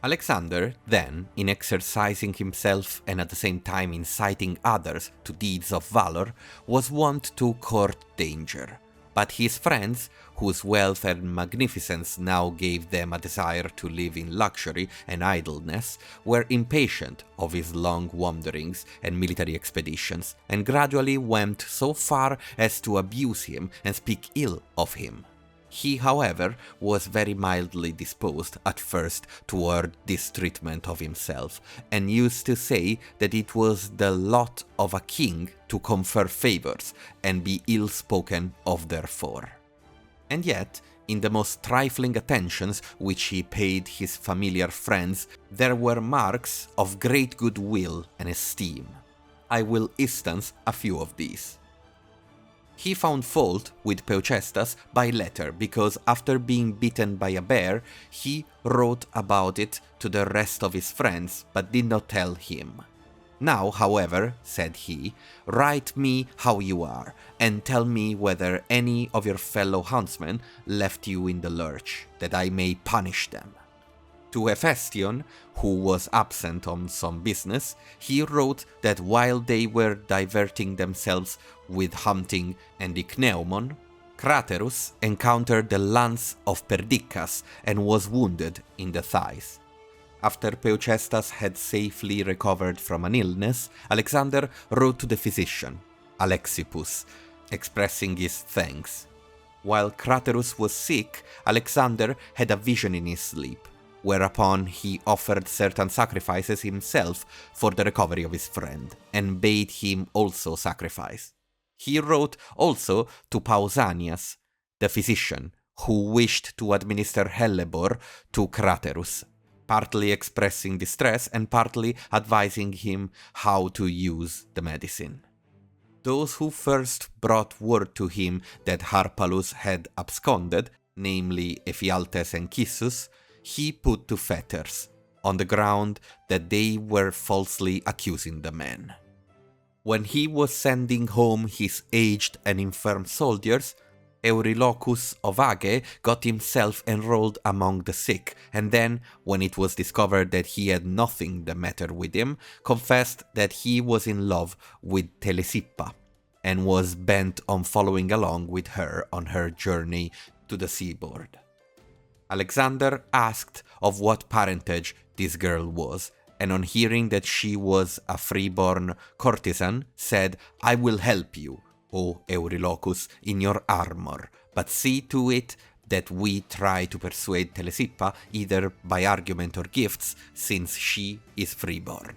Alexander, then, in exercising himself and at the same time inciting others to deeds of valor, was wont to court danger. But his friends, whose wealth and magnificence now gave them a desire to live in luxury and idleness, were impatient of his long wanderings and military expeditions, and gradually went so far as to abuse him and speak ill of him. He, however, was very mildly disposed at first toward this treatment of himself, and used to say that it was the lot of a king to confer favors and be ill spoken of therefore. And yet, in the most trifling attentions which he paid his familiar friends, there were marks of great goodwill and esteem. I will instance a few of these. He found fault with Peucestas by letter because after being bitten by a bear, he wrote about it to the rest of his friends, but did not tell him. Now, however, said he, write me how you are, and tell me whether any of your fellow huntsmen left you in the lurch, that I may punish them. To Hephaestion, who was absent on some business, he wrote that while they were diverting themselves with hunting and ichneumon, Craterus encountered the lance of Perdiccas and was wounded in the thighs. After Peucestas had safely recovered from an illness, Alexander wrote to the physician, Alexippus, expressing his thanks. While Craterus was sick, Alexander had a vision in his sleep, whereupon he offered certain sacrifices himself for the recovery of his friend, and bade him also sacrifice. He wrote also to Pausanias, the physician, who wished to administer hellebore to Craterus, partly expressing distress and partly advising him how to use the medicine. Those who first brought word to him that Harpalus had absconded, namely Ephialtes and Cissus, he put to fetters, on the ground that they were falsely accusing the men. When he was sending home his aged and infirm soldiers, Eurylochus of Age got himself enrolled among the sick, and then, when it was discovered that he had nothing the matter with him, confessed that he was in love with Telesippa, and was bent on following along with her on her journey to the seaboard. Alexander asked of what parentage this girl was, and on hearing that she was a freeborn courtesan, said, I will help you, O Eurylochus, in your armor, but see to it that we try to persuade Telesippa either by argument or gifts, since she is freeborn.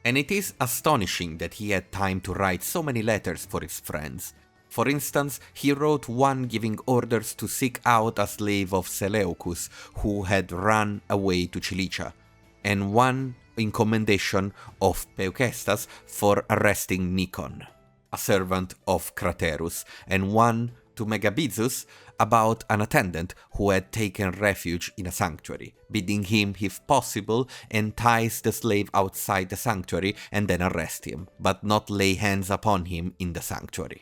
And it is astonishing that he had time to write so many letters for his friends. For instance, he wrote one giving orders to seek out a slave of Seleucus who had run away to Cilicia, and one in commendation of Peucestas for arresting Nikon, a servant of Craterus, and one to Megabyzus about an attendant who had taken refuge in a sanctuary, bidding him, if possible, entice the slave outside the sanctuary and then arrest him, but not lay hands upon him in the sanctuary.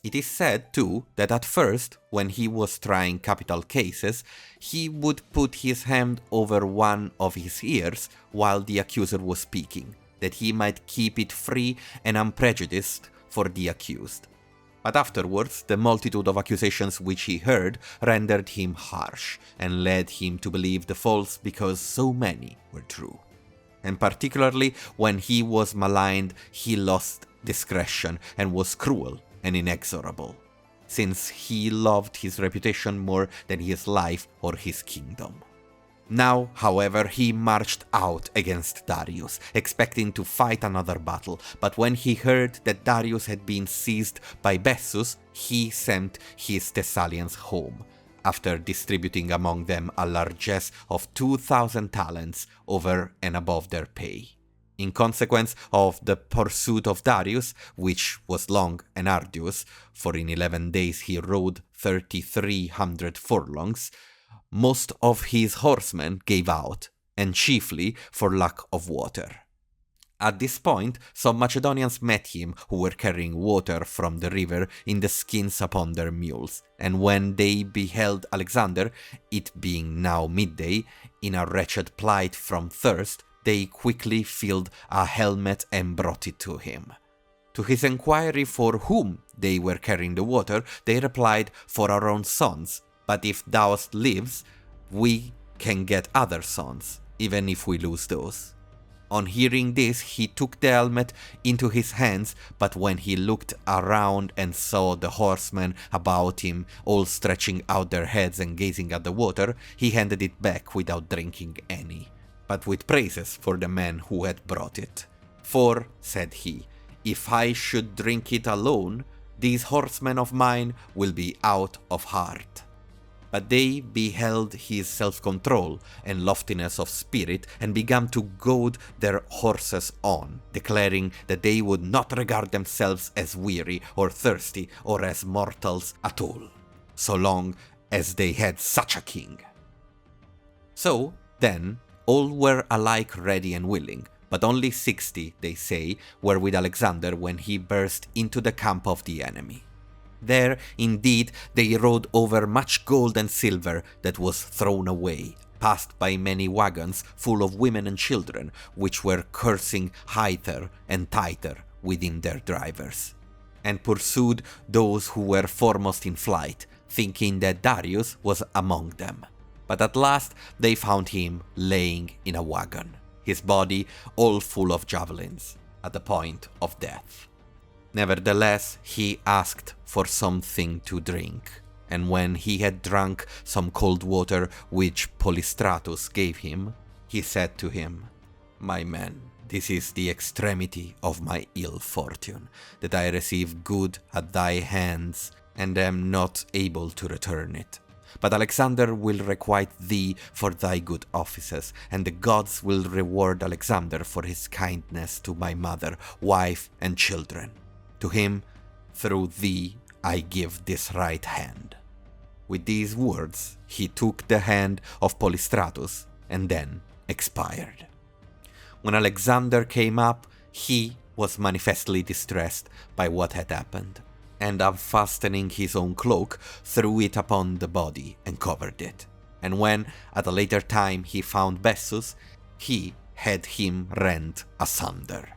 It is said, too, that at first, when he was trying capital cases, he would put his hand over one of his ears while the accuser was speaking, that he might keep it free and unprejudiced for the accused. But afterwards, the multitude of accusations which he heard rendered him harsh, and led him to believe the false because so many were true. And particularly when he was maligned, he lost discretion and was cruel and inexorable, since he loved his reputation more than his life or his kingdom. Now, however, he marched out against Darius, expecting to fight another battle, but when he heard that Darius had been seized by Bessus, he sent his Thessalians home, after distributing among them a largesse of 2,000 talents over and above their pay. In consequence of the pursuit of Darius, which was long and arduous, for in 11 days he rode 3,300 furlongs, most of his horsemen gave out, and chiefly for lack of water. At this point, some Macedonians met him who were carrying water from the river in the skins upon their mules, and when they beheld Alexander, it being now midday, in a wretched plight from thirst, they quickly filled a helmet and brought it to him. To his inquiry for whom they were carrying the water, they replied, "For our own sons. But if thou lives, we can get other sons, even if we lose those." On hearing this, he took the helmet into his hands, but when he looked around and saw the horsemen about him all stretching out their heads and gazing at the water, he handed it back without drinking any, but with praises for the man who had brought it. "For," said he, "if I should drink it alone, these horsemen of mine will be out of heart." But they beheld his self-control and loftiness of spirit and began to goad their horses on, declaring that they would not regard themselves as weary or thirsty or as mortals at all, so long as they had such a king. So, then, all were alike ready and willing, but only 60, they say, were with Alexander when he burst into the camp of the enemy. There, indeed, they rode over much gold and silver that was thrown away, passed by many wagons full of women and children, which were cursing hither and thither within their drivers, and pursued those who were foremost in flight, thinking that Darius was among them. But at last they found him laying in a wagon, his body all full of javelins, at the point of death. Nevertheless, he asked for something to drink, and when he had drunk some cold water which Polystratus gave him, he said to him, "My man, this is the extremity of my ill fortune, that I receive good at thy hands, and am not able to return it. But Alexander will requite thee for thy good offices, and the gods will reward Alexander for his kindness to my mother, wife, and children. To him, through thee, I give this right hand." With these words, he took the hand of Polystratus and then expired. When Alexander came up, he was manifestly distressed by what had happened, and unfastening his own cloak, threw it upon the body and covered it. And when, at a later time, he found Bessus, he had him rent asunder.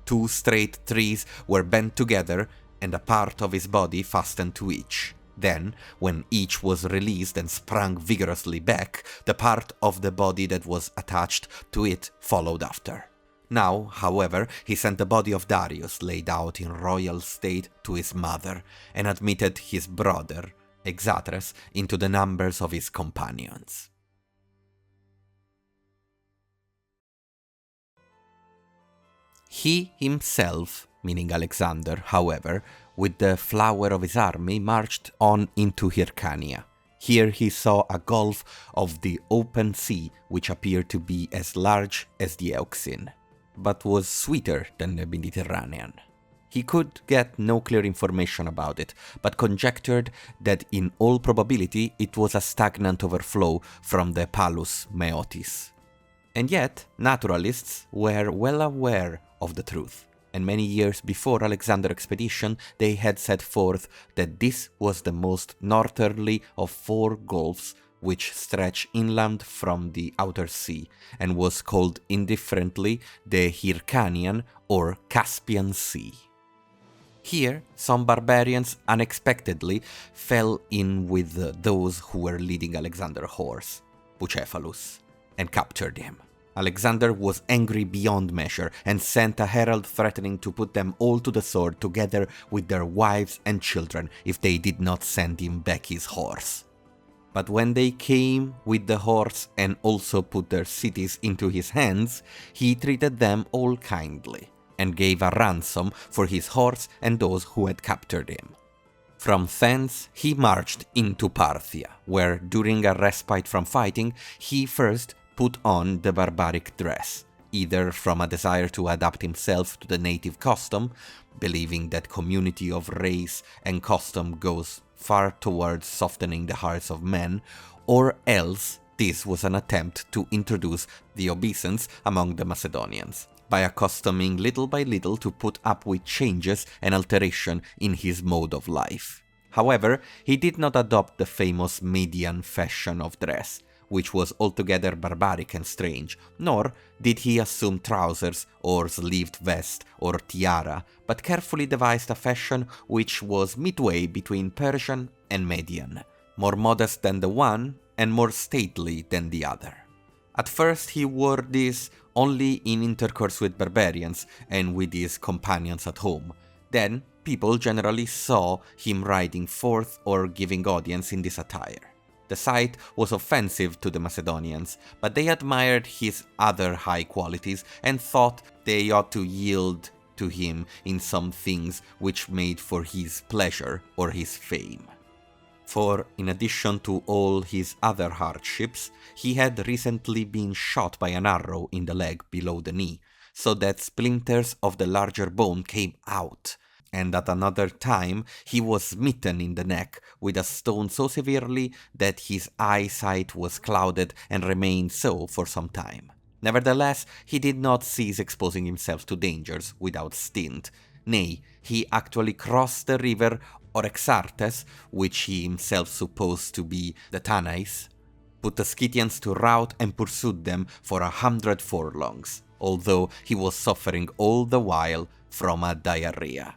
2 straight trees were bent together, and a part of his body fastened to each. Then, when each was released and sprang vigorously back, the part of the body that was attached to it followed after. Now, however, he sent the body of Darius laid out in royal state to his mother, and admitted his brother, Exatres, into the numbers of his companions. He himself, meaning Alexander, however, with the flower of his army, marched on into Hyrcania. Here he saw a gulf of the open sea, which appeared to be as large as the Euxine, but was sweeter than the Mediterranean. He could get no clear information about it, but conjectured that in all probability it was a stagnant overflow from the Palus Meotis. And yet, naturalists were well aware of the truth, and many years before Alexander's expedition they had set forth that this was the most northerly of 4 gulfs which stretch inland from the outer sea, and was called indifferently the Hyrcanian or Caspian Sea. Here, some barbarians unexpectedly fell in with those who were leading Alexander's horse, Bucephalus, and captured him. Alexander was angry beyond measure, and sent a herald threatening to put them all to the sword together with their wives and children if they did not send him back his horse. But when they came with the horse and also put their cities into his hands, he treated them all kindly, and gave a ransom for his horse and those who had captured him. From thence he marched into Parthia, where, during a respite from fighting, he first put on the barbaric dress, either from a desire to adapt himself to the native custom, believing that community of race and custom goes far towards softening the hearts of men, or else this was an attempt to introduce the obeisance among the Macedonians, by accustoming little by little to put up with changes and alteration in his mode of life. However, he did not adopt the famous Median fashion of dress, which was altogether barbaric and strange, nor did he assume trousers or sleeved vest or tiara, but carefully devised a fashion which was midway between Persian and Median, more modest than the one and more stately than the other. At first he wore this only in intercourse with barbarians and with his companions at home. Then people generally saw him riding forth or giving audience in this attire. The sight was offensive to the Macedonians, but they admired his other high qualities and thought they ought to yield to him in some things which made for his pleasure or his fame. For in addition to all his other hardships, he had recently been shot by an arrow in the leg below the knee, so that splinters of the larger bone came out, and at another time he was smitten in the neck with a stone so severely that his eyesight was clouded and remained so for some time. Nevertheless, he did not cease exposing himself to dangers without stint. Nay, he actually crossed the river Oryxartes, which he himself supposed to be the Tanais, put the Scythians to rout and pursued them for 100 furlongs, although he was suffering all the while from a diarrhea.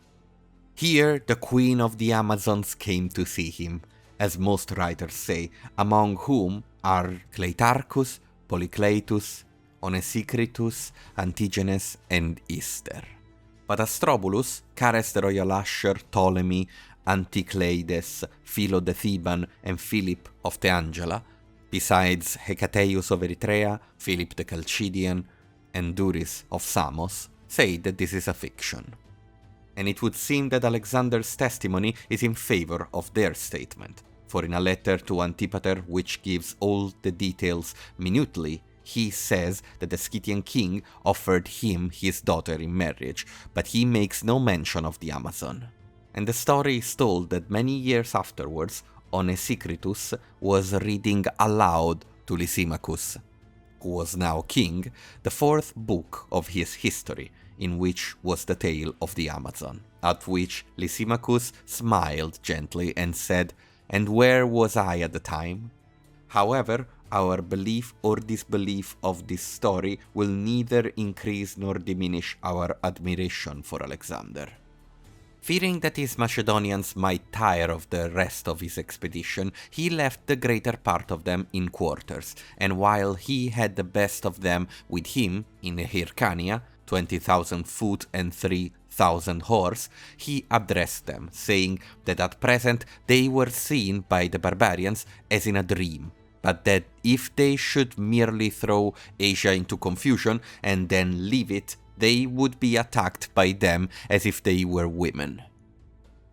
Here the queen of the Amazons came to see him, as most writers say, among whom are Cleitarchus, Polycletus, Onesicritus, Antigenes, and Ister. But Astrobulus caressed the royal usher Ptolemy, Anticleides, Philo the Theban, and Philip of Teangela, besides Hecateius of Eritrea, Philip the Chalcidian, and Duris of Samos, say that this is a fiction. And it would seem that Alexander's testimony is in favor of their statement, for in a letter to Antipater which gives all the details minutely, he says that the Scythian king offered him his daughter in marriage, but he makes no mention of the Amazon. And the story is told that many years afterwards, Onesicritus was reading aloud to Lysimachus, who was now king, the fourth book of his history, in which was the tale of the Amazon, at which Lysimachus smiled gently and said, "And where was I at the time?" However, our belief or disbelief of this story will neither increase nor diminish our admiration for Alexander. Fearing that his Macedonians might tire of the rest of his expedition, he left the greater part of them in quarters, and while he had the best of them with him in Hyrcania, 20,000 foot and 3,000 horse, he addressed them, saying that at present they were seen by the barbarians as in a dream, but that if they should merely throw Asia into confusion and then leave it, they would be attacked by them as if they were women.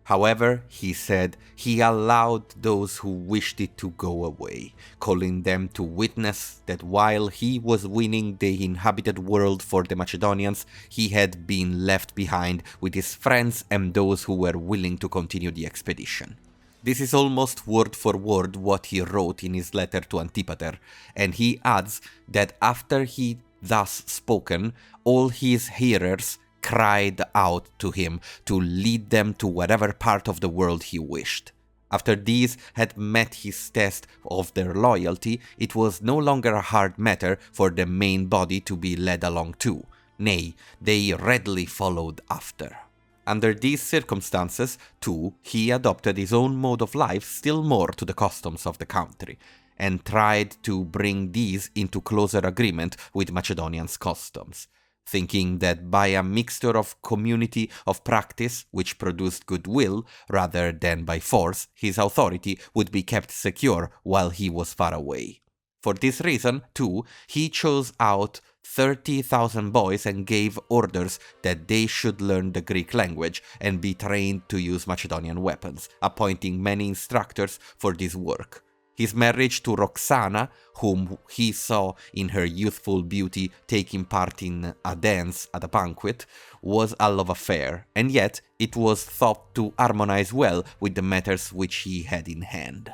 However, he said, he allowed those who wished it to go away, calling them to witness that while he was winning the inhabited world for the Macedonians, he had been left behind with his friends and those who were willing to continue the expedition. This is almost word for word what he wrote in his letter to Antipater, and he adds that after he thus spoken, all his hearers cried out to him to lead them to whatever part of the world he wished. After these had met his test of their loyalty, it was no longer a hard matter for the main body to be led along too. Nay, they readily followed after. Under these circumstances, too, he adopted his own mode of life still more to the customs of the country, and tried to bring these into closer agreement with Macedonians' customs, thinking that by a mixture of community of practice which produced goodwill rather than by force, his authority would be kept secure while he was far away. For this reason, too, he chose out 30,000 boys and gave orders that they should learn the Greek language and be trained to use Macedonian weapons, appointing many instructors for this work. His marriage to Roxana, whom he saw in her youthful beauty taking part in a dance at a banquet, was a love affair, and yet it was thought to harmonize well with the matters which he had in hand.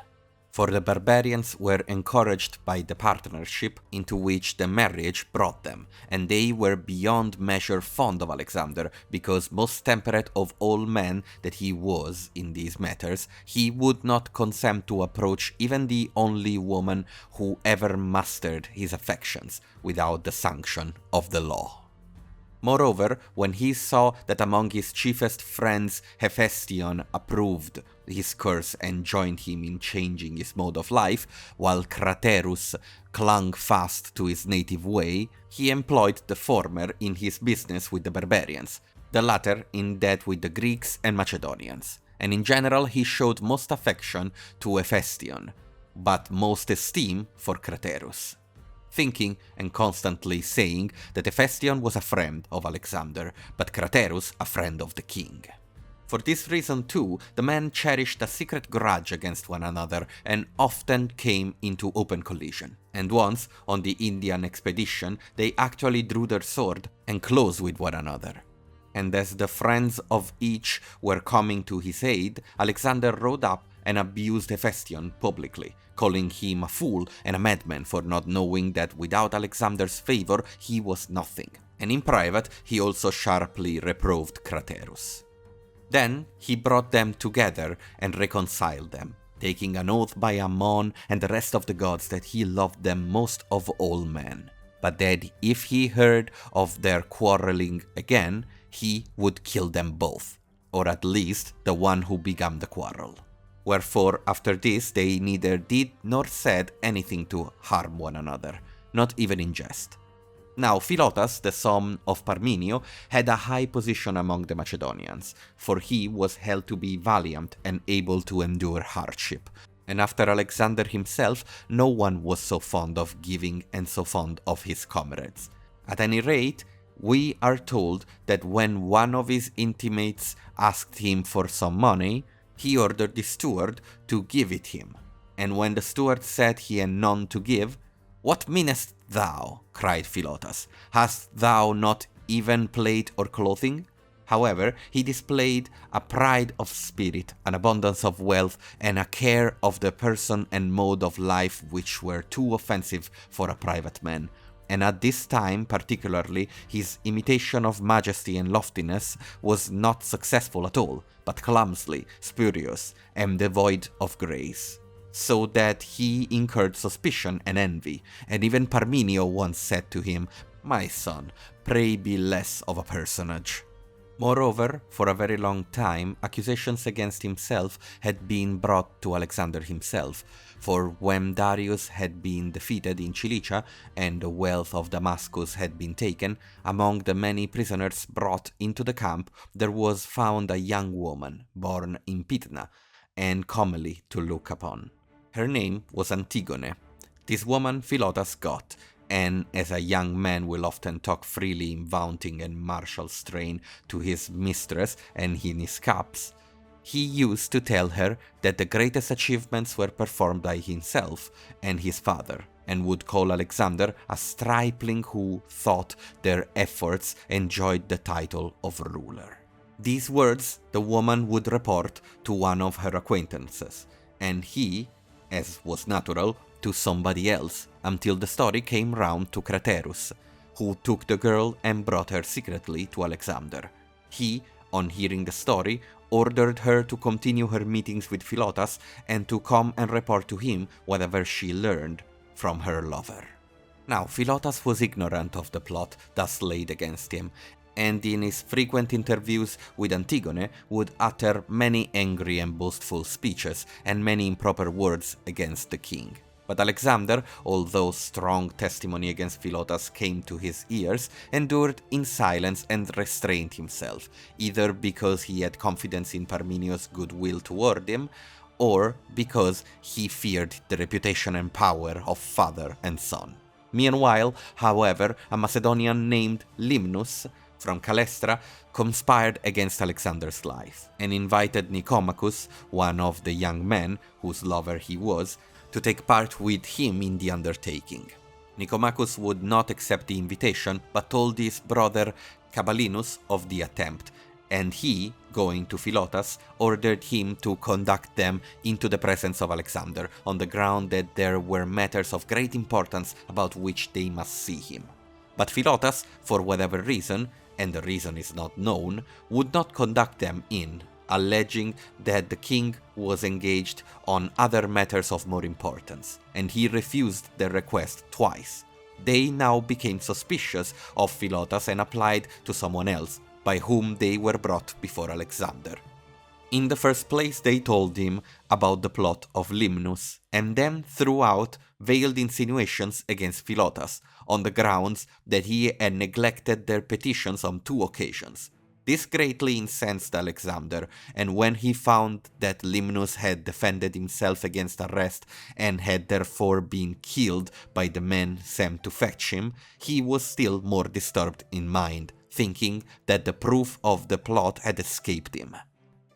For the barbarians were encouraged by the partnership into which the marriage brought them, and they were beyond measure fond of Alexander, because most temperate of all men that he was in these matters, he would not consent to approach even the only woman who ever mastered his affections without the sanction of the law. Moreover, when he saw that among his chiefest friends Hephaestion approved his course and joined him in changing his mode of life, while Craterus clung fast to his native way, he employed the former in his business with the barbarians, the latter in that with the Greeks and Macedonians, and in general he showed most affection to Hephaestion, but most esteem for Craterus, thinking and constantly saying that Hephaestion was a friend of Alexander, but Craterus a friend of the king. For this reason too, the men cherished a secret grudge against one another and often came into open collision. And once, on the Indian expedition, they actually drew their sword and closed with one another. And as the friends of each were coming to his aid, Alexander rode up and abused Hephaestion publicly, calling him a fool and a madman for not knowing that without Alexander's favor he was nothing. And in private he also sharply reproved Craterus. Then he brought them together and reconciled them, taking an oath by Ammon and the rest of the gods that he loved them most of all men, but that if he heard of their quarreling again, he would kill them both, or at least the one who began the quarrel. Wherefore, after this, they neither did nor said anything to harm one another, not even in jest. Now Philotas, the son of Parmenio, had a high position among the Macedonians, for he was held to be valiant and able to endure hardship. And after Alexander himself, no one was so fond of giving and so fond of his comrades. At any rate, we are told that when one of his intimates asked him for some money, he ordered the steward to give it him. And when the steward said he had none to give, "What meanest thou?" cried Philotas. "Hast thou not even plate or clothing?" However, he displayed a pride of spirit, an abundance of wealth, and a care of the person and mode of life which were too offensive for a private man. And at this time particularly, his imitation of majesty and loftiness was not successful at all, but clumsily, spurious, and devoid of grace, so that he incurred suspicion and envy, and even Parmenio once said to him, "My son, pray be less of a personage." Moreover, for a very long time, accusations against himself had been brought to Alexander himself, for when Darius had been defeated in Cilicia and the wealth of Damascus had been taken, among the many prisoners brought into the camp there was found a young woman, born in Pydna, and comely to look upon. Her name was Antigone. This woman Philotas got, and as a young man will often talk freely in vaunting and martial strain to his mistress and in his cups, he used to tell her that the greatest achievements were performed by himself and his father, and would call Alexander a stripling who thought their efforts enjoyed the title of ruler. These words the woman would report to one of her acquaintances, and he, as was natural, to somebody else, until the story came round to Craterus, who took the girl and brought her secretly to Alexander. He, on hearing the story, ordered her to continue her meetings with Philotas and to come and report to him whatever she learned from her lover. Now Philotas was ignorant of the plot thus laid against him, and in his frequent interviews with Antigone would utter many angry and boastful speeches and many improper words against the king. But Alexander, although strong testimony against Philotas came to his ears, endured in silence and restrained himself, either because he had confidence in Parmenio's goodwill toward him, or because he feared the reputation and power of father and son. Meanwhile, however, a Macedonian named Limnus from Calestra conspired against Alexander's life, and invited Nicomachus, one of the young men whose lover he was, to take part with him in the undertaking. Nicomachus would not accept the invitation, but told his brother Cabalinus of the attempt, and he, going to Philotas, ordered him to conduct them into the presence of Alexander, on the ground that there were matters of great importance about which they must see him. But Philotas, for whatever reason, and the reason is not known, would not conduct them in, alleging that the king was engaged on other matters of more importance, and he refused their request twice. They now became suspicious of Philotas and applied to someone else, by whom they were brought before Alexander. In the first place, they told him about the plot of Limnus, and then threw out veiled insinuations against Philotas, on the grounds that he had neglected their petitions on 2 occasions. This greatly incensed Alexander, and when he found that Limnus had defended himself against arrest and had therefore been killed by the men sent to fetch him, he was still more disturbed in mind, thinking that the proof of the plot had escaped him.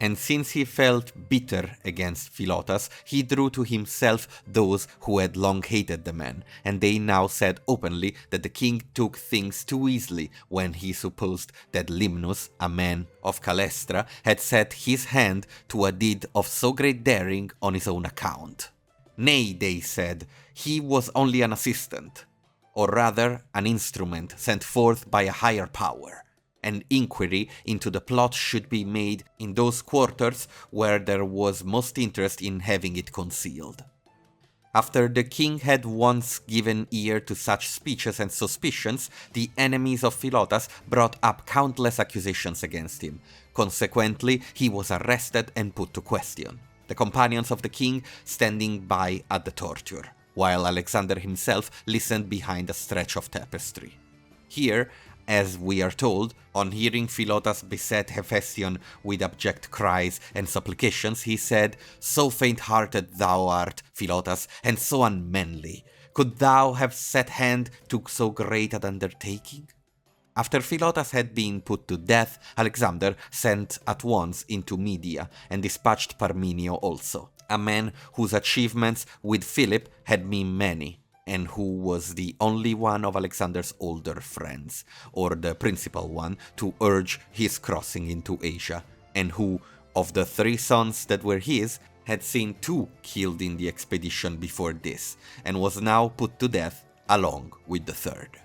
And since he felt bitter against Philotas, he drew to himself those who had long hated the man, and they now said openly that the king took things too easily when he supposed that Limnus, a man of Calestra, had set his hand to a deed of so great daring on his own account. Nay, they said, he was only an assistant, or rather an instrument sent forth by a higher power. An inquiry into the plot should be made in those quarters where there was most interest in having it concealed. After the king had once given ear to such speeches and suspicions, the enemies of Philotas brought up countless accusations against him. Consequently, he was arrested and put to question, the companions of the king standing by at the torture, while Alexander himself listened behind a stretch of tapestry. Here, as we are told, on hearing Philotas beset Hephaestion with abject cries and supplications, he said, "So faint-hearted thou art, Philotas, and so unmanly. Could thou have set hand to so great an undertaking?" After Philotas had been put to death, Alexander sent at once into Media and dispatched Parmenio also, a man whose achievements with Philip had been many, and who was the only one of Alexander's older friends, or the principal one, to urge his crossing into Asia, and who, of the 3 sons that were his, had seen 2 killed in the expedition before this, and was now put to death along with the 3rd.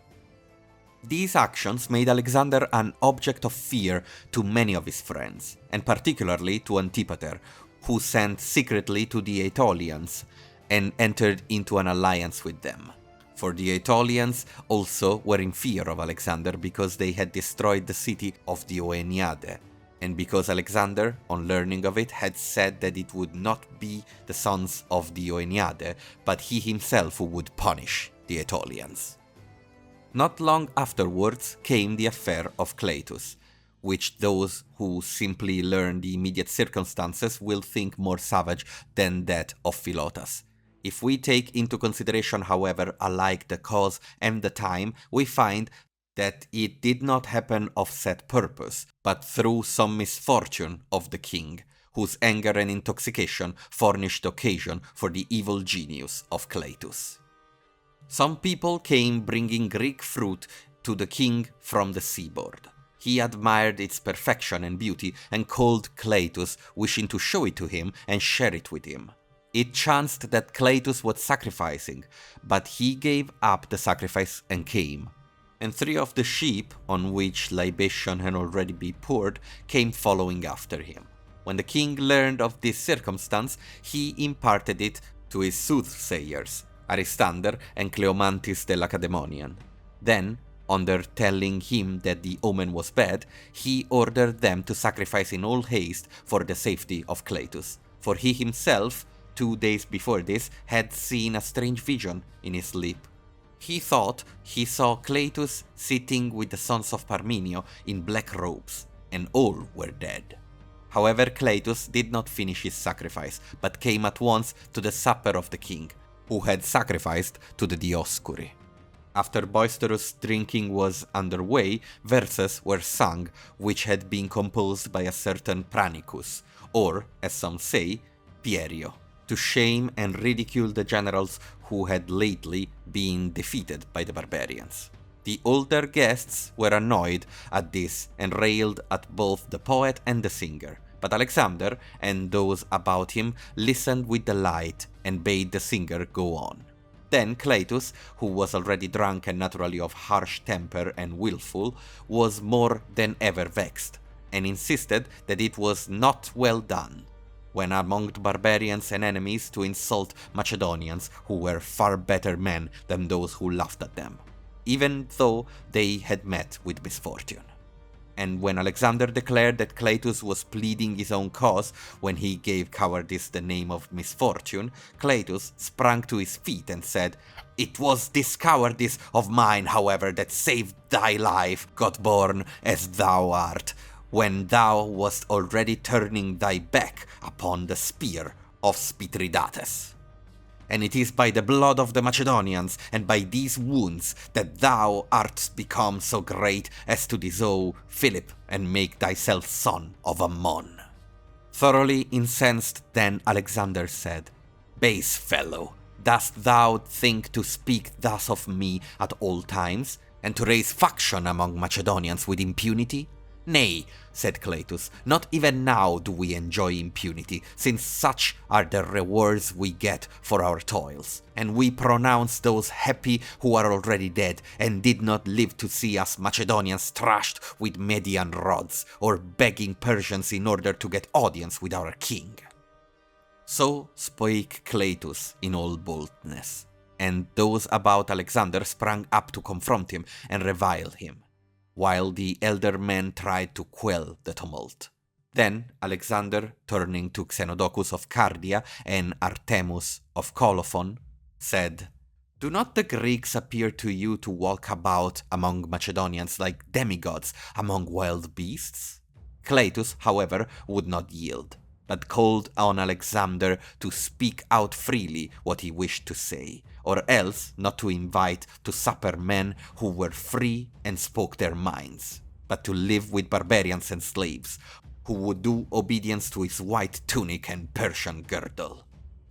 These actions made Alexander an object of fear to many of his friends, and particularly to Antipater, who sent secretly to the Aetolians, and entered into an alliance with them. For the Aetolians also were in fear of Alexander because they had destroyed the city of the Oeniade, and because Alexander, on learning of it, had said that it would not be the sons of the Oeniade, but he himself who would punish the Aetolians. Not long afterwards came the affair of Cleitus, which those who simply learn the immediate circumstances will think more savage than that of Philotas. If we take into consideration, however, alike the cause and the time, we find that it did not happen of set purpose, but through some misfortune of the king, whose anger and intoxication furnished occasion for the evil genius of Cleitus. Some people came bringing Greek fruit to the king from the seaboard. He admired its perfection and beauty and called Cleitus, wishing to show it to him and share it with him. It chanced that Cleitus was sacrificing, but he gave up the sacrifice and came. And 3 of the sheep, on which libation had already been poured, came following after him. When the king learned of this circumstance, he imparted it to his soothsayers, Aristander and Cleomantis the Lacedaemonian. Then, under telling him that the omen was bad, he ordered them to sacrifice in all haste for the safety of Cleitus, for he himself, 2 days before this, had seen a strange vision in his sleep. He thought he saw Cleitus sitting with the sons of Parmenio in black robes, and all were dead. However, Cleitus did not finish his sacrifice, but came at once to the supper of the king, who had sacrificed to the Dioscuri. After boisterous drinking was underway, verses were sung which had been composed by a certain Pranicus, or, as some say, Pierio, to shame and ridicule the generals who had lately been defeated by the barbarians. The older guests were annoyed at this and railed at both the poet and the singer, but Alexander and those about him listened with delight and bade the singer go on. Then Cleitus, who was already drunk and naturally of harsh temper and willful, was more than ever vexed, and insisted that it was not well done, when among barbarians and enemies, to insult Macedonians who were far better men than those who laughed at them, even though they had met with misfortune. And when Alexander declared that Cleitus was pleading his own cause when he gave cowardice the name of misfortune, Cleitus sprang to his feet and said, "It was this cowardice of mine, however, that saved thy life, God-born as thou art, when thou wast already turning thy back upon the spear of Spitridates. And it is by the blood of the Macedonians and by these wounds that thou art become so great as to disown Philip and make thyself son of Ammon." Thoroughly incensed, then Alexander said, "Base fellow, dost thou think to speak thus of me at all times, and to raise faction among Macedonians with impunity? Nay," said Cleitus, "not even now do we enjoy impunity, since such are the rewards we get for our toils, and we pronounce those happy who are already dead and did not live to see us Macedonians thrashed with Median rods, or begging Persians in order to get audience with our king." So spake Cleitus in all boldness, and those about Alexander sprang up to confront him and revile him, while the elder men tried to quell the tumult. Then Alexander, turning to Xenodocus of Cardia and Artemus of Colophon, said, "Do not the Greeks appear to you to walk about among Macedonians like demigods among wild beasts?" Cleitus, however, would not yield, but called on Alexander to speak out freely what he wished to say, or else not to invite to supper men who were free and spoke their minds, but to live with barbarians and slaves, who would do obedience to his white tunic and Persian girdle.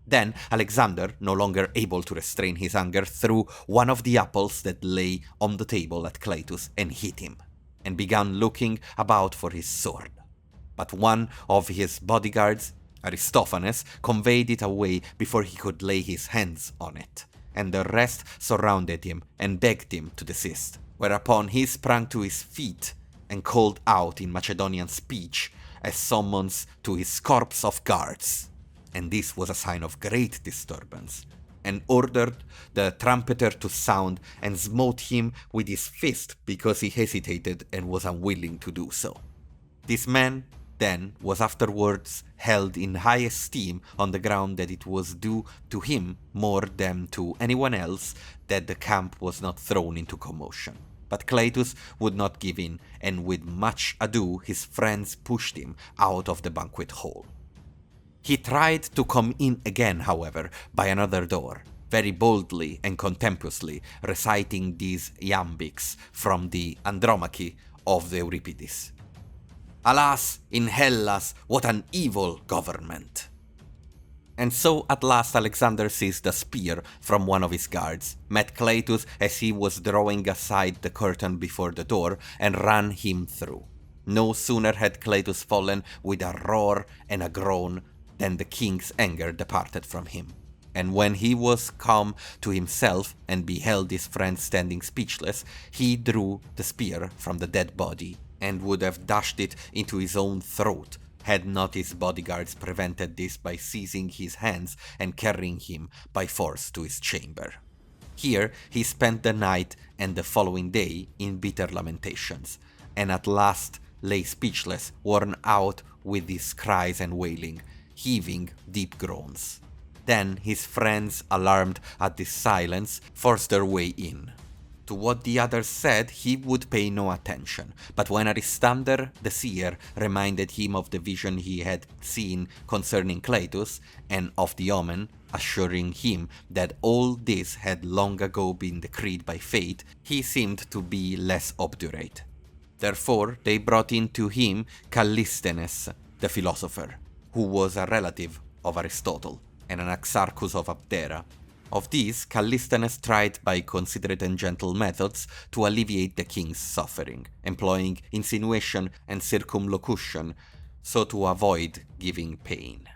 Then Alexander, no longer able to restrain his anger, threw one of the apples that lay on the table at Cleitus and hit him, and began looking about for his sword. But one of his bodyguards, Aristophanes, conveyed it away before he could lay his hands on it, and the rest surrounded him and begged him to desist, whereupon he sprang to his feet and called out in Macedonian speech a summons to his corps of guards, and this was a sign of great disturbance, and ordered the trumpeter to sound and smote him with his fist because he hesitated and was unwilling to do so. This man then was afterwards held in high esteem on the ground that it was due to him more than to anyone else that the camp was not thrown into commotion. But Cleitus would not give in, and with much ado his friends pushed him out of the banquet hall. He tried to come in again, however, by another door, very boldly and contemptuously reciting these iambics from the Andromache of the Euripides. "Alas, in Hellas, what an evil government!" And so at last Alexander seized a spear from one of his guards, met Cleitus as he was drawing aside the curtain before the door, and ran him through. No sooner had Cleitus fallen with a roar and a groan than the king's anger departed from him. And when he was come to himself and beheld his friend standing speechless, he drew the spear from the dead body and would have dashed it into his own throat, had not his bodyguards prevented this by seizing his hands and carrying him by force to his chamber. Here he spent the night and the following day in bitter lamentations, and at last lay speechless, worn out with his cries and wailing, heaving deep groans. Then his friends, alarmed at this silence, forced their way in. To what the others said he would pay no attention, but when Aristander the seer reminded him of the vision he had seen concerning Cleitus, and of the omen, assuring him that all this had long ago been decreed by fate, he seemed to be less obdurate. Therefore they brought in to him Callisthenes, the philosopher, who was a relative of Aristotle, and an Anaxarchus of Abdera, Of these, Callisthenes tried by considerate and gentle methods to alleviate the king's suffering, employing insinuation and circumlocution so to avoid giving pain.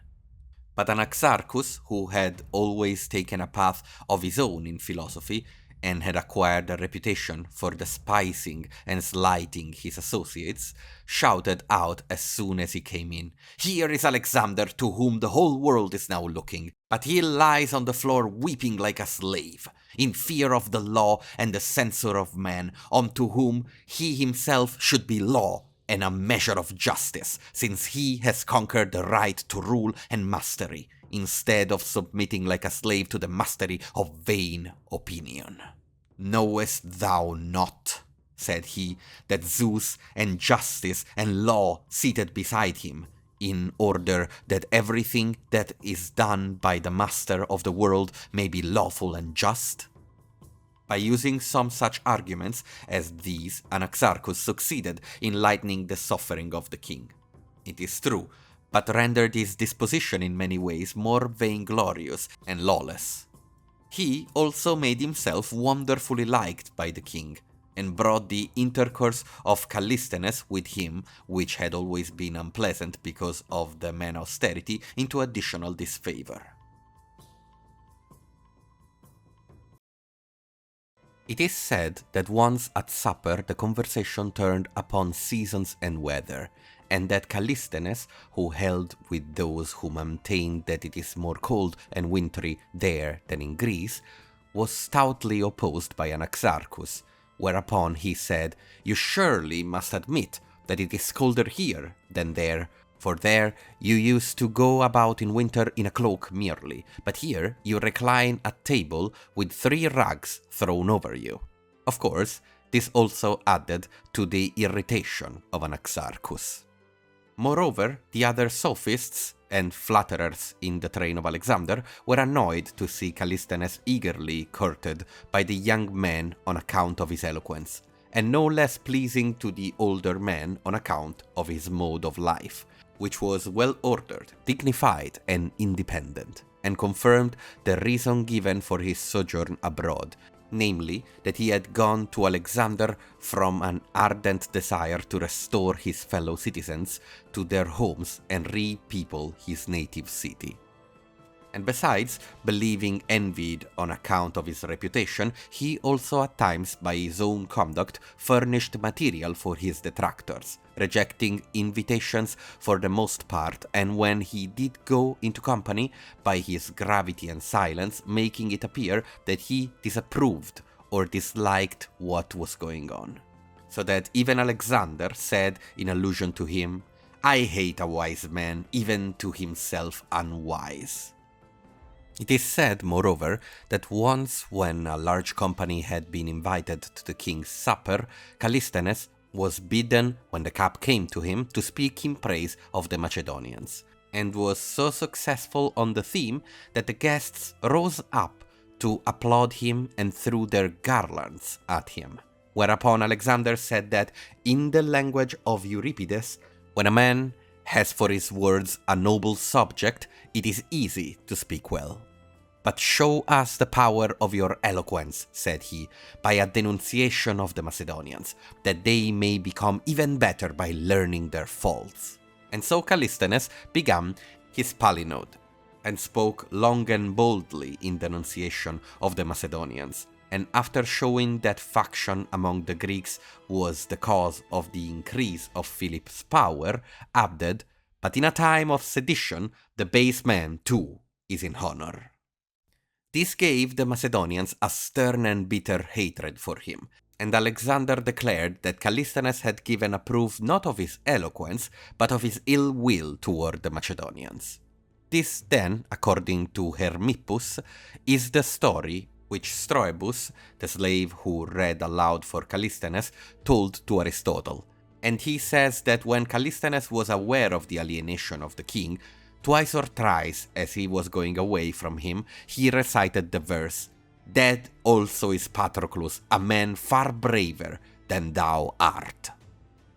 But Anaxarchus, who had always taken a path of his own in philosophy and had acquired a reputation for despising and slighting his associates, shouted out as soon as he came in, "Here is Alexander, to whom the whole world is now looking, but he lies on the floor weeping like a slave, in fear of the law and the censor of man, unto whom he himself should be law and a measure of justice, since he has conquered the right to rule and mastery, instead of submitting like a slave to the mastery of vain opinion. Knowest thou not," said he, "that Zeus and justice and law seated beside him, in order that everything that is done by the master of the world may be lawful and just?" By using some such arguments as these, Anaxarchus succeeded in lightening the suffering of the king. It is true, but rendered his disposition in many ways more vainglorious and lawless. He also made himself wonderfully liked by the king, and brought the intercourse of Callisthenes with him, which had always been unpleasant because of the man's austerity, into additional disfavor. It is said that once at supper the conversation turned upon seasons and weather, and that Callisthenes, who held with those who maintained that it is more cold and wintry there than in Greece, was stoutly opposed by Anaxarchus, whereupon he said, "You surely must admit that it is colder here than there, for there you used to go about in winter in a cloak merely, but here you recline at table with 3 rugs thrown over you." Of course, this also added to the irritation of Anaxarchus. Moreover, the other sophists and flatterers in the train of Alexander were annoyed to see Callisthenes eagerly courted by the young man on account of his eloquence, and no less pleasing to the older man on account of his mode of life, which was well ordered, dignified, and independent, and confirmed the reason given for his sojourn abroad, namely, that he had gone to Alexander from an ardent desire to restore his fellow citizens to their homes and re-people his native city. And besides, believing envied on account of his reputation, he also at times by his own conduct furnished material for his detractors, rejecting invitations for the most part, and when he did go into company, by his gravity and silence, making it appear that he disapproved or disliked what was going on. So that even Alexander said in allusion to him, "I hate a wise man, even to himself unwise." It is said, moreover, that once when a large company had been invited to the king's supper, Callisthenes was bidden, when the cup came to him, to speak in praise of the Macedonians, and was so successful on the theme that the guests rose up to applaud him and threw their garlands at him. Whereupon Alexander said that, in the language of Euripides, when a man has for his words a noble subject, it is easy to speak well. "But show us the power of your eloquence," said he, "by a denunciation of the Macedonians, that they may become even better by learning their faults." And so Callisthenes began his palinode, and spoke long and boldly in denunciation of the Macedonians, and after showing that faction among the Greeks was the cause of the increase of Philip's power, added, "But in a time of sedition, the base man too is in honor." This gave the Macedonians a stern and bitter hatred for him, and Alexander declared that Callisthenes had given a proof not of his eloquence, but of his ill will toward the Macedonians. This then, according to Hermippus, is the story which Stroebus, the slave who read aloud for Callisthenes, told to Aristotle, and he says that when Callisthenes was aware of the alienation of the king, twice or thrice, as he was going away from him, he recited the verse, "Dead also is Patroclus, a man far braver than thou art."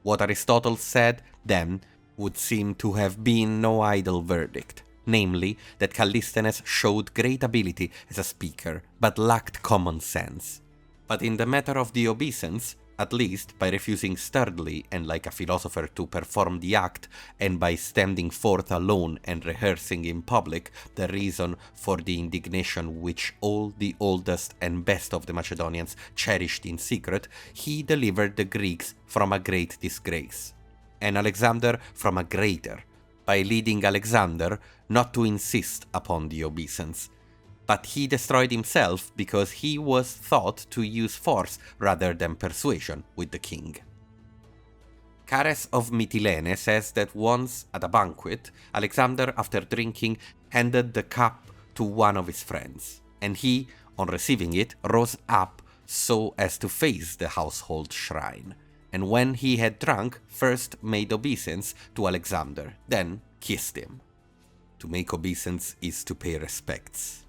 What Aristotle said then would seem to have been no idle verdict, namely that Callisthenes showed great ability as a speaker, but lacked common sense. But in the matter of the obeisance, at least by refusing sturdily and like a philosopher to perform the act, and by standing forth alone and rehearsing in public the reason for the indignation which all the oldest and best of the Macedonians cherished in secret, he delivered the Greeks from a great disgrace, and Alexander from a greater, by leading Alexander not to insist upon the obeisance. But he destroyed himself because he was thought to use force rather than persuasion with the king. Chares of Mytilene says that once at a banquet, Alexander, after drinking, handed the cup to one of his friends, and he, on receiving it, rose up so as to face the household shrine, and when he had drunk, first made obeisance to Alexander, then kissed him. To make obeisance is to pay respects.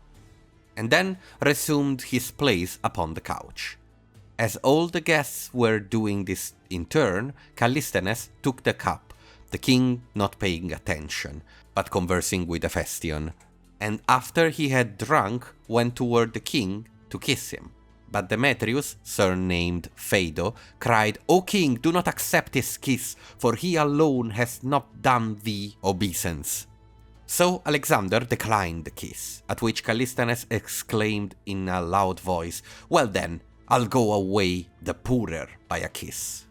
And then resumed his place upon the couch. As all the guests were doing this in turn, Callisthenes took the cup, the king not paying attention, but conversing with Hephaestion, and after he had drunk, went toward the king to kiss him. But Demetrius, surnamed Phaedo, cried, "O king, do not accept his kiss, for he alone has not done thee obeisance." So Alexander declined the kiss, at which Callisthenes exclaimed in a loud voice, "Well then, I'll go away the poorer by a kiss."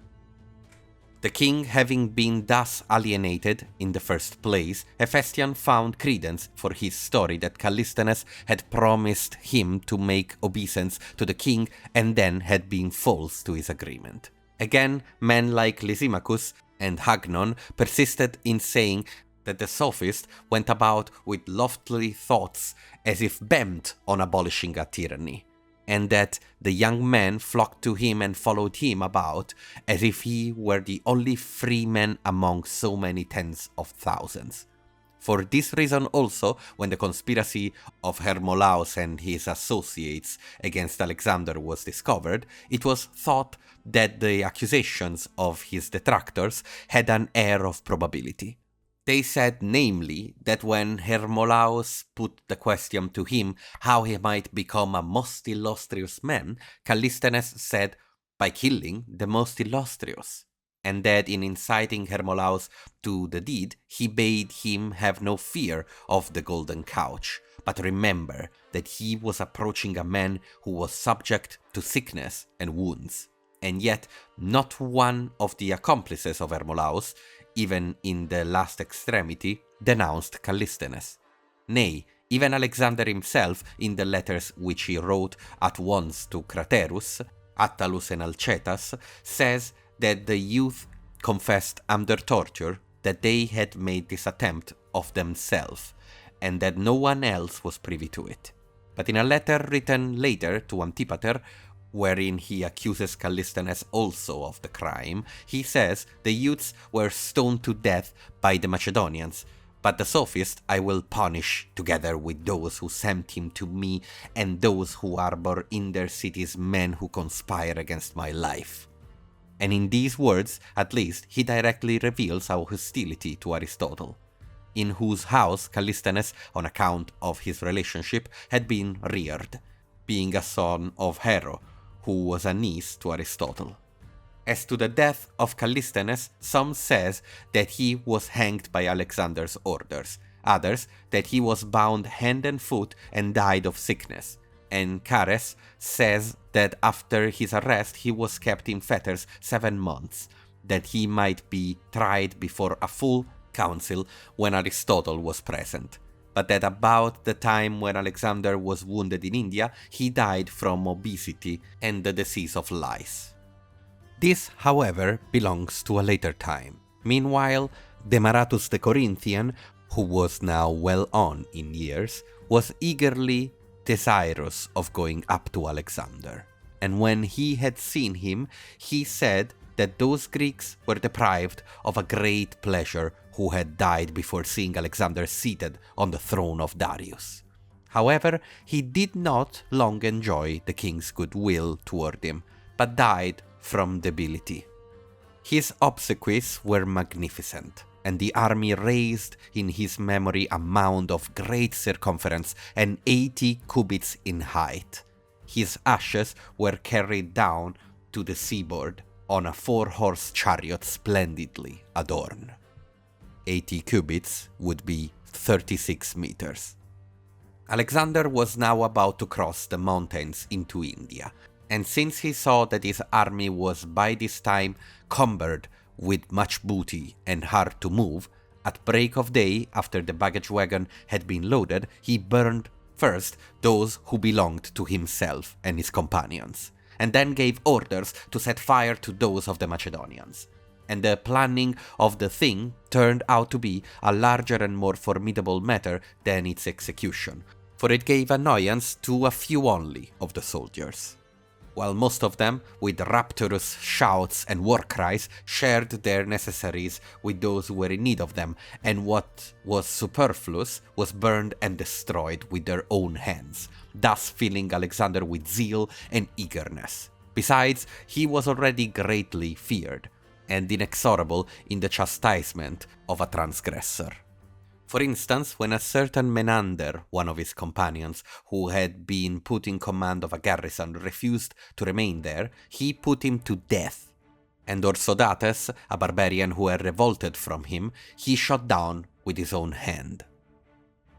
The king having been thus alienated in the first place, Hephaestion found credence for his story that Callisthenes had promised him to make obeisance to the king and then had been false to his agreement. Again, men like Lysimachus and Hagnon persisted in saying that the sophist went about with lofty thoughts as if bent on abolishing a tyranny, and that the young men flocked to him and followed him about as if he were the only free man among so many tens of thousands. For this reason also, when the conspiracy of Hermolaus and his associates against Alexander was discovered, it was thought that the accusations of his detractors had an air of probability. They said, namely, that when Hermolaus put the question to him how he might become a most illustrious man, Callisthenes said, "By killing the most illustrious," and that in inciting Hermolaus to the deed, he bade him have no fear of the golden couch, but remember that he was approaching a man who was subject to sickness and wounds. And yet not one of the accomplices of Hermolaus, even in the last extremity, denounced Callisthenes. Nay, even Alexander himself, in the letters which he wrote at once to Craterus, Attalus and Alcetas, says that the youth confessed under torture that they had made this attempt of themselves, and that no one else was privy to it. But in a letter written later to Antipater, wherein he accuses Callisthenes also of the crime, he says the youths were stoned to death by the Macedonians, but the sophist I will punish together with those who sent him to me and those who harbor in their cities men who conspire against my life. And in these words, at least, he directly reveals our hostility to Aristotle, in whose house Callisthenes, on account of his relationship, had been reared, being a son of Hero, who was a niece to Aristotle. As to the death of Callisthenes, some says that he was hanged by Alexander's orders, others that he was bound hand and foot and died of sickness, and Chares says that after his arrest he was kept in fetters 7 months, that he might be tried before a full council when Aristotle was present, but that about the time when Alexander was wounded in India, he died from obesity and the disease of lice. This, however, belongs to a later time. Meanwhile, Demaratus the Corinthian, who was now well on in years, was eagerly desirous of going up to Alexander. And when he had seen him, he said that those Greeks were deprived of a great pleasure who had died before seeing Alexander seated on the throne of Darius. However, he did not long enjoy the king's goodwill toward him, but died from debility. His obsequies were magnificent. and the army raised in his memory a mound of great circumference and 80 cubits in height. His ashes were carried down to the seaboard on a 4-horse chariot splendidly adorned. 80 cubits would be 36 meters. Alexander was now about to cross the mountains into India, and since he saw that his army was by this time cumbered with much booty and hard to move, at break of day, after the baggage wagon had been loaded, he burned first those who belonged to himself and his companions, and then gave orders to set fire to those of the Macedonians. And the planning of the thing turned out to be a larger and more formidable matter than its execution, for it gave annoyance to a few only of the soldiers, while most of them, with rapturous shouts and war cries, shared their necessaries with those who were in need of them, and what was superfluous was burned and destroyed with their own hands, thus filling Alexander with zeal and eagerness. Besides, he was already greatly feared, and inexorable in the chastisement of a transgressor. For instance, when a certain Menander, one of his companions, who had been put in command of a garrison, refused to remain there, he put him to death. And Orsodates, a barbarian who had revolted from him, he shot down with his own hand.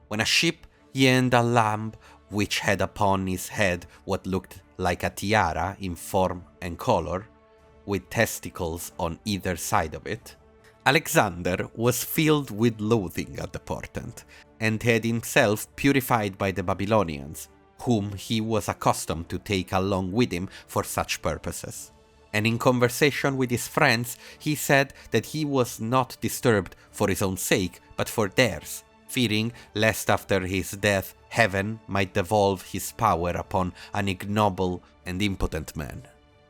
When a ship and a lamb, which had upon his head what looked like a tiara in form and color, with testicles on either side of it, Alexander was filled with loathing at the portent, and had himself purified by the Babylonians, whom he was accustomed to take along with him for such purposes. And in conversation with his friends, he said that he was not disturbed for his own sake, but for theirs, fearing lest after his death heaven might devolve his power upon an ignoble and impotent man.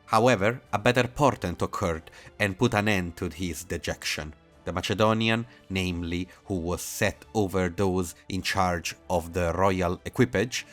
However, a better portent occurred and put an end to his dejection. The Macedonian, namely, who was set over those in charge of the royal equipage,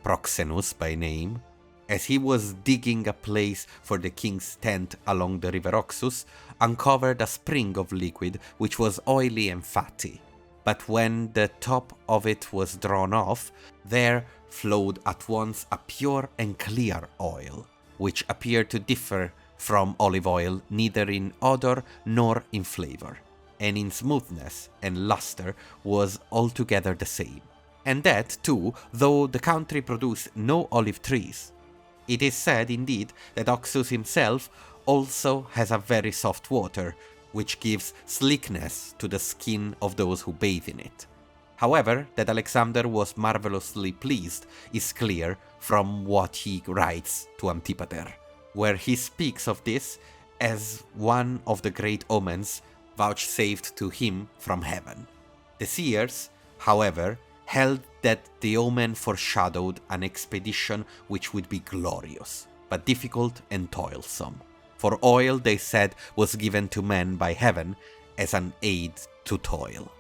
Proxenus by name, as he was digging a place for the king's tent along the river Oxus, uncovered a spring of liquid which was oily and fatty. But when the top of it was drawn off, there flowed at once a pure and clear oil, which appeared to differ from olive oil neither in odor nor in flavor, and in smoothness and luster was altogether the same. And that, too, though the country produced no olive trees. It is said, indeed, that Oxus himself also has a very soft water, which gives slickness to the skin of those who bathe in it. However, that Alexander was marvelously pleased is clear from what he writes to Antipater, where he speaks of this as one of the great omens vouchsafed to him from heaven. The seers, however, held that the omen foreshadowed an expedition which would be glorious, but difficult and toilsome. For oil, they said, was given to men by heaven as an aid to toil.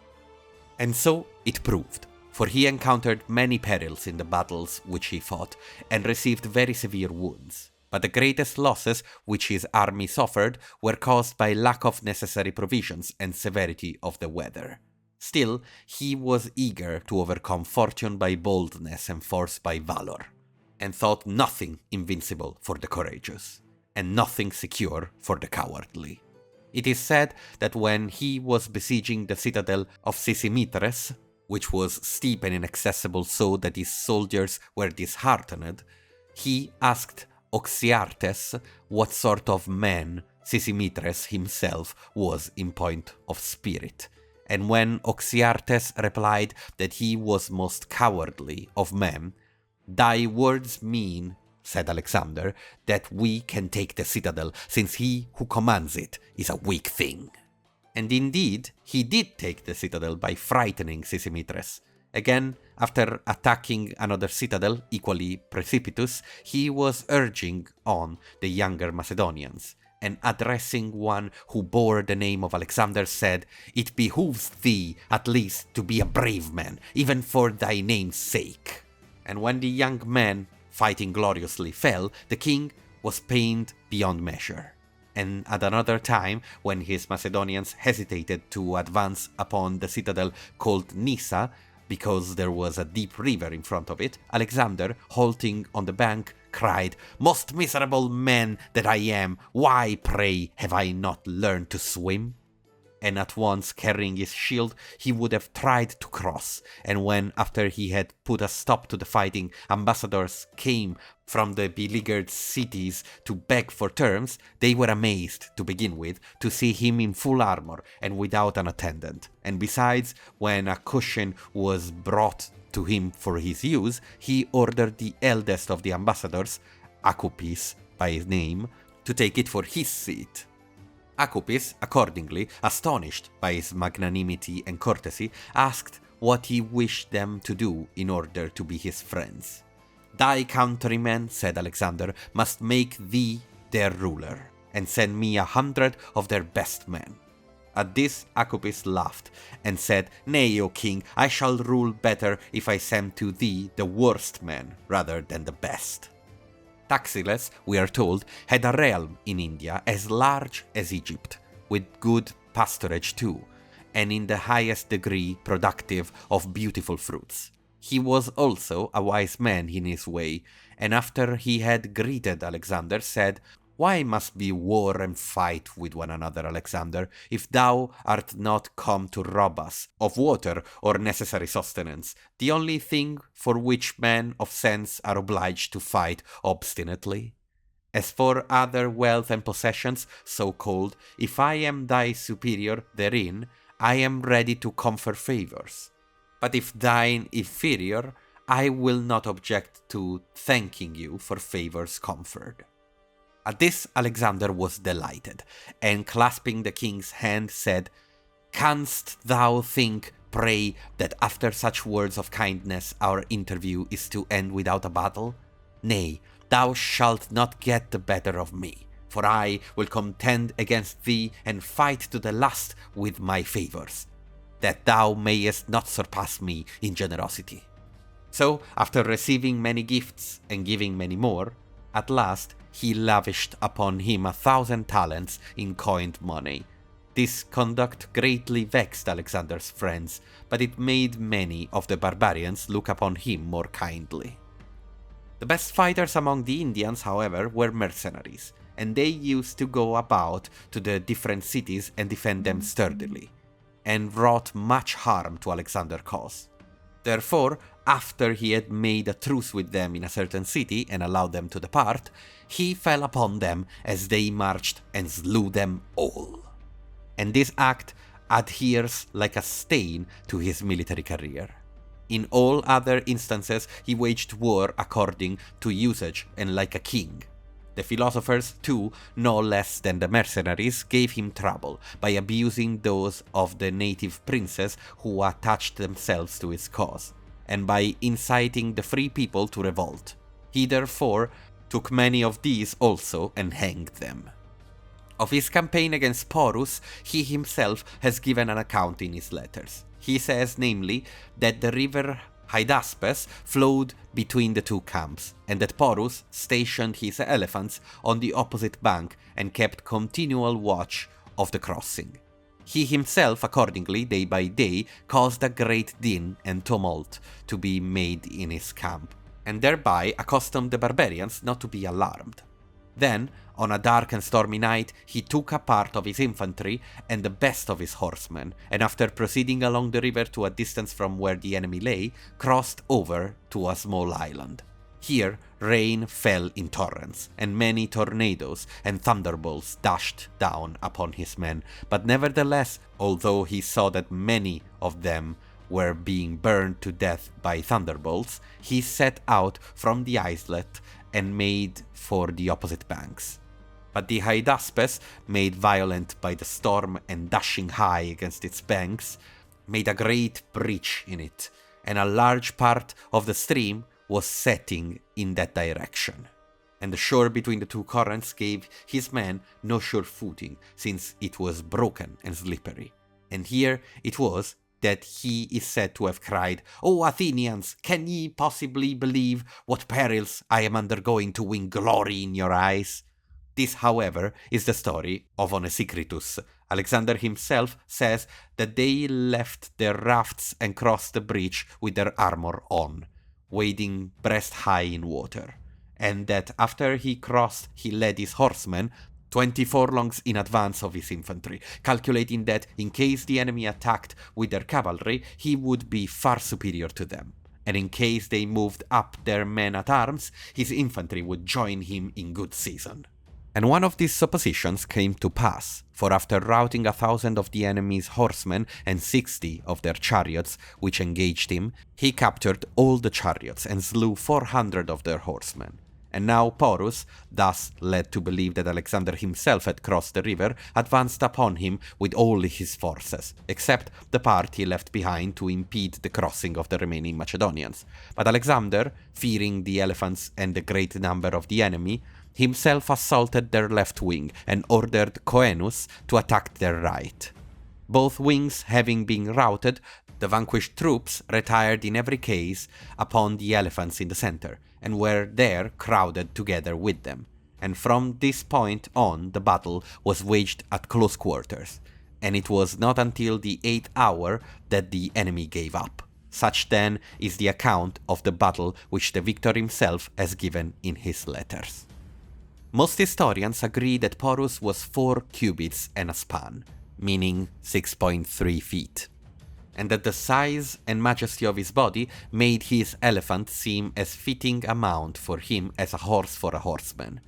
And so it proved, for he encountered many perils in the battles which he fought, and received very severe wounds. But the greatest losses which his army suffered were caused by lack of necessary provisions and severity of the weather. Still, he was eager to overcome fortune by boldness and force by valor, and thought nothing invincible for the courageous, and nothing secure for the cowardly. It is said that when he was besieging the citadel of Sisimitres, which was steep and inaccessible so that his soldiers were disheartened, he asked Oxyartes what sort of man Sisimitres himself was in point of spirit. And when Oxyartes replied that he was most cowardly of men, "Thy words mean," said Alexander, "that we can take the citadel, since he who commands it is a weak thing." And indeed, he did take the citadel by frightening Sisimitres. Again, after attacking another citadel, equally precipitous, he was urging on the younger Macedonians, and addressing one who bore the name of Alexander, said, "It behooves thee at least to be a brave man, even for thy name's sake." And when the young man, fighting gloriously, fell, the king was pained beyond measure. And at another time, when his Macedonians hesitated to advance upon the citadel called Nyssa, because there was a deep river in front of it, Alexander, halting on the bank, cried, "Most miserable man that I am, why, pray, have I not learned to swim?" And at once carrying his shield, he would have tried to cross. And when, after he had put a stop to the fighting, ambassadors came from the beleaguered cities to beg for terms, they were amazed, to begin with, to see him in full armor and without an attendant. And besides, when a cushion was brought to him for his use, he ordered the eldest of the ambassadors, Acupis by his name, to take it for his seat. Acupis, accordingly, astonished by his magnanimity and courtesy, asked what he wished them to do in order to be his friends. "Thy countrymen," said Alexander, "must make thee their ruler, and send me 100 of their best men." At this Acupis laughed, and said, "Nay, O king, I shall rule better if I send to thee the worst men rather than the best." Taxiles, we are told, had a realm in India as large as Egypt, with good pasturage too, and in the highest degree productive of beautiful fruits. He was also a wise man in his way, and after he had greeted Alexander, said, "Why must we war and fight with one another, Alexander, if thou art not come to rob us of water or necessary sustenance, the only thing for which men of sense are obliged to fight obstinately? As for other wealth and possessions, so called, if I am thy superior therein, I am ready to confer favors. But if thine inferior, I will not object to thanking you for favors conferred." At this Alexander was delighted, and clasping the king's hand said, "Canst thou think, pray, that after such words of kindness our interview is to end without a battle? Nay, thou shalt not get the better of me, for I will contend against thee and fight to the last with my favors, that thou mayest not surpass me in generosity." So, after receiving many gifts and giving many more, at last he lavished upon him 1,000 talents in coined money. This conduct greatly vexed Alexander's friends, but it made many of the barbarians look upon him more kindly. The best fighters among the Indians, however, were mercenaries, and they used to go about to the different cities and defend them sturdily, and wrought much harm to Alexander's cause. Therefore, after he had made a truce with them in a certain city and allowed them to depart, he fell upon them as they marched and slew them all. And this act adheres like a stain to his military career. In all other instances, he waged war according to usage and like a king. The philosophers, too, no less than the mercenaries, gave him trouble by abusing those of the native princes who attached themselves to his cause, and by inciting the free people to revolt. He therefore took many of these also and hanged them. Of his campaign against Porus, he himself has given an account in his letters. He says, namely, that the river Hydaspes flowed between the two camps, and that Porus stationed his elephants on the opposite bank and kept continual watch of the crossing. He himself, accordingly, day by day, caused a great din and tumult to be made in his camp, and thereby accustomed the barbarians not to be alarmed. Then, on a dark and stormy night, he took a part of his infantry and the best of his horsemen, and after proceeding along the river to a distance from where the enemy lay, crossed over to a small island. Here, rain fell in torrents, and many tornadoes and thunderbolts dashed down upon his men, but nevertheless, although he saw that many of them were being burned to death by thunderbolts, he set out from the islet and made for the opposite banks. But the Hydaspes, made violent by the storm and dashing high against its banks, made a great breach in it, and a large part of the stream was setting in that direction. And the shore between the two currents gave his men no sure footing, since it was broken and slippery. And here it was that he is said to have cried, "O Athenians, can ye possibly believe what perils I am undergoing to win glory in your eyes?" This, however, is the story of Onesicritus. Alexander himself says that they left their rafts and crossed the bridge with their armor on, wading breast high in water, and that after he crossed he led his horsemen 20 furlongs in advance of his infantry, calculating that in case the enemy attacked with their cavalry, he would be far superior to them, and in case they moved up their men-at-arms, his infantry would join him in good season. And one of these suppositions came to pass, for after routing 1,000 of the enemy's horsemen and 60 of their chariots which engaged him, he captured all the chariots and slew 400 of their horsemen. And now Porus, thus led to believe that Alexander himself had crossed the river, advanced upon him with all his forces, except the part he left behind to impede the crossing of the remaining Macedonians. But Alexander, fearing the elephants and the great number of the enemy, himself assaulted their left wing and ordered Coenus to attack their right. Both wings having been routed, the vanquished troops retired in every case upon the elephants in the center, and were there crowded together with them. And from this point on the battle was waged at close quarters, and it was not until the 8th hour that the enemy gave up. Such then is the account of the battle which the victor himself has given in his letters. Most historians agree that Porus was 4 cubits and a span, meaning 6.3 feet, and that the size and majesty of his body made his elephant seem as fitting a mount for him as a horse for a horseman.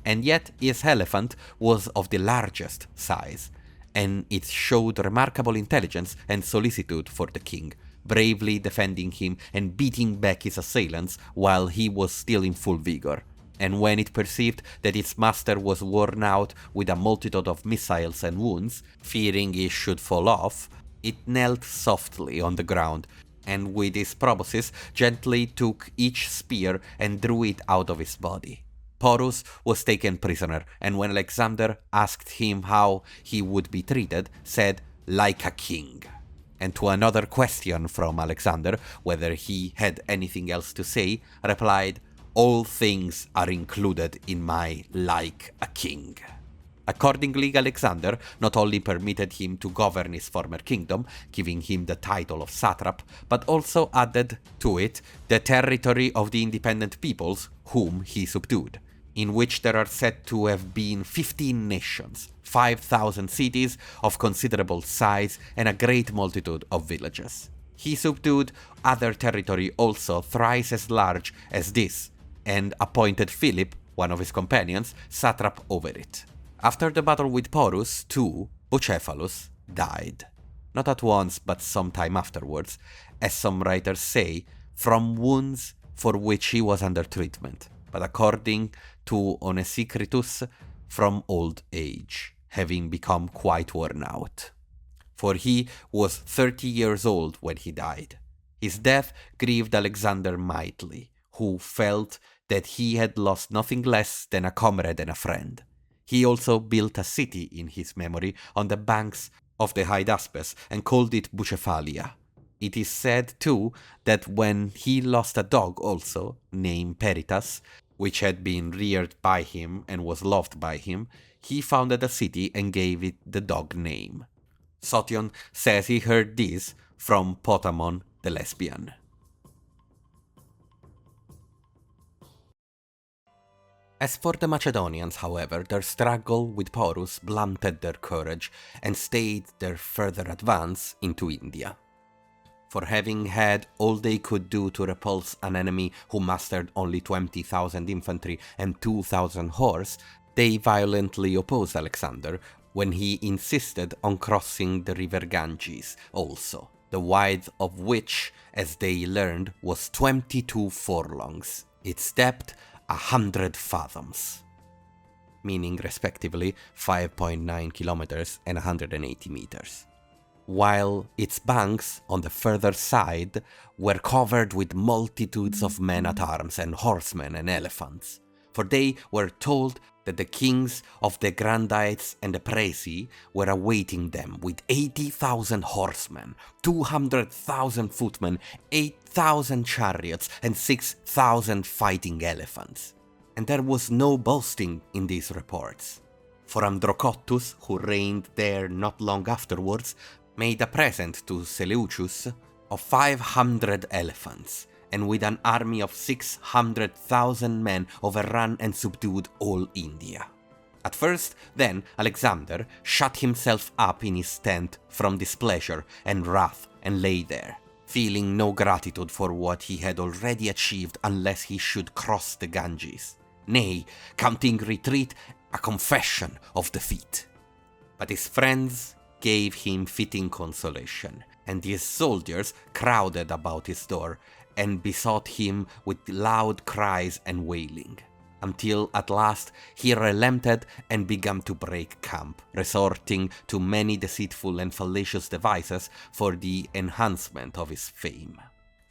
And yet his elephant was of the largest size, and it showed remarkable intelligence and solicitude for the king, bravely defending him and beating back his assailants while he was still in full vigor. And when it perceived that its master was worn out with a multitude of missiles and wounds, fearing he should fall off, it knelt softly on the ground, and with his proboscis gently took each spear and drew it out of his body. Porus was taken prisoner, and when Alexander asked him how he would be treated, said, "Like a king." And to another question from Alexander, whether he had anything else to say, replied, "All things are included in my like a king." Accordingly, Alexander not only permitted him to govern his former kingdom, giving him the title of satrap, but also added to it the territory of the independent peoples whom he subdued, in which there are said to have been 15 nations, 5,000 cities of considerable size, and a great multitude of villages. He subdued other territory also thrice as large as this, and appointed Philip, one of his companions, satrap over it. After the battle with Porus, too, Bucephalus died. Not at once, but some time afterwards, as some writers say, from wounds for which he was under treatment, but according to Onesicritus, from old age, having become quite worn out. For he was 30 years old when he died. His death grieved Alexander mightily, who felt that he had lost nothing less than a comrade and a friend. He also built a city in his memory on the banks of the Hydaspes and called it Bucephalia. It is said, too, that when he lost a dog also, named Peritas, which had been reared by him and was loved by him, he founded a city and gave it the dog name. Sotion says he heard this from Potamon the Lesbian. As for the Macedonians, however, their struggle with Porus blunted their courage and stayed their further advance into India. For having had all they could do to repulse an enemy who mustered only 20,000 infantry and 2,000 horse, they violently opposed Alexander when he insisted on crossing the river Ganges also, the width of which, as they learned, was 22 furlongs, its depth 100 fathoms, meaning respectively 5.9 kilometers and 180 meters, while its banks on the further side were covered with multitudes of men-at-arms and horsemen and elephants, for they were told that the kings of the Grandites and the Presi were awaiting them with 80,000 horsemen, 200,000 footmen, 8,000 chariots, and 6,000 fighting elephants. And there was no boasting in these reports. For Androcottus, who reigned there not long afterwards, made a present to Seleucus of 500 elephants, and with an army of 600,000 men overran and subdued all India. At first, then, Alexander shut himself up in his tent from displeasure and wrath and lay there, feeling no gratitude for what he had already achieved unless he should cross the Ganges, nay, counting retreat a confession of defeat. But his friends gave him fitting consolation, and his soldiers crowded about his door and besought him with loud cries and wailing, until at last he relented and began to break camp, resorting to many deceitful and fallacious devices for the enhancement of his fame.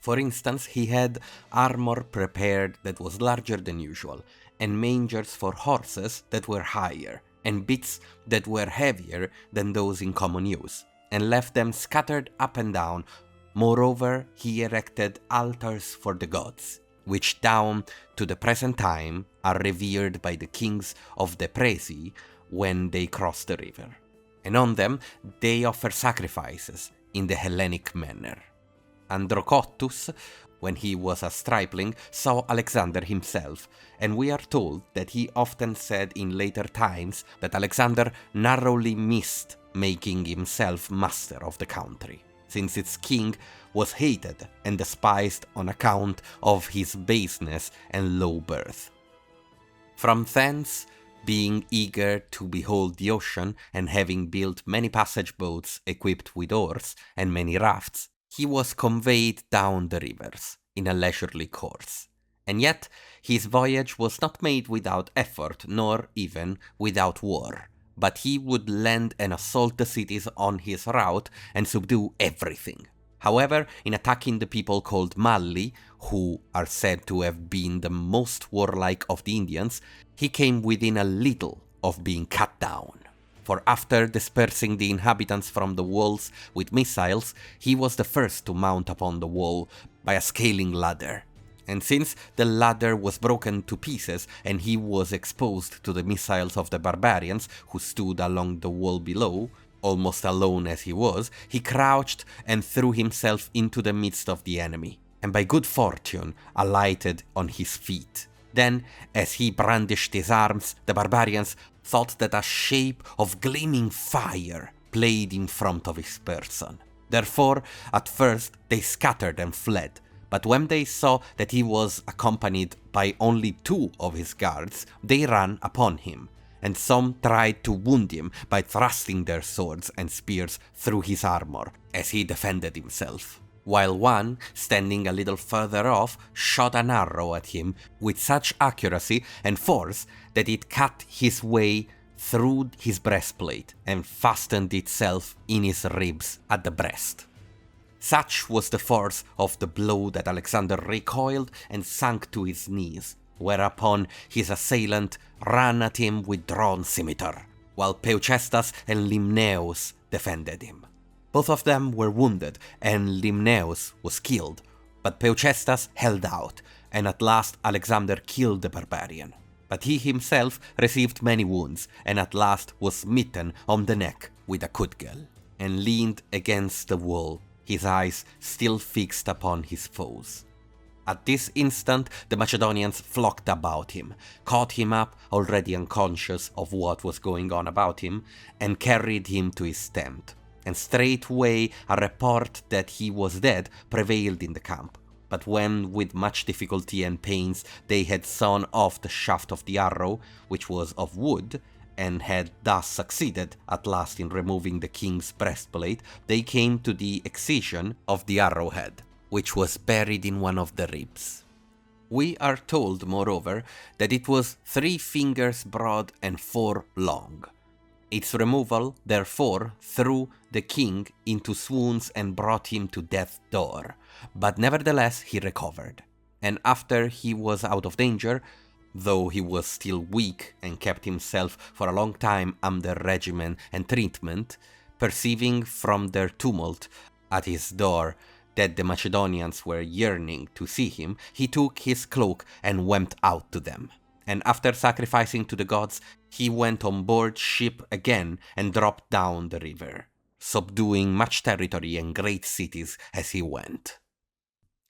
For instance, he had armor prepared that was larger than usual, and mangers for horses that were higher, and bits that were heavier than those in common use, and left them scattered up and down. Moreover, he erected altars for the gods, which down to the present time are revered by the kings of the Presi when they cross the river, and on them they offer sacrifices in the Hellenic manner. Androcottus, when he was a stripling, saw Alexander himself, and we are told that he often said in later times that Alexander narrowly missed making himself master of the country, since its king was hated and despised on account of his baseness and low birth. From thence, being eager to behold the ocean, and having built many passage boats equipped with oars and many rafts, he was conveyed down the rivers in a leisurely course. And yet his voyage was not made without effort, nor even without war, but he would land and assault the cities on his route and subdue everything. However, in attacking the people called Malli, who are said to have been the most warlike of the Indians, he came within a little of being cut down. For after dispersing the inhabitants from the walls with missiles, he was the first to mount upon the wall by a scaling ladder. And since the ladder was broken to pieces and he was exposed to the missiles of the barbarians who stood along the wall below, almost alone as he was, he crouched and threw himself into the midst of the enemy, and by good fortune alighted on his feet. Then, as he brandished his arms, the barbarians thought that a shape of gleaming fire played in front of his person. Therefore, at first they scattered and fled, but when they saw that he was accompanied by only 2 of his guards, they ran upon him, and some tried to wound him by thrusting their swords and spears through his armor as he defended himself, while one, standing a little further off, shot an arrow at him with such accuracy and force that it cut his way through his breastplate and fastened itself in his ribs at the breast. Such was the force of the blow that Alexander recoiled and sank to his knees, whereupon his assailant ran at him with drawn scimitar, while Peucestas and Limnaeus defended him. Both of them were wounded, and Limnaeus was killed, but Peucestas held out, and at last Alexander killed the barbarian. But he himself received many wounds, and at last was smitten on the neck with a cudgel, and leaned against the wall, his eyes still fixed upon his foes. At this instant the Macedonians flocked about him, caught him up, already unconscious of what was going on about him, and carried him to his tent. And straightway a report that he was dead prevailed in the camp. But when with much difficulty and pains they had sawn off the shaft of the arrow, which was of wood, and had thus succeeded at last in removing the king's breastplate, they came to the excision of the arrowhead, which was buried in one of the ribs. We are told, moreover, that it was 3 fingers broad and 4 long. Its removal, therefore, threw the king into swoons and brought him to death's door, but nevertheless he recovered, and after he was out of danger, though he was still weak and kept himself for a long time under regimen and treatment, perceiving from their tumult at his door that the Macedonians were yearning to see him, he took his cloak and went out to them, And after sacrificing to the gods, he went on board ship again and dropped down the river, subduing much territory and great cities as he went.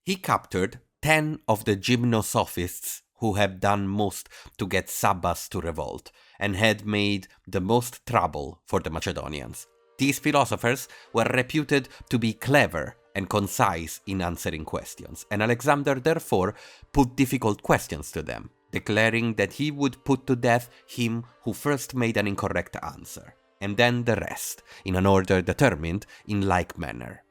He captured 10 of the gymnosophists who had done most to get Sabas to revolt, and had made the most trouble for the Macedonians. These philosophers were reputed to be clever and concise in answering questions, and Alexander therefore put difficult questions to them, declaring that he would put to death him who first made an incorrect answer, and then the rest, in an order determined in like manner.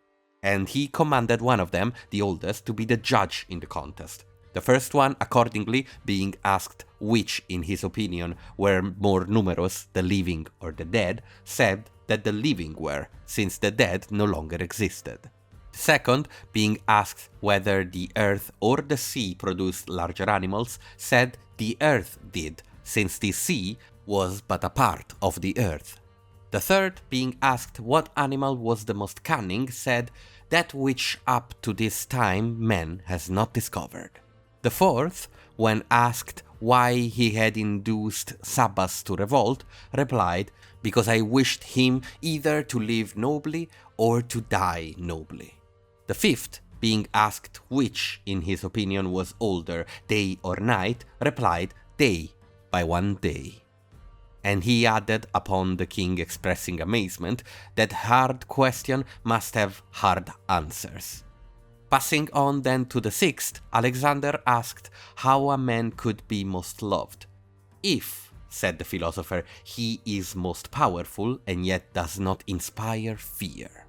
And he commanded one of them, the oldest, to be the judge in the contest. The first one, accordingly, being asked which, in his opinion, were more numerous, the living or the dead, said that the living were, since the dead no longer existed. The second, being asked whether the earth or the sea produced larger animals, said the earth did, since the sea was but a part of the earth. The third, being asked what animal was the most cunning, said that which up to this time man has not discovered. The fourth, when asked why he had induced Sabas to revolt, replied, "Because I wished him either to live nobly or to die nobly." The fifth, being asked which, in his opinion, was older, day or night, replied, "Day, by one day." And he added, upon the king expressing amazement, that hard question must have hard answers. Passing on then to the sixth, Alexander asked how a man could be most loved. "If," said the philosopher, "he is most powerful and yet does not inspire fear."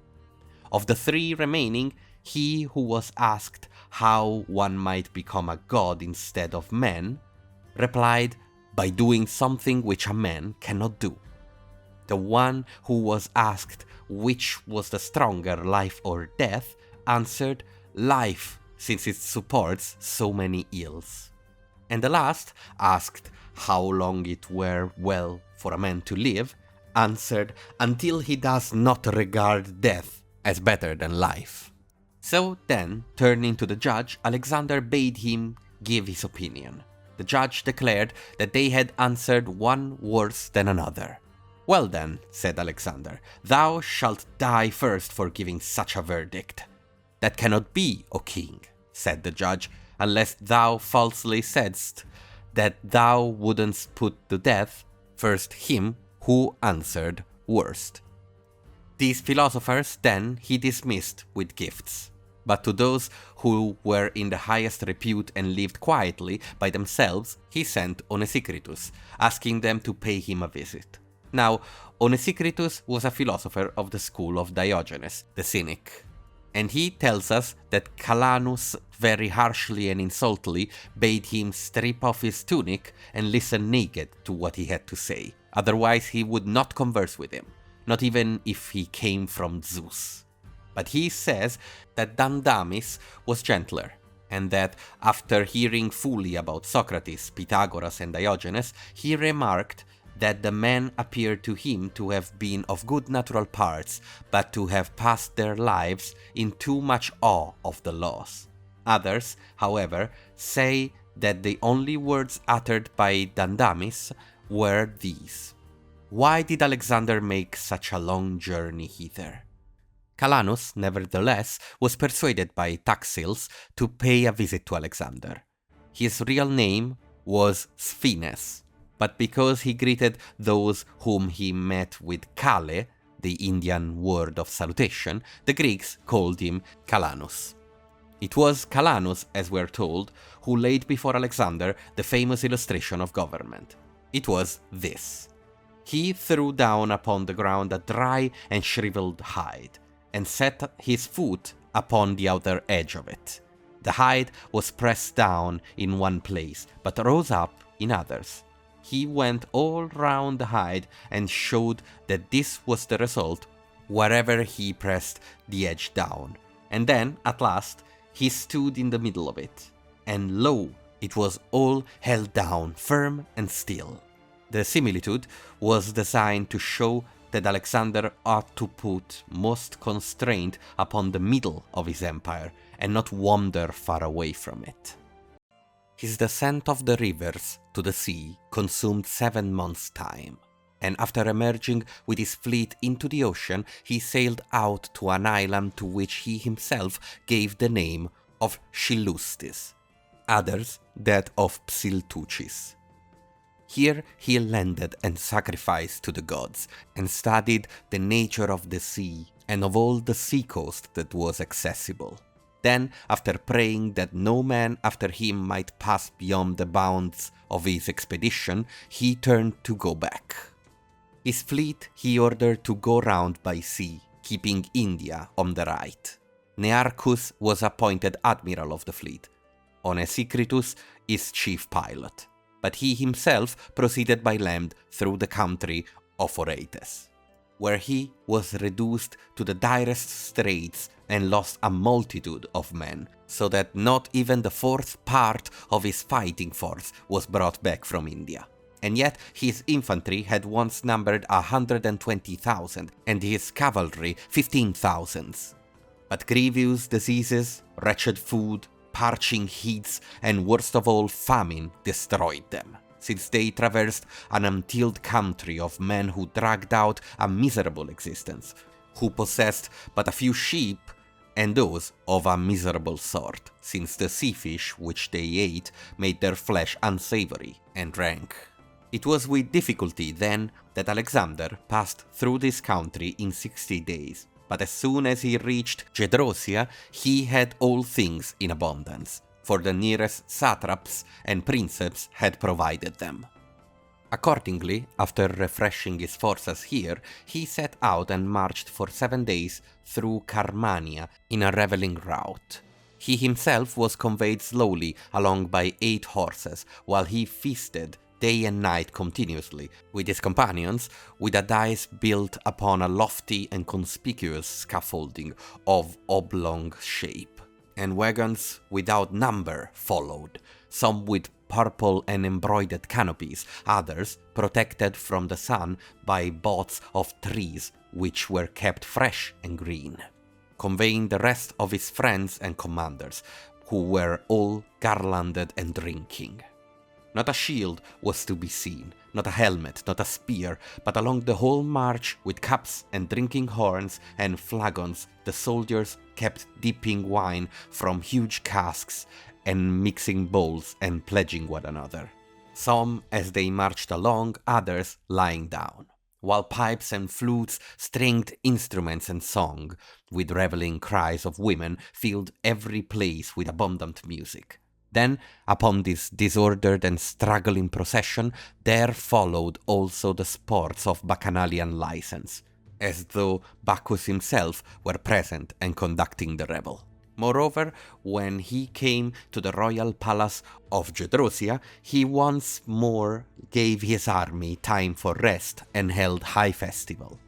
Of the three remaining, he who was asked how one might become a god instead of man, replied, "By doing something which a man cannot do." The one who was asked which was the stronger, life or death, answered, "Life, since it supports so many ills." And the last, asked how long it were well for a man to live, answered, "Until he does not regard death as better than life." So then, turning to the judge, Alexander bade him give his opinion. The judge declared that they had answered one worse than another. "Well then," said Alexander, "thou shalt die first for giving such a verdict." "That cannot be, O king," said the judge, "unless thou falsely saidst that thou wouldn't put to death first him who answered worst." These philosophers then he dismissed with gifts. But to those who were in the highest repute and lived quietly by themselves, he sent Onesicritus, asking them to pay him a visit. Now, Onesicritus was a philosopher of the school of Diogenes, the Cynic. And he tells us that Calanus very harshly and insultingly bade him strip off his tunic and listen naked to what he had to say. Otherwise he would not converse with him, not even if he came from Zeus. But he says that Dandamis was gentler, and that after hearing fully about Socrates, Pythagoras and Diogenes, he remarked that the men appeared to him to have been of good natural parts, but to have passed their lives in too much awe of the laws. Others, however, say that the only words uttered by Dandamis were these: "Why did Alexander make such a long journey hither?" Calanus, nevertheless, was persuaded by Taxils to pay a visit to Alexander. His real name was Sphinx, but because he greeted those whom he met with Kale, the Indian word of salutation, the Greeks called him Calanus. It was Calanus, as we're told, who laid before Alexander the famous illustration of government. It was this. He threw down upon the ground a dry and shriveled hide, and set his foot upon the outer edge of it. The hide was pressed down in one place, but rose up in others. He went all round the hide and showed that this was the result wherever he pressed the edge down. And then, at last, he stood in the middle of it, and lo, it was all held down firm and still. The similitude was designed to show that Alexander ought to put most constraint upon the middle of his empire, and not wander far away from it. His descent of the rivers to the sea consumed 7 months' time, and after emerging with his fleet into the ocean, he sailed out to an island to which he himself gave the name of Shilustis, others that of Psiltuchis. Here he landed and sacrificed to the gods, and studied the nature of the sea and of all the seacoast that was accessible. Then, after praying that no man after him might pass beyond the bounds of his expedition, he turned to go back. His fleet he ordered to go round by sea, keeping India on the right. Nearchus was appointed admiral of the fleet, Onesicritus his chief pilot, but he himself proceeded by land through the country of Oretes, where he was reduced to the direst straits and lost a multitude of men, so that not even the 4th part of his fighting force was brought back from India. And yet his infantry had once numbered 120,000, and his cavalry 15,000. But grievous diseases, wretched food, parching heats, and worst of all famine destroyed them, since they traversed an untilled country of men who dragged out a miserable existence, who possessed but a few sheep, and those of a miserable sort, since the sea fish which they ate made their flesh unsavory and rank. It was with difficulty, then, that Alexander passed through this country in 60 days, but as soon as he reached Gedrosia, he had all things in abundance, for the nearest satraps and princeps had provided them. Accordingly, after refreshing his forces here, he set out and marched for 7 days through Carmania in a reveling rout. He himself was conveyed slowly along by 8 horses, while he feasted day and night continuously with his companions, with a dais built upon a lofty and conspicuous scaffolding of oblong shape, and wagons without number followed, some with purple and embroidered canopies, others protected from the sun by boughs of trees which were kept fresh and green, conveying the rest of his friends and commanders, who were all garlanded and drinking. Not a shield was to be seen, not a helmet, not a spear, but along the whole march, with cups and drinking horns and flagons, the soldiers kept dipping wine from huge casks and mixing bowls and pledging one another, some as they marched along, others lying down, while pipes and flutes, stringed instruments and song, with reveling cries of women, filled every place with abundant music. Then, upon this disordered and struggling procession, there followed also the sports of Bacchanalian license, as though Bacchus himself were present and conducting the revel. Moreover, when he came to the royal palace of Gedrosia, he once more gave his army time for rest and held high festival.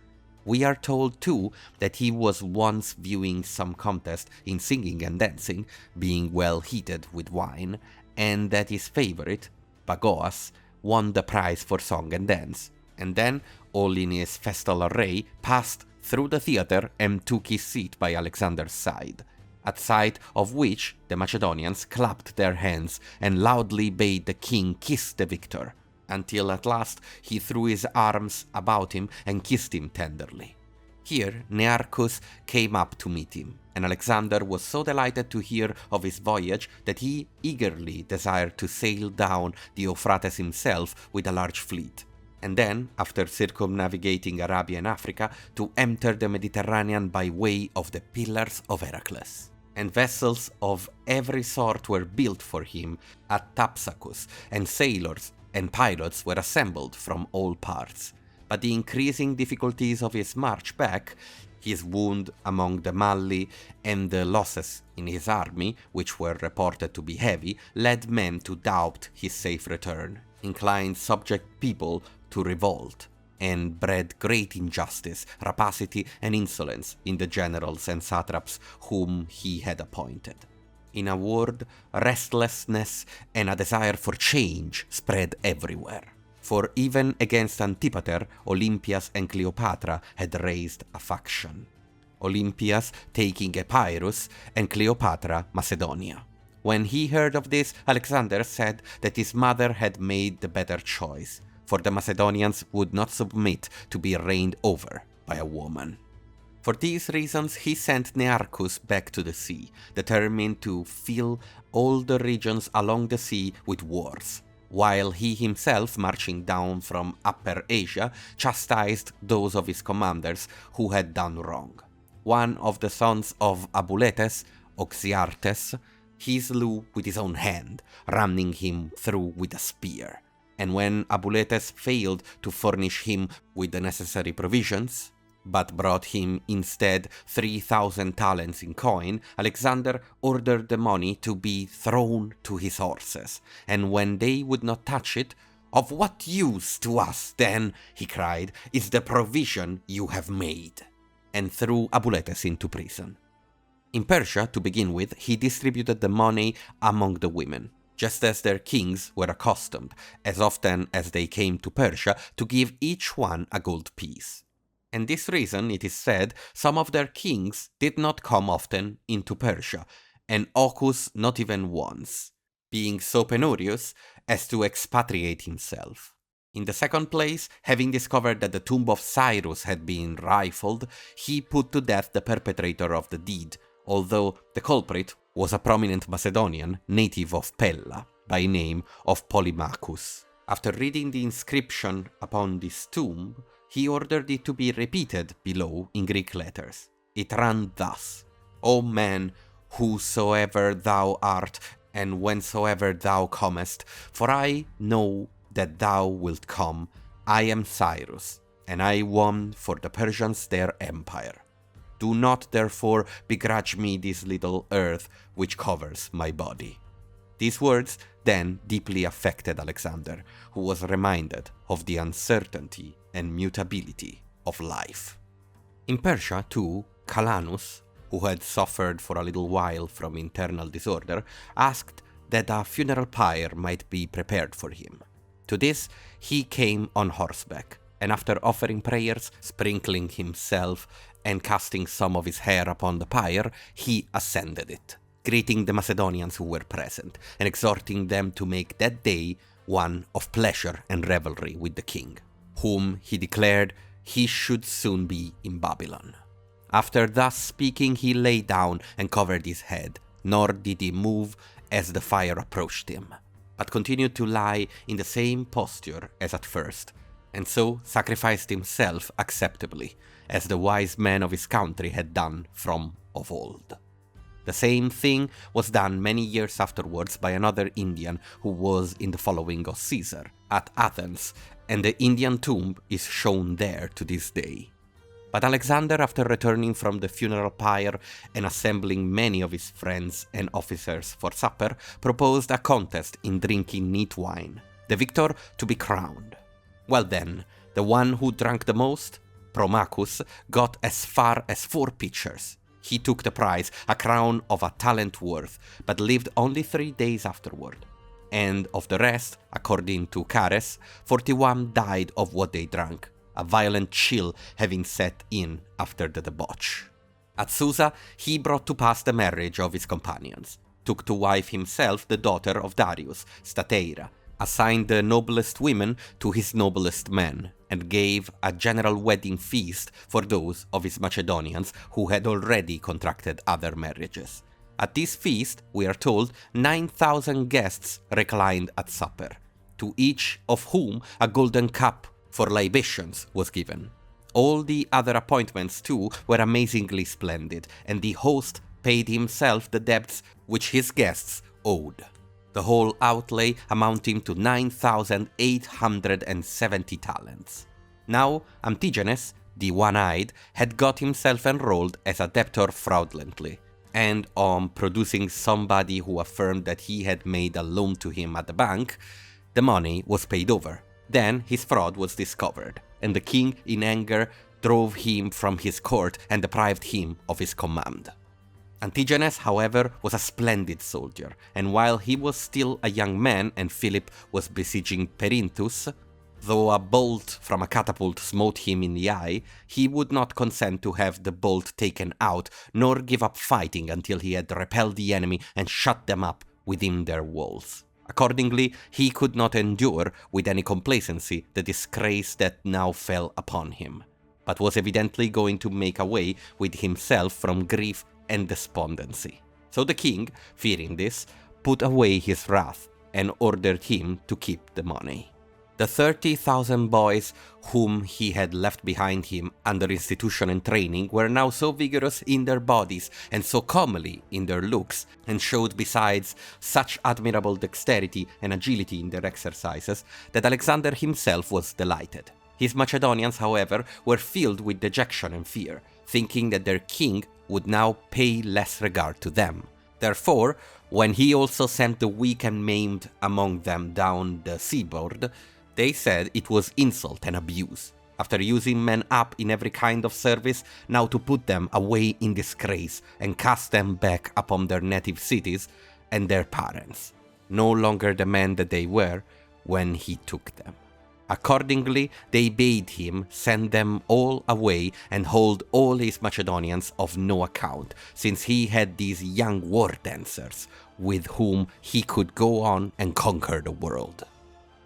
We are told too that he was once viewing some contest in singing and dancing, being well heated with wine, and that his favorite, Bagoas, won the prize for song and dance, and then, all in his festal array, passed through the theatre and took his seat by Alexander's side, at sight of which the Macedonians clapped their hands and loudly bade the king kiss the victor, until at last he threw his arms about him and kissed him tenderly. Here Nearchus came up to meet him, and Alexander was so delighted to hear of his voyage that he eagerly desired to sail down the Euphrates himself with a large fleet, and then, after circumnavigating Arabia and Africa, to enter the Mediterranean by way of the Pillars of Heracles. And vessels of every sort were built for him at Thapsacus, and sailors and pilots were assembled from all parts. But the increasing difficulties of his march back, his wound among the Malli, and the losses in his army, which were reported to be heavy, led men to doubt his safe return, inclined subject people to revolt, and bred great injustice, rapacity, and insolence in the generals and satraps whom he had appointed. In a word, restlessness and a desire for change spread everywhere. For even against Antipater, Olympias and Cleopatra had raised a faction. Olympias taking Epirus and Cleopatra Macedonia. When he heard of this, Alexander said that his mother had made the better choice, for the Macedonians would not submit to be reigned over by a woman. For these reasons, he sent Nearchus back to the sea, determined to fill all the regions along the sea with wars, while he himself, marching down from Upper Asia, chastised those of his commanders who had done wrong. One of the sons of Abuletes, Oxyartes, he slew with his own hand, ramming him through with a spear. And when Abuletes failed to furnish him with the necessary provisions, but brought him instead 3,000 talents in coin, Alexander ordered the money to be thrown to his horses, and when they would not touch it, "Of what use to us, then," he cried, "is the provision you have made?" and threw Abuletes into prison. In Persia, to begin with, he distributed the money among the women, just as their kings were accustomed, as often as they came to Persia, to give each one a gold piece. And this reason, it is said, some of their kings did not come often into Persia, and Ocus not even once, being so penurious as to expatriate himself. In the second place, having discovered that the tomb of Cyrus had been rifled, he put to death the perpetrator of the deed, although the culprit was a prominent Macedonian, native of Pella, by name of Polymachus. After reading the inscription upon this tomb, he ordered it to be repeated below in Greek letters. It ran thus: "O man, whosoever thou art, and whensoever thou comest, for I know that thou wilt come, I am Cyrus, and I won for the Persians their empire. Do not therefore begrudge me this little earth which covers my body." These words then deeply affected Alexander, who was reminded of the uncertainty and mutability of life. In Persia, too, Calanus, who had suffered for a little while from internal disorder, asked that a funeral pyre might be prepared for him. To this he came on horseback, and after offering prayers, sprinkling himself, and casting some of his hair upon the pyre, he ascended it, greeting the Macedonians who were present, and exhorting them to make that day one of pleasure and revelry with the king, whom he declared he should soon be in Babylon. After thus speaking, he lay down and covered his head, nor did he move as the fire approached him, but continued to lie in the same posture as at first, and so sacrificed himself acceptably, as the wise men of his country had done from of old. The same thing was done many years afterwards by another Indian who was in the following of Caesar, at Athens, and the Indian tomb is shown there to this day. But Alexander, after returning from the funeral pyre and assembling many of his friends and officers for supper, proposed a contest in drinking neat wine, the victor to be crowned. Well then, the one who drank the most, Promachus, got as far as 4 pitchers. He took the prize, a crown of a talent worth, but lived only 3 days afterward. And of the rest, according to Cares, 41 died of what they drank, a violent chill having set in after the debauch. At Susa, he brought to pass the marriage of his companions, took to wife himself the daughter of Darius, Stateira, assigned the noblest women to his noblest men, and gave a general wedding feast for those of his Macedonians who had already contracted other marriages. At this feast, we are told, 9,000 guests reclined at supper, to each of whom a golden cup for libations was given. All the other appointments, too, were amazingly splendid, and the host paid himself the debts which his guests owed, the whole outlay amounting to 9,870 talents. Now, Antigenes, the one-eyed, had got himself enrolled as a debtor fraudulently, and on producing somebody who affirmed that he had made a loan to him at the bank, the money was paid over. Then his fraud was discovered, and the king, in anger, drove him from his court and deprived him of his command. Antigenes, however, was a splendid soldier, and while he was still a young man and Philip was besieging Perinthus, though a bolt from a catapult smote him in the eye, he would not consent to have the bolt taken out, nor give up fighting until he had repelled the enemy and shut them up within their walls. Accordingly, he could not endure with any complacency the disgrace that now fell upon him, but was evidently going to make away with himself from grief and despondency. So the king, fearing this, put away his wrath and ordered him to keep the money. The 30,000 boys whom he had left behind him under institution and training were now so vigorous in their bodies and so comely in their looks, and showed besides such admirable dexterity and agility in their exercises, that Alexander himself was delighted. His Macedonians, however, were filled with dejection and fear, thinking that their king would now pay less regard to them. Therefore, when he also sent the weak and maimed among them down the seaboard, they said it was insult and abuse, after using men up in every kind of service, now to put them away in disgrace and cast them back upon their native cities and their parents, no longer the men that they were when he took them. Accordingly, they bade him send them all away and hold all his Macedonians of no account, since he had these young war dancers with whom he could go on and conquer the world.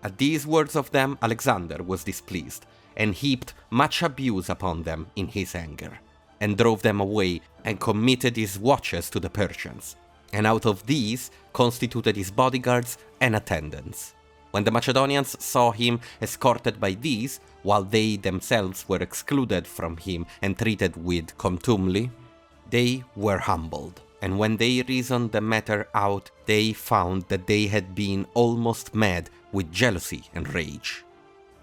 At these words of them, Alexander was displeased, and heaped much abuse upon them in his anger, and drove them away, and committed his watches to the Persians, and out of these constituted his bodyguards and attendants. When the Macedonians saw him escorted by these, while they themselves were excluded from him and treated with contumely, they were humbled, and when they reasoned the matter out, they found that they had been almost mad with jealousy and rage.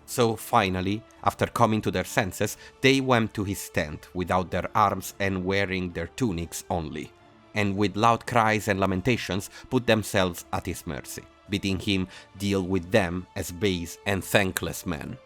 So finally, after coming to their senses, they went to his tent without their arms and wearing their tunics only, and with loud cries and lamentations put themselves at his mercy, bidding him deal with them as base and thankless men.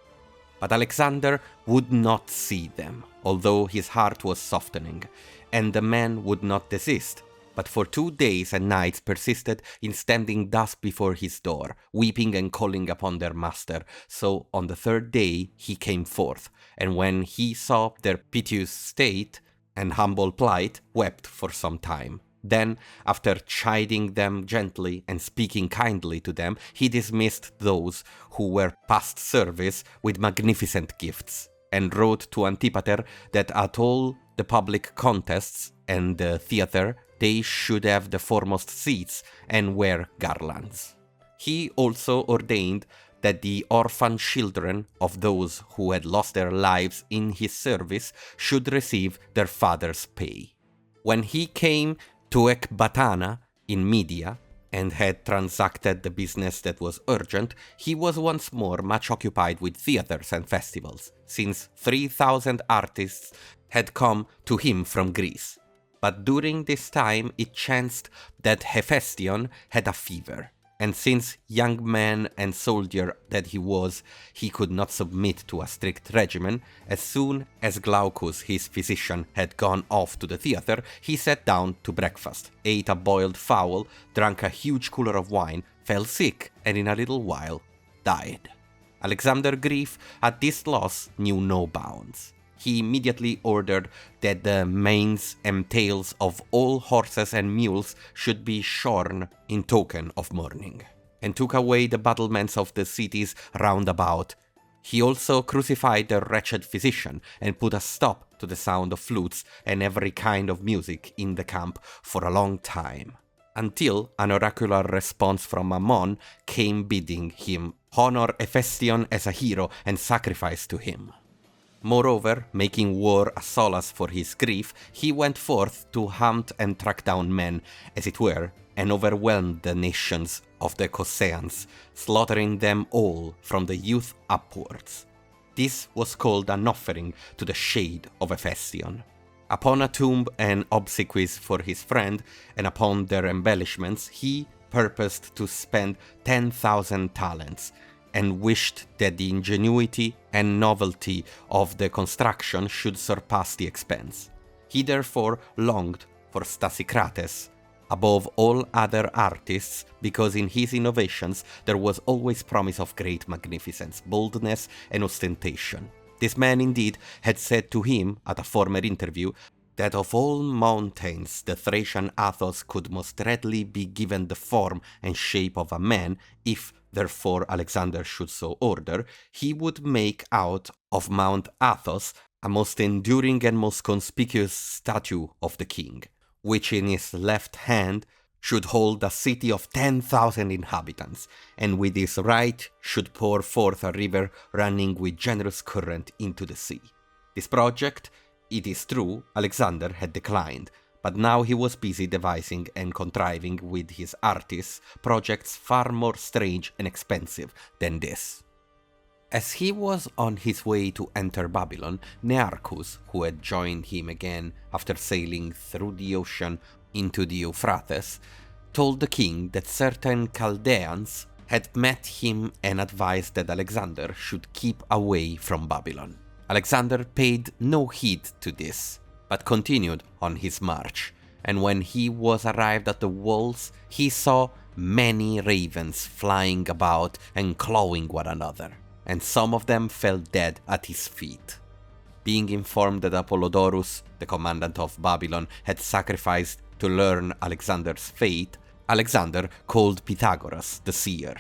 But Alexander would not see them, although his heart was softening, and the men would not desist, but for 2 days and nights persisted in standing thus before his door, weeping and calling upon their master. So on the 3rd day he came forth, and when he saw their piteous state and humble plight, wept for some time. Then, after chiding them gently and speaking kindly to them, he dismissed those who were past service with magnificent gifts, and wrote to Antipater that at all the public contests and the theatre they should have the foremost seats and wear garlands. He also ordained that the orphan children of those who had lost their lives in his service should receive their father's pay. When he came to Ecbatana in Media, and had transacted the business that was urgent, he was once more much occupied with theatres and festivals, since 3,000 artists had come to him from Greece. But during this time it chanced that Hephaestion had a fever, and since young man and soldier that he was, he could not submit to a strict regimen. As soon as Glaucus, his physician, had gone off to the theatre, he sat down to breakfast, ate a boiled fowl, drank a huge cooler of wine, fell sick, and in a little while died. Alexander's grief at this loss knew no bounds. He immediately ordered that the manes and tails of all horses and mules should be shorn in token of mourning, and took away the battlements of the cities round about. He also crucified the wretched physician, and put a stop to the sound of flutes and every kind of music in the camp for a long time, until an oracular response from Ammon came bidding him honor Hephaestion as a hero and sacrifice to him. Moreover, making war a solace for his grief, he went forth to hunt and track down men, as it were, and overwhelmed the nations of the Cosaeans, slaughtering them all from the youth upwards. This was called an offering to the shade of Hephaestion. Upon a tomb and obsequies for his friend, and upon their embellishments, he purposed to spend 10,000 talents, and wished that the ingenuity and novelty of the construction should surpass the expense. He therefore longed for Stachycrates above all other artists, because in his innovations there was always promise of great magnificence, boldness, and ostentation. This man indeed had said to him at a former interview that of all mountains the Thracian Athos could most readily be given the form and shape of a man, if therefore Alexander should so order, he would make out of Mount Athos a most enduring and most conspicuous statue of the king, which in his left hand should hold a city of 10,000 inhabitants, and with his right should pour forth a river running with generous current into the sea. This project, it is true, Alexander had declined, but now he was busy devising and contriving with his artists projects far more strange and expensive than this. As he was on his way to enter Babylon, Nearchus, who had joined him again after sailing through the ocean into the Euphrates, told the king that certain Chaldeans had met him and advised that Alexander should keep away from Babylon. Alexander paid no heed to this, but continued on his march, and when he was arrived at the walls, he saw many ravens flying about and clawing one another, and some of them fell dead at his feet. Being informed that Apollodorus, the commandant of Babylon, had sacrificed to learn Alexander's fate, Alexander called Pythagoras, the seer.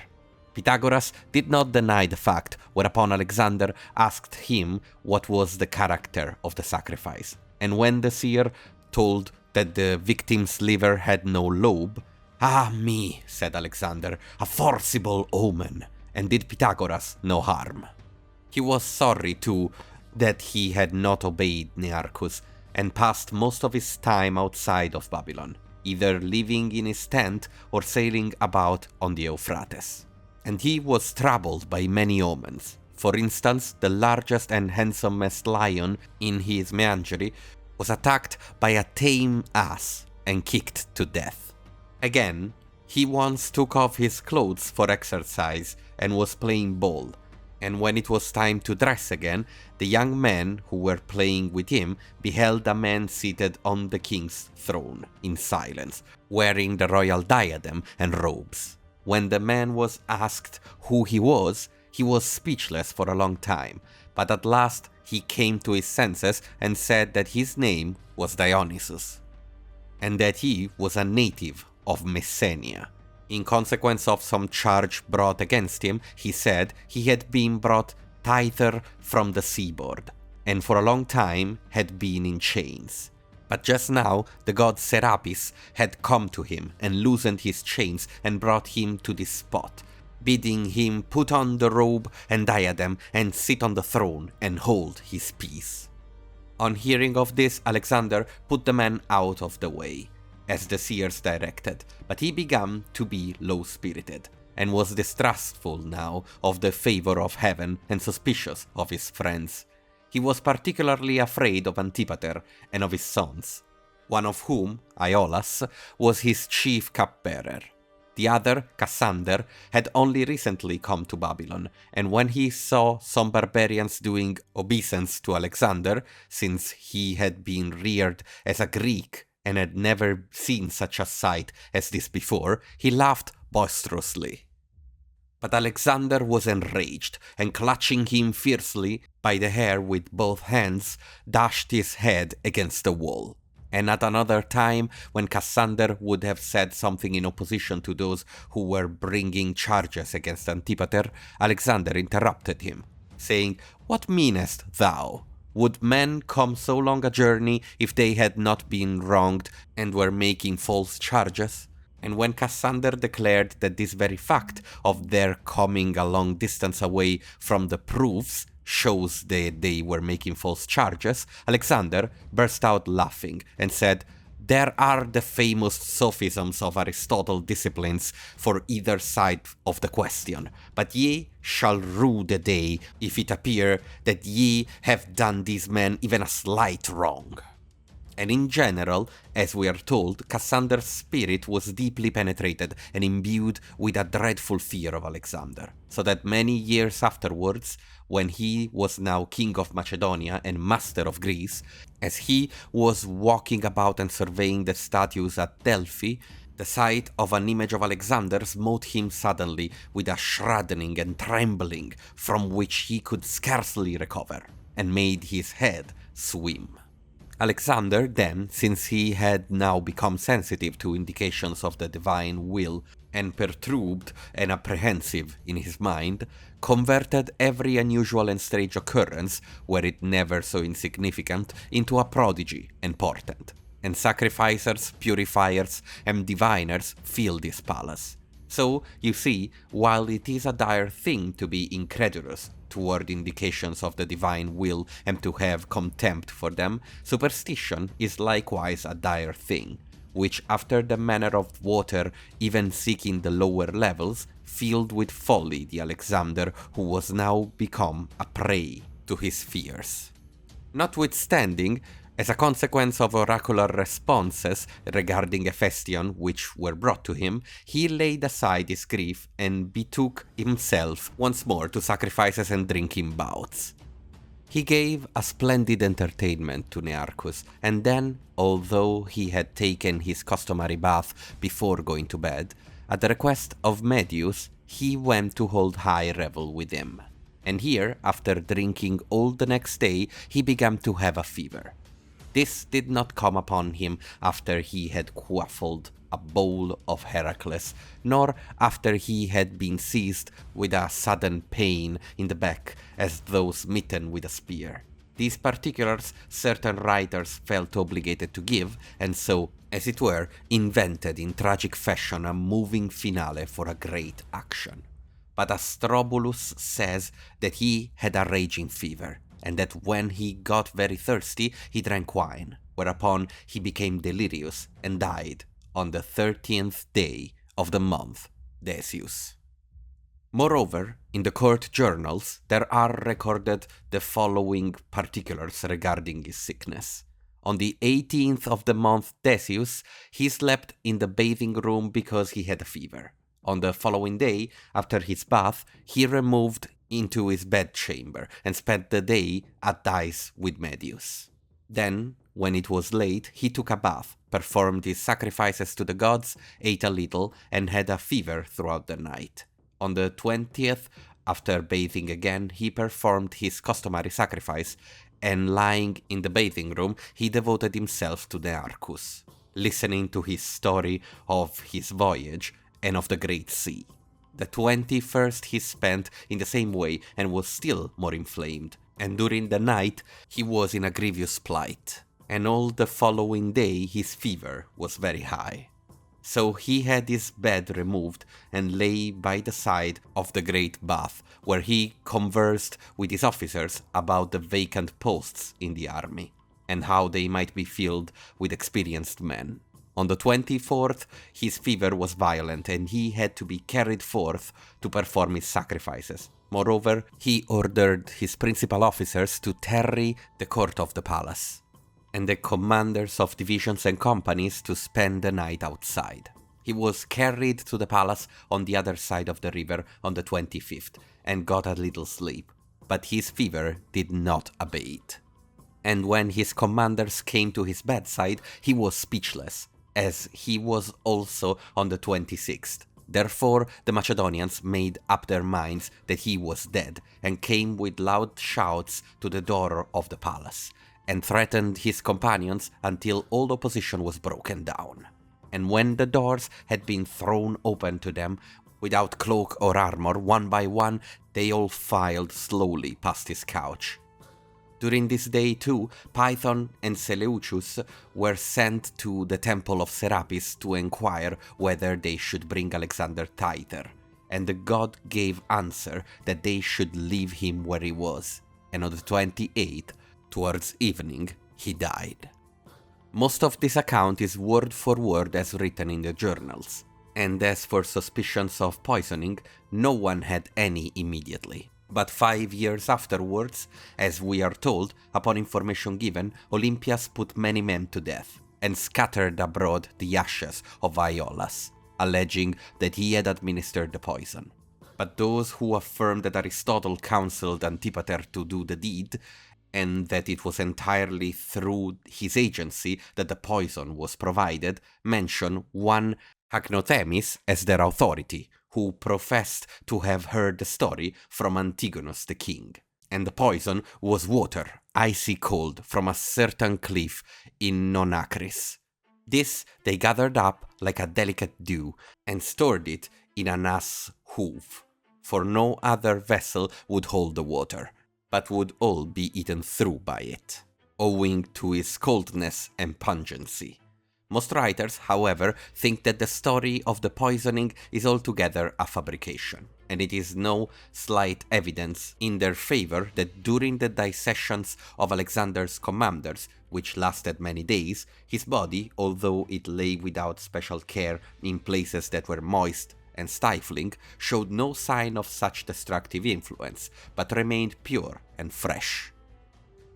Pythagoras did not deny the fact, whereupon Alexander asked him what was the character of the sacrifice. And when the seer told that the victim's liver had no lobe, "Ah me," said Alexander, "a forcible omen," and did Pythagoras no harm. He was sorry, too, that he had not obeyed Nearchus, and passed most of his time outside of Babylon, either living in his tent or sailing about on the Euphrates. And he was troubled by many omens. For instance, the largest and handsomest lion in his menagerie was attacked by a tame ass and kicked to death. Again, he once took off his clothes for exercise and was playing ball, and when it was time to dress again, the young men who were playing with him beheld a man seated on the king's throne in silence, wearing the royal diadem and robes. When the man was asked who he was speechless for a long time, but at last he came to his senses and said that his name was Dionysus, and that he was a native of Messenia. In consequence of some charge brought against him, he said he had been brought thither from the seaboard, and for a long time had been in chains. But just now the god Serapis had come to him and loosened his chains and brought him to this spot, bidding him put on the robe and diadem and sit on the throne and hold his peace. On hearing of this, Alexander put the man out of the way, as the seers directed, but he began to be low-spirited, and was distrustful now of the favor of heaven and suspicious of his friends. He was particularly afraid of Antipater and of his sons, one of whom, Iolas, was his chief cupbearer. The other, Cassander, had only recently come to Babylon, and when he saw some barbarians doing obeisance to Alexander, since he had been reared as a Greek and had never seen such a sight as this before, he laughed boisterously. But Alexander was enraged, and clutching him fiercely by the hair with both hands, dashed his head against the wall. And at another time, when Cassander would have said something in opposition to those who were bringing charges against Antipater, Alexander interrupted him, saying, "What meanest thou? Would men come so long a journey if they had not been wronged and were making false charges?" And when Cassander declared that this very fact of their coming a long distance away from the proofs shows that they were making false charges, Alexander burst out laughing and said, "There are the famous sophisms of Aristotle disciplines for either side of the question, but ye shall rue the day if it appear that ye have done these men even a slight wrong." And in general, as we are told, Cassander's spirit was deeply penetrated and imbued with a dreadful fear of Alexander, so that many years afterwards, when he was now king of Macedonia and master of Greece, as he was walking about and surveying the statues at Delphi, the sight of an image of Alexander smote him suddenly with a shuddering and trembling from which he could scarcely recover, and made his head swim. Alexander then, since he had now become sensitive to indications of the divine will and perturbed and apprehensive in his mind, converted every unusual and strange occurrence, were it never so insignificant, into a prodigy and portent. And sacrificers, purifiers, and diviners filled his palace. So, you see, while it is a dire thing to be incredulous toward indications of the divine will and to have contempt for them, superstition is likewise a dire thing, which after the manner of water, even seeking the lower levels, filled with folly the Alexander who was now become a prey to his fears. Notwithstanding, as a consequence of oracular responses regarding Hephaestion which were brought to him, he laid aside his grief and betook himself once more to sacrifices and drinking bouts. He gave a splendid entertainment to Nearchus, and then, although he had taken his customary bath before going to bed, at the request of Medius, he went to hold high revel with him. And here, after drinking all the next day, he began to have a fever. This did not come upon him after he had quaffed a bowl of Heracles, nor after he had been seized with a sudden pain in the back as though smitten with a spear. These particulars certain writers felt obligated to give, and so, as it were, invented in tragic fashion a moving finale for a great action. But Astrobulus says that he had a raging fever, and that when he got very thirsty, he drank wine, whereupon he became delirious and died on the 13th day of the month Decius. Moreover, in the court journals, there are recorded the following particulars regarding his sickness. On the 18th of the month Decius, he slept in the bathing room because he had a fever. On the following day, after his bath, he removed into his bedchamber and spent the day at dice with Medius. Then, when it was late, he took a bath, performed his sacrifices to the gods, ate a little, and had a fever throughout the night. On the 20th, after bathing again, he performed his customary sacrifice, and lying in the bathing room, he devoted himself to Nearchus, listening to his story of his voyage and of the Great Sea. The 21st he spent in the same way and was still more inflamed, and during the night he was in a grievous plight, and all the following day his fever was very high. So he had his bed removed and lay by the side of the great bath, where he conversed with his officers about the vacant posts in the army, and how they might be filled with experienced men. On the 24th, his fever was violent, and he had to be carried forth to perform his sacrifices. Moreover, he ordered his principal officers to tarry the court of the palace, and the commanders of divisions and companies to spend the night outside. He was carried to the palace on the other side of the river on the 25th, and got a little sleep, but his fever did not abate. And when his commanders came to his bedside, he was speechless, as he was also on the 26th. Therefore the Macedonians made up their minds that he was dead, and came with loud shouts to the door of the palace, and threatened his companions until all opposition was broken down. And when the doors had been thrown open to them, without cloak or armor, one by one, they all filed slowly past his couch. During this day, too, Python and Seleucus were sent to the temple of Serapis to inquire whether they should bring Alexander thither, and the god gave answer that they should leave him where he was, and on the 28th, towards evening, he died. Most of this account is word for word as written in the journals, and as for suspicions of poisoning, no one had any immediately. But 5 years afterwards, as we are told, upon information given, Olympias put many men to death, and scattered abroad the ashes of Iolas, alleging that he had administered the poison. But those who affirmed that Aristotle counseled Antipater to do the deed, and that it was entirely through his agency that the poison was provided, mention one Hagnothemis as their authority, who professed to have heard the story from Antigonus the king. and the poison was water, icy cold, from a certain cliff in Nonacris. This they gathered up like a delicate dew, and stored it in an ass hoof, for no other vessel would hold the water, but would all be eaten through by it, owing to its coldness and pungency. Most writers, however, think that the story of the poisoning is altogether a fabrication, and it is no slight evidence in their favor that during the dissections of Alexander's commanders, which lasted many days, his body, although it lay without special care in places that were moist and stifling, showed no sign of such destructive influence, but remained pure and fresh.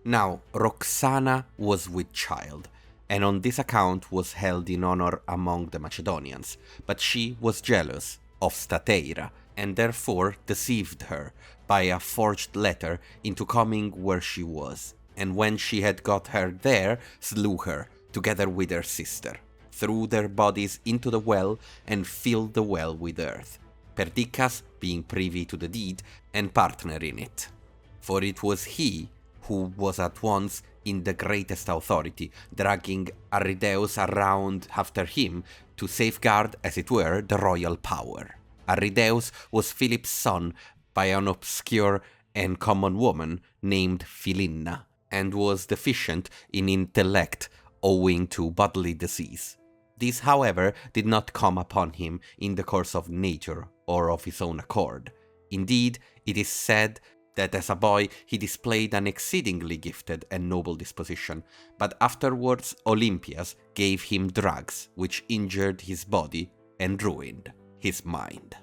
Now, Roxana was with child, and on this account was held in honor among the Macedonians, but she was jealous of Stateira, and therefore deceived her by a forged letter into coming where she was, and when she had got her there, slew her, together with her sister, threw their bodies into the well, and filled the well with earth, Perdiccas being privy to the deed and partner in it. For it was he who was at once in the greatest authority, dragging Arideus around after him to safeguard, as it were, the royal power. Arideus was Philip's son by an obscure and common woman named Philinna, and was deficient in intellect owing to bodily disease. This, however, did not come upon him in the course of nature or of his own accord. Indeed, it is said that as a boy he displayed an exceedingly gifted and noble disposition, but afterwards Olympias gave him drugs which injured his body and ruined his mind.